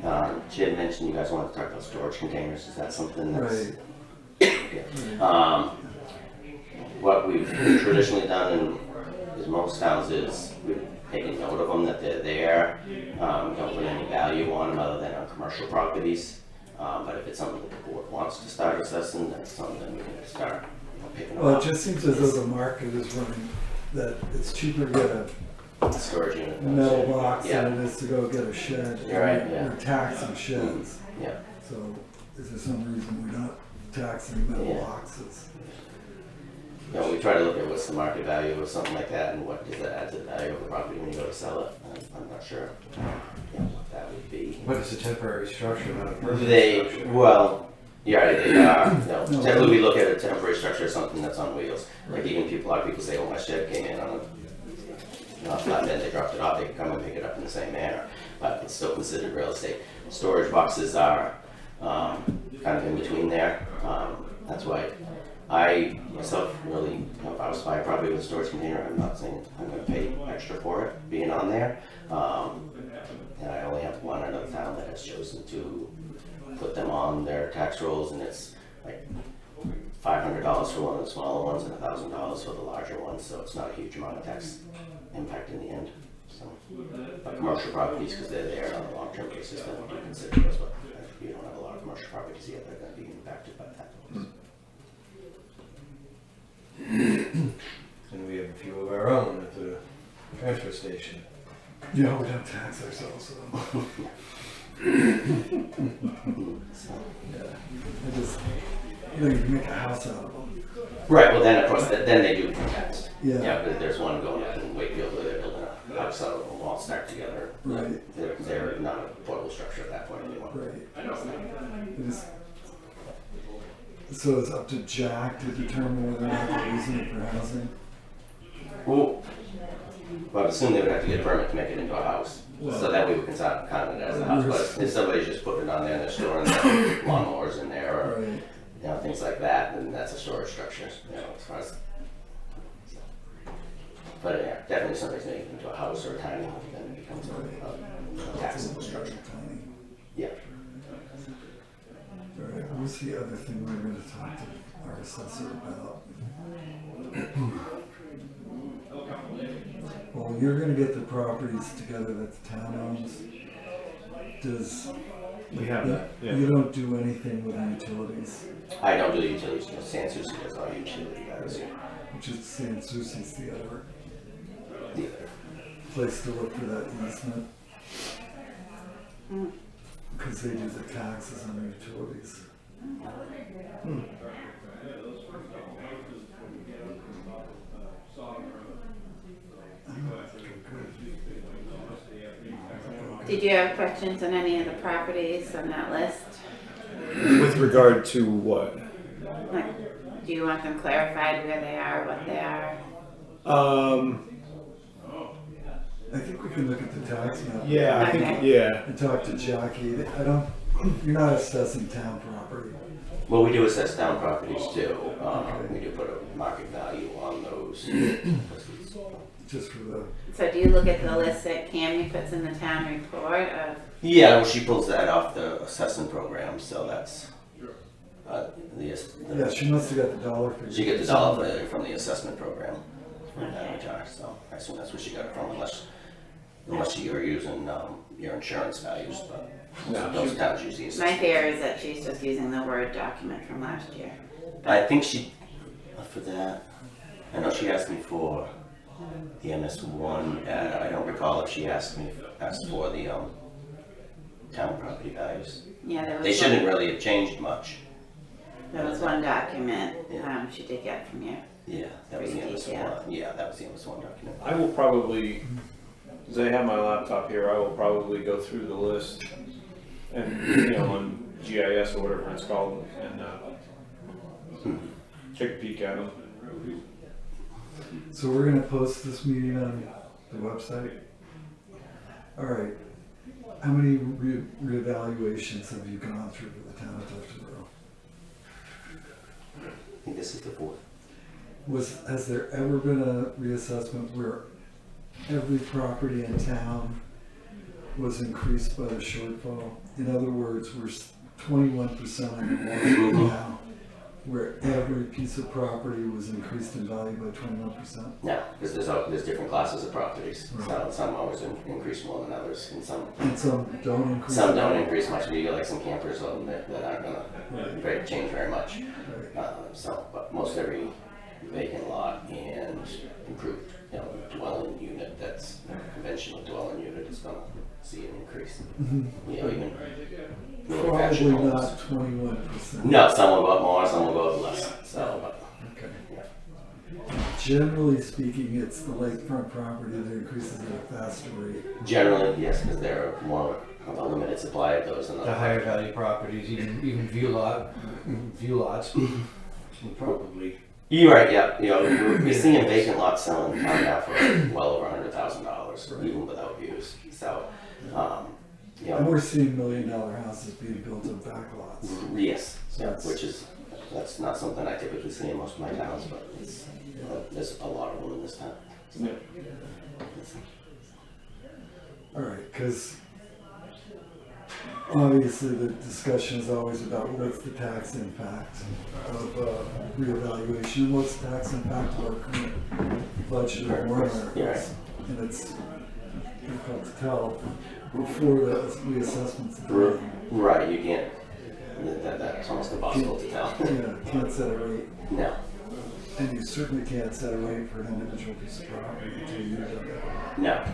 yeah. She had mentioned you guys wanted to talk about storage containers. Is that something that's? Right. What we've traditionally done in most towns is we've taken note of them that they're there. Don't put any value on them other than on commercial properties. But if it's something that the board wants to start assessing, then it's something that we can start picking Well, up. it just seems as though the market is running, that it's cheaper to get a Storage unit. metal box Yeah. than it is to go get a shed. You're right, yeah. We're taxing sheds. Yeah. So is there some reason we're not taxing metal Yeah. boxes? We try to look at what's the market value of something like that and what does that add to the value of the property when you go to sell it. I'm not sure what that would be. But it's a temporary structure, not a permanent They are. No. Typically, we look at a temporary structure as something that's on wheels. Like even a lot of people say, "Oh, my shed came in on a flatbed. They dropped it off. They can come and pick it up in the same manner." But it's still considered real estate. Storage boxes are kind of in between there. That's why I myself really, if I was buying property with a storage container, I'm not saying I'm going to pay extra for it being on there. And I only have one other town that has chosen to put them on their tax rolls, and it's like $500 for one of the smaller ones and $1,000 for the larger ones, so it's not a huge amount of tax impact in the end. So, but commercial properties, because they're there on a long-term basis, then we do consider those, but if you don't have a lot of commercial properties yet, they're going to be impacted by that. And we have a few of our own at the transfer station. Yeah, we don't tax ourselves, so. Yeah, I just, you can make a house out of them. Right, well then, of course, then they do become taxed. Yeah. Yeah, but there's one going up in Wakefield where they're building a house out of them all stacked together. Right. They're not a portable structure at that point anymore. Right. It is, so it's up to Jack to determine whether or not they're using it for housing? Well, I assume they would have to get a permit to make it into a house. So that we would count it as a house. But if somebody's just putting it on there and they're storing their lawnmowers in there or Right. things like that, then that's a storage structure. As far as. But yeah, definitely somebody's making it into a house or a tiny home, then it becomes a taxable structure. Tiny. Yeah. All right, what's the other thing we're gonna talk to our assessor about? Well, you're gonna get the properties together that the town owns. Does, We have that, yeah. you don't do anything with utilities, I don't do the utilities, San Souci does all utility guys. which is San Souci's the other Yeah. place to look for that easement. Because they do the taxes on the utilities. Did you have questions on any of the properties on that list? With regard to what? Like, do you want them clarified where they are, what they are? I think we can look at the tax map. Yeah, I think, Okay. yeah. And talk to Jackie. You're not assessing town property. Well, we do assess town properties too. We do put a market value on those. Just for the, So do you look at the list that Cammy puts in the town report of, Yeah, well, she pulls that off the assessment program, so that's yeah, she must have got the dollar figure. she gets the dollar value from the assessment program from that charge. So I assume that's where she got it from, unless you are using your insurance values. But those towns usually use. my fear is that she's just using the Word document from last year. I think she for that. I know she asked me for the MS1. I don't recall if she asked for the town property values. Yeah, there was They shouldn't really have changed much. There was one document Yeah. she did get from you. Yeah, that was the Pretty MS1. detailed. Yeah, that was the MS1 document. I will probably, because I have my laptop here, I will probably go through the list and, on GIS or whatever it's called, and take a peek at them. So we're gonna post this meeting on the website? All right. How many reevaluations have you gone through for the town of Tuftonboro? I think this is the fourth. Has there ever been a reassessment where every property in town was increased by the shortfall? In other words, we're 21% on the market now, where every piece of property was increased in value by 21%? No, because there's different classes of properties. Right. Some always increase more than others, and some Don't increase. some don't increase much. You get like some campers on that aren't gonna change very much. Right. But most every vacant lot and improved, dwelling unit that's a conventional dwelling unit is gonna see an increase. Even Probably manufactured homes. not 21%. No, some will go up more, some will go up less. So, but, Okay. yeah. Generally speaking, it's the lakefront property that increases at a faster rate. Generally, yes, because there are more of a limited supply of those than The other higher value properties, even view lots, will probably. You're right, yeah. We're seeing vacant lots selling now for well over $100,000, even without views. So, Yeah. And we're seeing $1 million houses being built on back lots. Yes, yeah, Yes. which is, that's not something I typically see in most of my towns, but it's, there's a lot of them in this town. Yeah. All right, because obviously the discussion is always about what's the tax impact of reevaluation, what's the tax impact of our current budget or warrant articles. And it's difficult to tell before the reassessment's done. Right, you can't, that's almost impossible to tell. Yeah, can't set a rate. No, And you certainly can't set a rate for an individual piece of property until you've done it. no.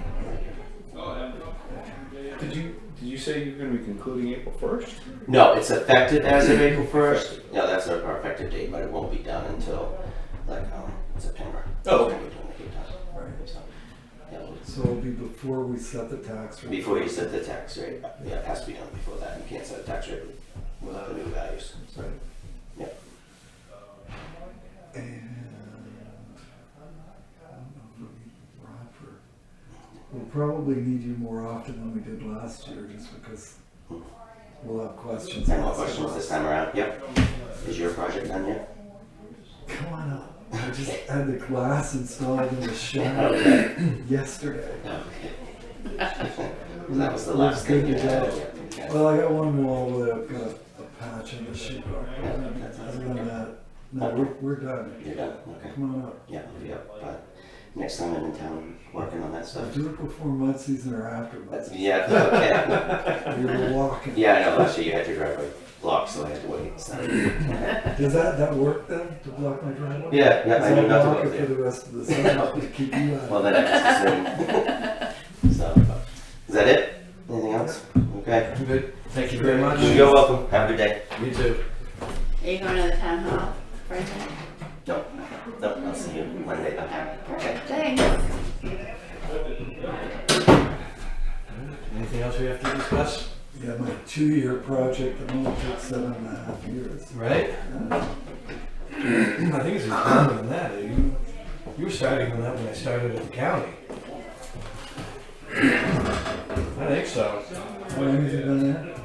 Did you say you're gonna be concluding April 1st? No, it's effective as of April 1st. Yeah, that's our effective date, but it won't be done until like September. Oh, okay. Right. So, yeah, So it'll be before we set the tax rate. before you set the tax rate, yeah, it has to be done before that. You can't set a tax rate without the new values. So, Right. yeah. And I don't know if we need Rob. We'll probably need you more often than we did last year, just because we'll have questions. Any more questions this time around? Yep. Is your project done yet? Come on up. I just had the glass installed in the shed Okay. yesterday. Okay. That was the last thing you had. Okay. Well, I got one wall where I've got a patch on the sheetrock. Other than that, no, we're done. You're done? Okay. Come on up. Yeah, I'll be up, but next time I'm in town working on that stuff. Do it before mud season or after mud That's, season. yeah, okay. You're walking. Yeah, I know, last year you had your driveway blocked, so I had to wait, so. Does that work then, to block my driveway? Yeah, yeah, I Does knew that not to block go it for there. the rest of the summer to keep you out? Well, then I just assumed. So, is that it? Anything else? Okay. Good. Thank you very much. You're welcome. Have a good day. You too. Are you going to the town hall for anything? No, no, I'll see you Monday then. Alright, perfect, thanks. Anything else we have to discuss? Yeah, my 2-year project that only took 7.5 years. Right? I think it's longer than that. You were starting on that when I started at the county. I think so. How long have you been there?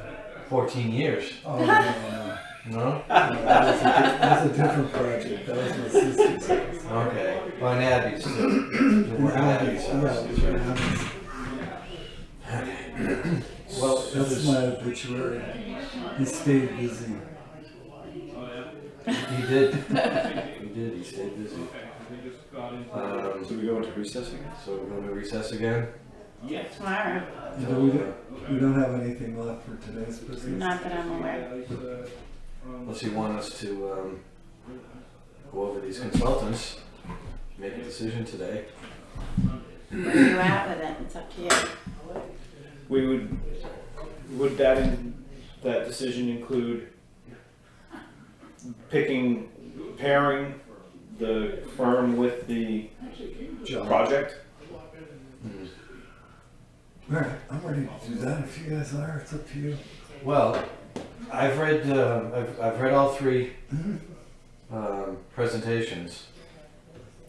14 years. Oh, no. No? That's a different project. That was my sister's house. Okay. On Abby's too. You were at Abby's house. Okay. Well, That's my obituary. He stayed busy. He did. He did. He stayed busy. So we go into recess again? So we're going to recess again. Tomorrow, You know, we don't have anything left for today's business. not that I'm aware. Unless you want us to go over these consultants, make a decision today. Where are you at with it? It's up to you. Would that decision include pairing the firm with the project? All right, I'm ready to do that. If you guys are, it's up to you. Well, I've read all three presentations.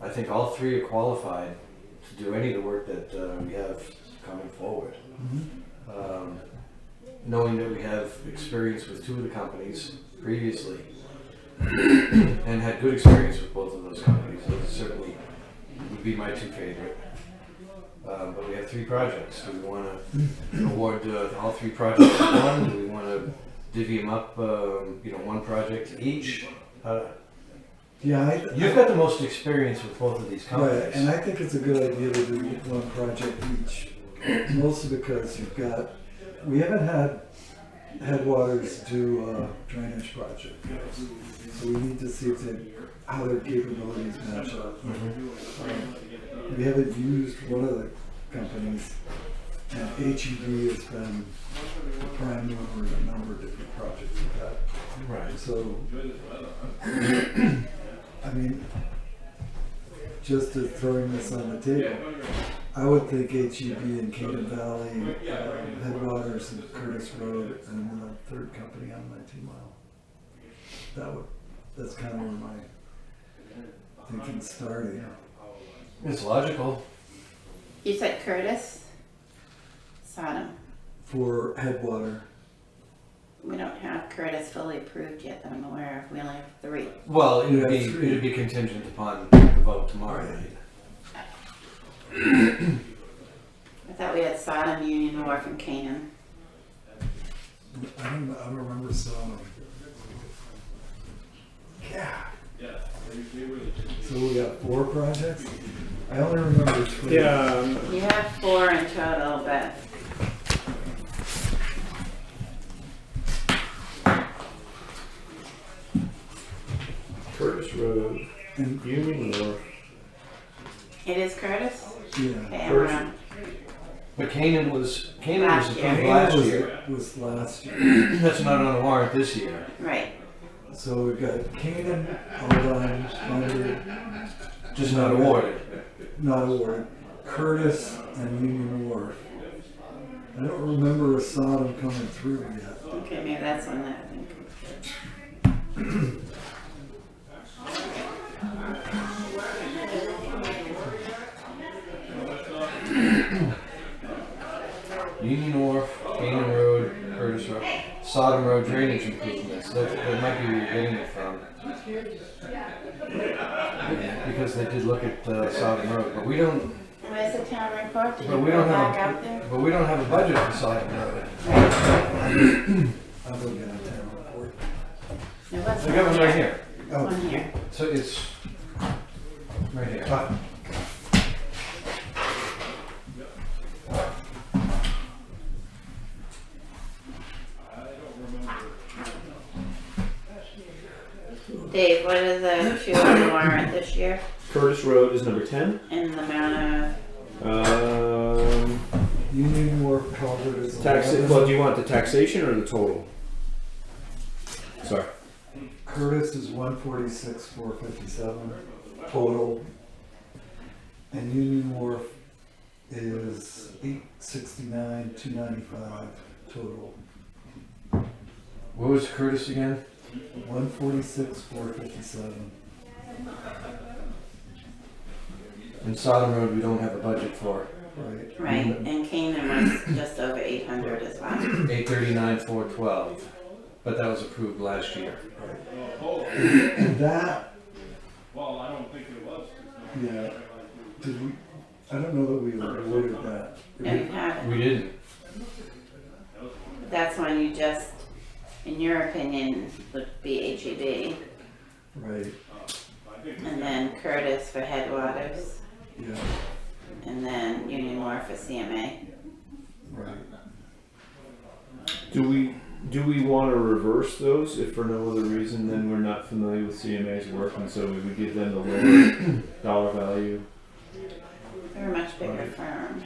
I think all three are qualified to do any of the work that we have coming forward. Knowing that we have experience with 2 of the companies previously and had good experience with both of those companies, those certainly would be my 2 favorite. But we have 3 projects. Do we want to award all 3 projects to one? Do we want to divvy them up, 1 project each? Yeah, You've got the most experience with both of these companies. right, and I think it's a good idea to do 1 project each. Mostly because we haven't had Headwaters do a drainage project. So we need to see how their capabilities match up. We haven't used one of the companies, and HEB has been the prime mover in a number of different projects with that. Right. So, I mean, just to throwing this on the table, I would think HEB and Canaan Valley, Headwaters and Curtis Road, and the 3rd company on 19 Mile. That's kind of where my thinking's starting. It's logical. You said Curtis? Sodom. for Headwater. We don't have Curtis fully approved yet that I'm aware of. We only have 3. Well, it would be- it would be contingent upon the vote tomorrow night. I thought we had Sodom, Union Wharf, and Canaan. I don't remember some. Yeah. So we got 4 projects? I only remember 3. Yeah, You have 4 in total, but Curtis Road, And, Union Wharf. it is Curtis? yeah. Okay, I'm Curtis. wrong. But Canaan was Last year. approved last was, year. was last year. That's not on the warrant this year. Right. So we've got Canaan, Aldine, under, Just not awarded. not awarded, Curtis, and Union Wharf. I don't remember a Sodom coming through yet. Okay, maybe that's one that I think. Union Wharf, Canaan Road, Curtis Road, Sodom Road drainage improvements. That might be where you're getting it from. Because they did look at Sodom Road, but we don't. Where's the town report? Did But you we go don't back have. out there? But we don't have a budget for Sodom Road. I'm looking at the town report. There was I got one right here. There's one here. So it's right here. Dave, what is the 2 on the warrant this year? Curtis Road is number 10. And the amount Union Wharf culvert is Tax. 11. Well, do you want the taxation or the total? Sorry. Curtis is 146,457 total. And Union Wharf is 869,295 total. What was Curtis again? 146,457. And Sodom Road we don't have a budget for. Right. of, right, and Canaan was just over 800 as well. 839,412. But that was approved last year. And that, Well, I don't think it was. yeah, did we, I don't know that we awarded that. No, you haven't. We didn't. That's when you just, in your opinion, would be HEB. Right, And then Curtis for Headwaters. yeah, And then Union Wharf for CMA. right. Do we want to reverse those if for no other reason than we're not familiar with CMA's work, and so we would give them the lower dollar value? They're a much bigger firm.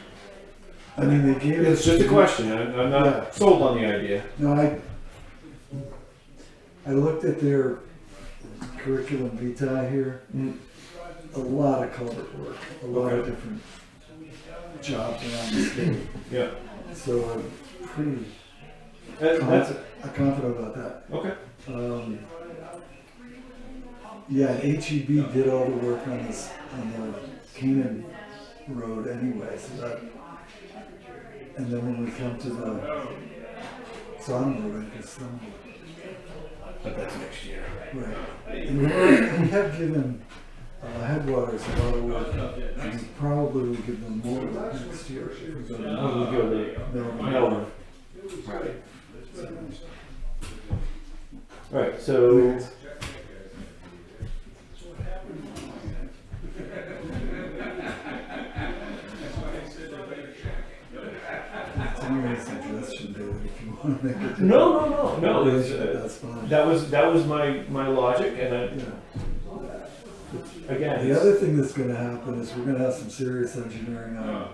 I mean, they gave It's us. just a question. I'm not Yeah. sold on the idea. No, I looked at their curriculum vitae here. A lot of culvert work, a lot of different jobs around the state. Yeah. So I'm pretty That's confident about that. okay. Yeah, and HEB did all the work on this, on the Canaan Road anyway, so that, and then when we come to the Sodom Road, I guess, But that's next year. right. And we have given Headwaters a lot of work, and we probably will give them more work next year. If we go to We'll go to Melbourne. Right. All right. So It's only a suggestion, David, if you want to make it. no. It's, That's fine. that was my logic, and Yeah. again, The other thing that's gonna happen is we're gonna have some serious engineering on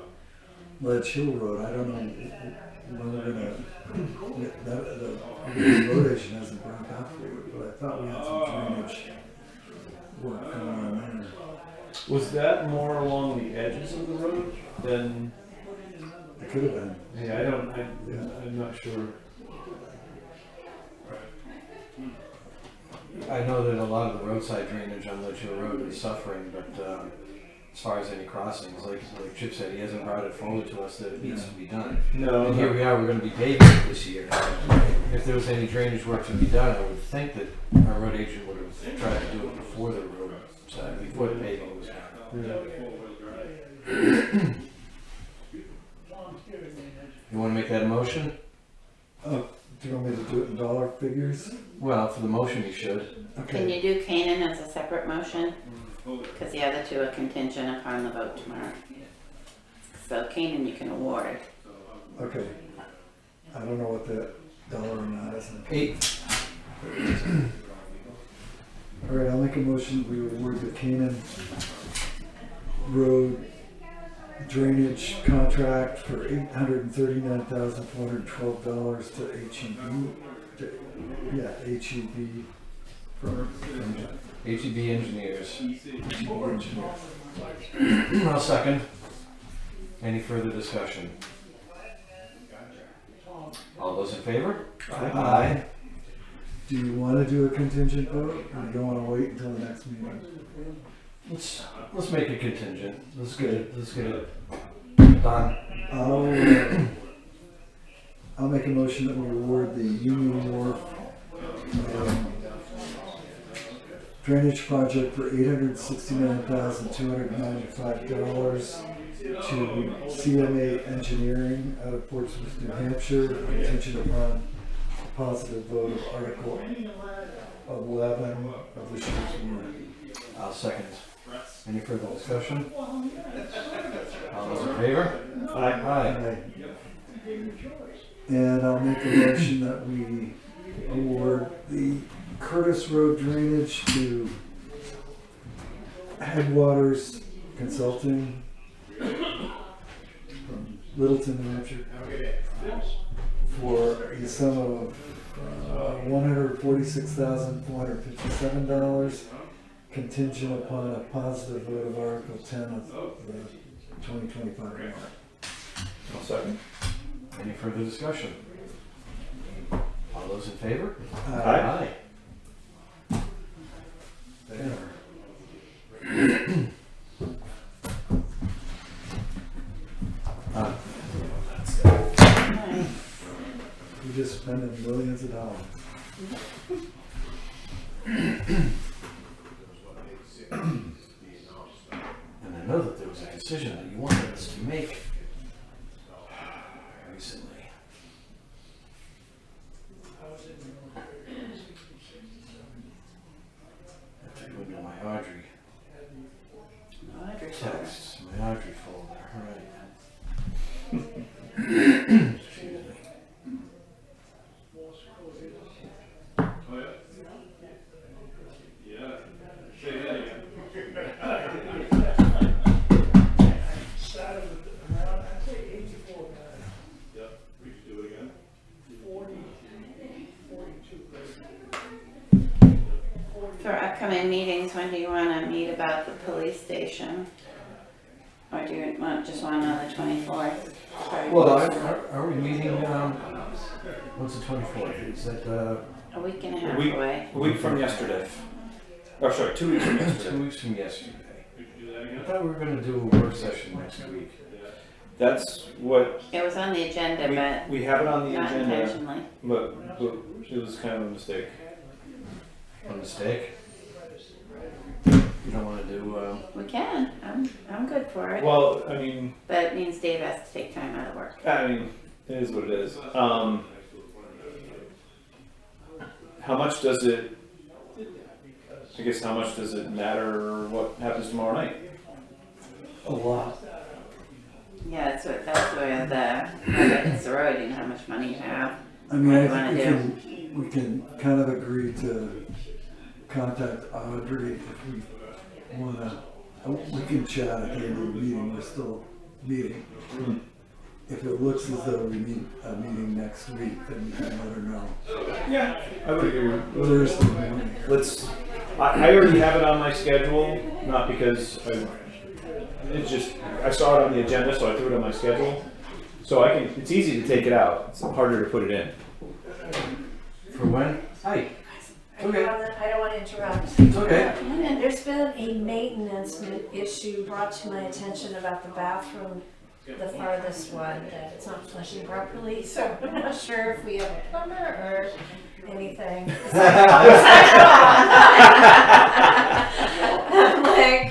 Ledge Hill Road. I don't know when we're gonna, the rotation hasn't broke out for it, but I thought we had some drainage work going on there. was that more along the edges of the road than? It could have been. Yeah, I'm not sure. I know that a lot of the roadside drainage on Ledge Hill Road is suffering, but as far as any crossings, like Chip said, he hasn't brought it forward to us that it needs to be done. No, And here we are, we're gonna be paving it this year. If there was any drainage work to be done, I would think that our road agent would have tried to do it before the road side, before the paving was done. You wanna make that a motion? Do you want me to do it in dollar figures? Well, for the motion, you should. Can Okay. you do Canaan as a separate motion? Because the other two are contingent upon the vote tomorrow. So Canaan you can award. Okay. I don't know what that dollar amount is. 8. All right, I'll make a motion, we award the Canaan Road drainage contract for $839,412 to HEB. Yeah, HEB from HEB Engineers. HEB Engineers. I'll second. Any further discussion? All those in favor? Aye. Do you want to do a contingent vote, or do you want to wait until the next meeting? Let's make it contingent. Let's get it done. I'll make a motion that we award the Union Wharf drainage project for $869,295 to CMA Engineering out of Portsmouth, New Hampshire, contingent upon positive vote of Article 11 of the ship's warrant. I'll second. Any further discussion? All those in favor? Aye. Aye. And I'll make a motion that we award the Curtis Road drainage to Headwaters Consulting from Littleton, New Hampshire, for a sum of $146,457, contingent upon a positive vote of Article 10 of the 2025 warrant. I'll second. Any further discussion? All those in favor? Aye. There. We're just spending millions of dollars. And I know that there was a decision that you wanted us to make recently. I have to go into my Audrey text, my Audrey folder, right. Excuse me. Say that again. Yep, we should do it again. For upcoming meetings, when do you want to meet about the police station? Or do you just want to know the 24th? Well, are we meeting, what's the 24th? Is that, A week and a half week- away. A week from yesterday. Oh, sorry, 2 weeks from 2 yesterday. weeks from yesterday? We should do that I again. thought we were gonna do a work session next week. That's what It was on the agenda, but we have it on the not agenda, intentionally. but it was kind of a mistake. A mistake? You don't wanna do, We can. I'm good for it. Well, I mean, But it means Dave has to take time out of work. it is what it is. How much does it? I guess how much does it matter what happens tomorrow night? A lot. Yeah, that's where it's the road, you know how much money you have. I mean, What I do you think we can kind of agree to contact Audrey if we wanna, we can chat at the end of the meeting, we're still meeting. If it looks as though we need a meeting next week, then we can let her know. Yeah, I would agree. Thursday morning. I already have it on my schedule, not because I saw it on the agenda, so I threw it on my schedule. So it's easy to take it out. It's harder to put it in. for when? Hi. I don't want to to interrupt. It's okay. And there's been a maintenance issue brought to my attention about the bathroom, the farthest one, that it's not flushing properly, so I'm not sure if we have a plumber or anything. I'm like,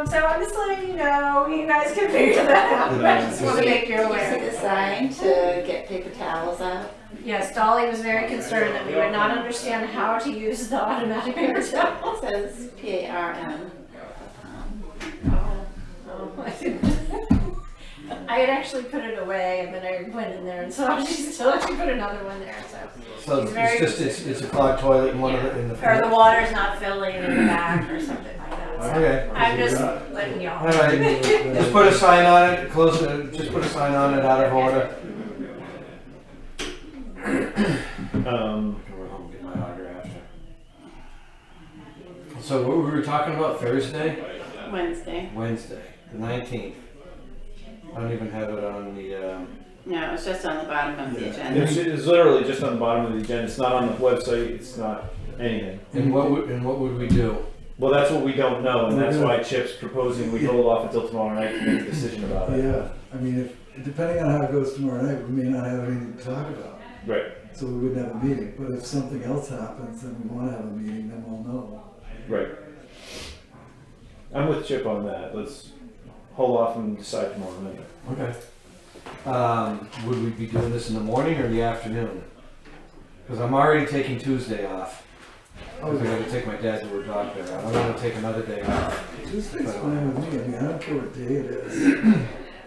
so I'm just letting you know, you guys can figure that out. I just want to make you Is aware. it a sign to get paper towels out? Yes, Dolly was very concerned that we would not understand how to use the automatic paper towel. It says PARM. I had actually put it away, and then I went in there and saw she put another one there. So She's very- it's a clogged toilet in one of the, in the. Or the water's not filling in the back or something like that. So Okay. I'm just letting y'all. All right, just put a sign on it, close it, just put a sign on it, out of order. We're home, get my autograph. So what we were talking about Thursday? Wednesday. Wednesday, the 19th. I don't even have it on the, No, it's just on the bottom of the agenda. It's literally just on the bottom of the agenda. It's not on the website. It's not anything. and what would we do? Well, that's what we don't know, and that's why Chip's proposing we hold off until tomorrow night to make a decision about it. Yeah, I mean, if, depending on how it goes tomorrow night, we may not have anything to talk about. Right. So we wouldn't have a meeting, but if something else happens and we want to have a meeting, then we'll know. Right. I'm with Chip on that. Let's hold off and decide tomorrow night. Okay. Would we be doing this in the morning or the afternoon? Because I'm already taking Tuesday off. Because I gotta take my dad to a doctor. I don't want to take another day off. Tuesday's fine with me, I mean, I don't care what day it is.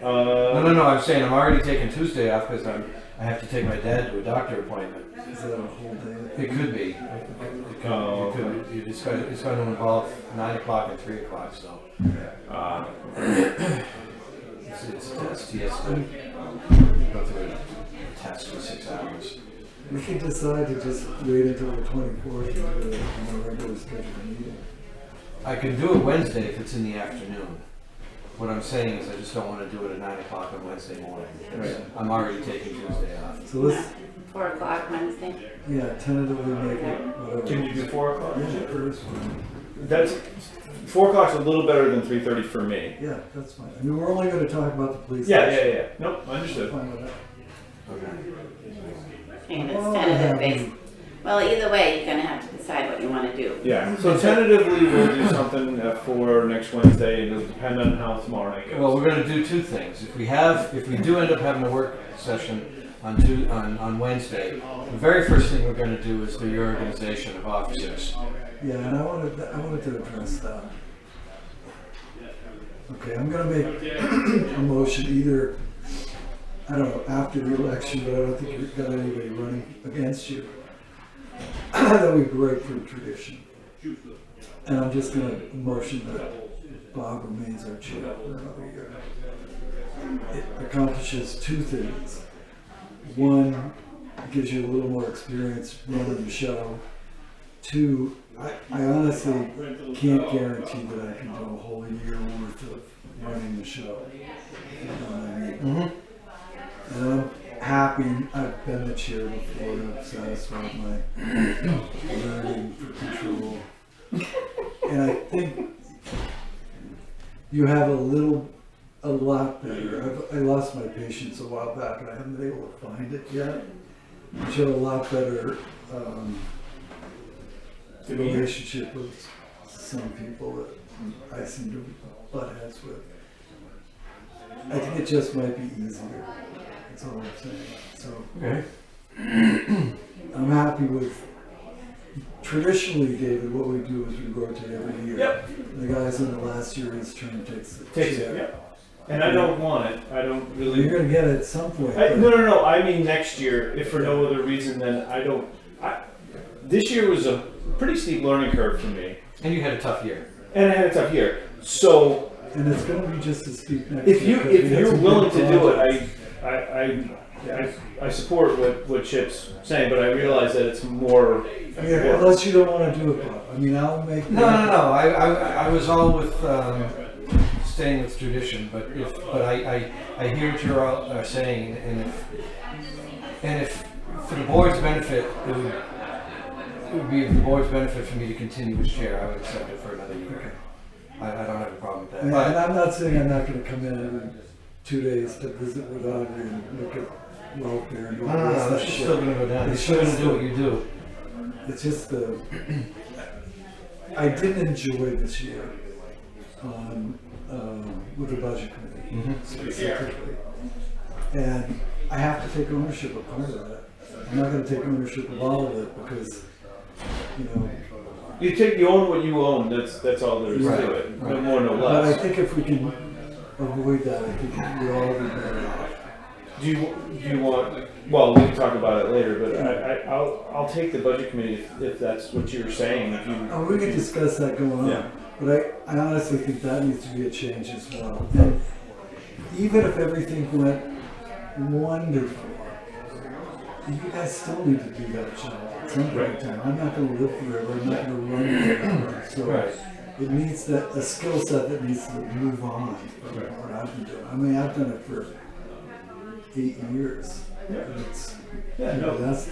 No, I'm saying I'm already taking Tuesday off because I have to take my dad to a doctor appointment. Is that a whole day? It could be. It's going to involve 9 o'clock and 3 o'clock, so. It's a test. He has to go through a test for 6 hours. We could decide to just wait until the 24th and do it on a regular scheduled meeting. I can do it Wednesday if it's in the afternoon. What I'm saying is I just don't want to do it at 9 o'clock on Wednesday morning. Right. I'm already taking Tuesday off. So let's, 4 o'clock Wednesday. yeah, tentatively make it whatever. Can you do 4 o'clock? Yeah, first one. That's 4 o'clock's a little better than 3:30 for me. Yeah, that's fine. I mean, we're only going to talk about the police. Yeah. Nope, understood. Fine with that. And it's Well, tentative yeah. based. Well, either way, you're gonna have to decide what you wanna do. Yeah. So tentatively, we'll do something for next Wednesday. It'll depend on how tomorrow night goes. Well, we're going to do 2 things. If we do end up having a work session on Wednesday, the very first thing we're going to do is the reorganization of officers. Yeah, and I wanted to address that. Okay, I'm gonna make a motion either, I don't know, after the election, but I don't think you've got anybody running against you. That we break from tradition. And I'm just gonna motion that Bob remains our chair for another year. It accomplishes 2 things. One, it gives you a little more experience running the show. 2, I honestly can't guarantee that I can do a whole year worth of running the show. You know what I mean? Mm-hmm. And I'm happy, I've been the chair before, I've satisfied my learning for control. And I think you have a lot better. I lost my patience a while back and I haven't been able to find it yet. You have a lot better relationship with some people that I seem to butt heads with. I think it just might be easier. That's all I'm saying. So Okay. I'm happy with. Traditionally, David, what we do is we rotate every year. Yep. The guys in the last year, his turn takes it. Takes it. Yep. And I don't want it. I don't really. You're gonna get it at some point. No. I mean next year, if for no other reason than I don't. This year was a pretty steep learning curve for me. And you had a tough year. And I had a tough year. So And it's gonna be just as steep next if year. if you're willing to do it, I support what Chip's saying, but I realize that it's more. Yeah, unless you don't want to do it, Bob. I mean, I'll make. No. I was all with staying with tradition, but I hear what you're all saying, and if for the board's benefit, it would be of the board's benefit for me to continue as chair. I would accept it for another year. I don't have a problem with that. And But I'm not saying I'm not gonna come in every 2 days to visit with Audrey and look at welfare and all no, this that's shit. still gonna go down. You're It's still gonna just do what you do. It's just I didn't enjoy this year on, with the budget committee specifically. And I have to take ownership of part of that. I'm not gonna take ownership of all of it because, you know, You own what you own, that's all there is to it, no more, no but I less. think if we can avoid that, I think we'd all be better off. Do you want, well, we can talk about it later, but I'll take the budget committee if that's what you're saying, if you. Oh, we could discuss that going on, Yeah. but I honestly think that needs to be a change as well. And even if everything went wonderful, you guys still need to do that job at some point in time. I'm not gonna live forever, I'm not gonna run forever, so it needs a skill set that needs to move on from what I've been doing. I mean, I've done it for 8 years. And it's, Yeah, no, that's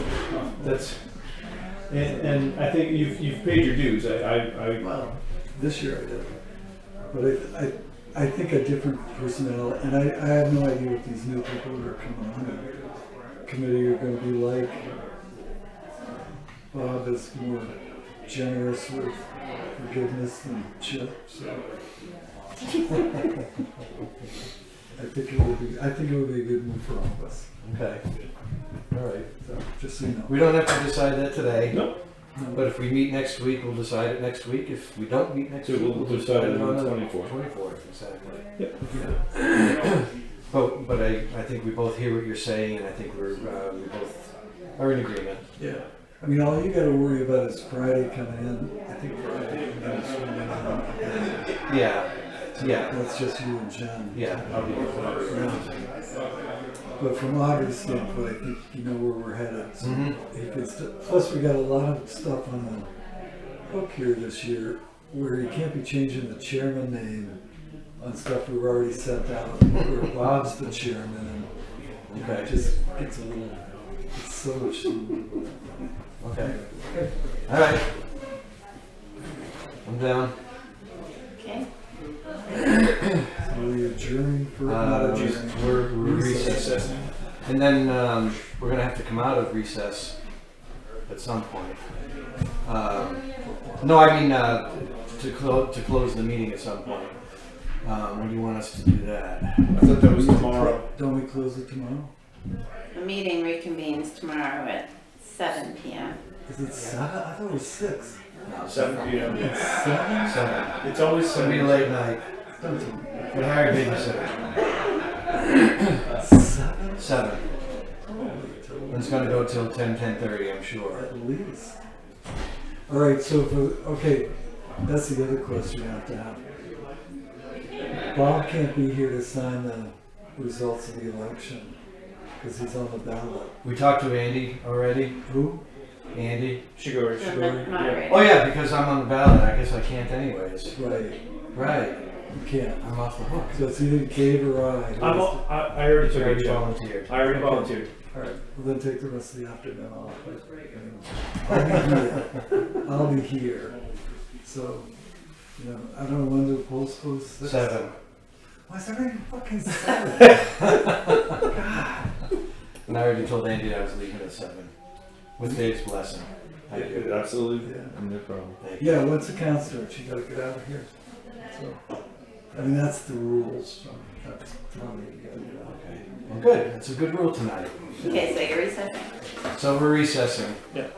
and I think you've paid your dues, well, this year I did. But I think a different personnel, and I have no idea what these new people that are coming on the committee are going to be like. Bob is more generous with forgiveness than Chip, so I think it would be a good move for all of us. Okay. All right. So just so you know. We don't have to decide that today. Nope. But if we meet next week, we'll decide it next week. If we don't meet next week, We'll decide it on the 24th. 24th. 24th, exactly. Yep. Yeah. But I think we both hear what you're saying, and I think we both are in agreement. Yeah. I mean, all you got to worry about is Friday coming in. I think Friday. Yeah. Yeah. That's just you and Jen. Yeah. I'll be But from Audrey's standpoint, I think you know where we're headed. So Mhm. plus, we got a lot of stuff on the hook here this year where you can't be changing the chairman name on stuff we've already sent out. Where Bob's the chairman, and it just gets a little. It's so much. Okay. All right. I'm down. Okay. So we adjourn for not adjourn. We're recessing. And then we're going to have to come out of recess at some point. No, I mean to close the meeting at some point. When do you want us to do that? I thought that was tomorrow. Don't we close it tomorrow? The meeting reconvenes tomorrow at 7 p.m. Is it 7? I thought it was 6. 7 p.m. It's 7? 7. It's always It's going to be a late night. We hired babysitter. 7? 7. And it's going to go till 10:30, I'm sure. At least. All right, so okay, that's the other question you have to have. Bob can't be here to sign the results of the election because he's on the ballot. We talked to Andy already. Who? Andy. Sugar. So the moderator. Oh yeah, because I'm on the ballot. I guess I can't anyways. Right. Right. You can't. I'm off the hook. So it's either Gabe or I. I already took I a job. volunteered. I already volunteered. All right, well then take the rest of the afternoon off. I'll be here. So, you know, I don't know when the polls close. 7. Why is everything fucking 7? And I already told Andy that I was leaving at 7. With Dave's blessing. Thank you. Absolutely. Yeah. No problem. Thank you. Yeah, once the count starts, you gotta get out of here. So, I mean, that's the rules. So that's how you gotta get out. Okay. Well, good. It's a good rule tonight. Okay, so you're recessing. So we're recessing. Yeah.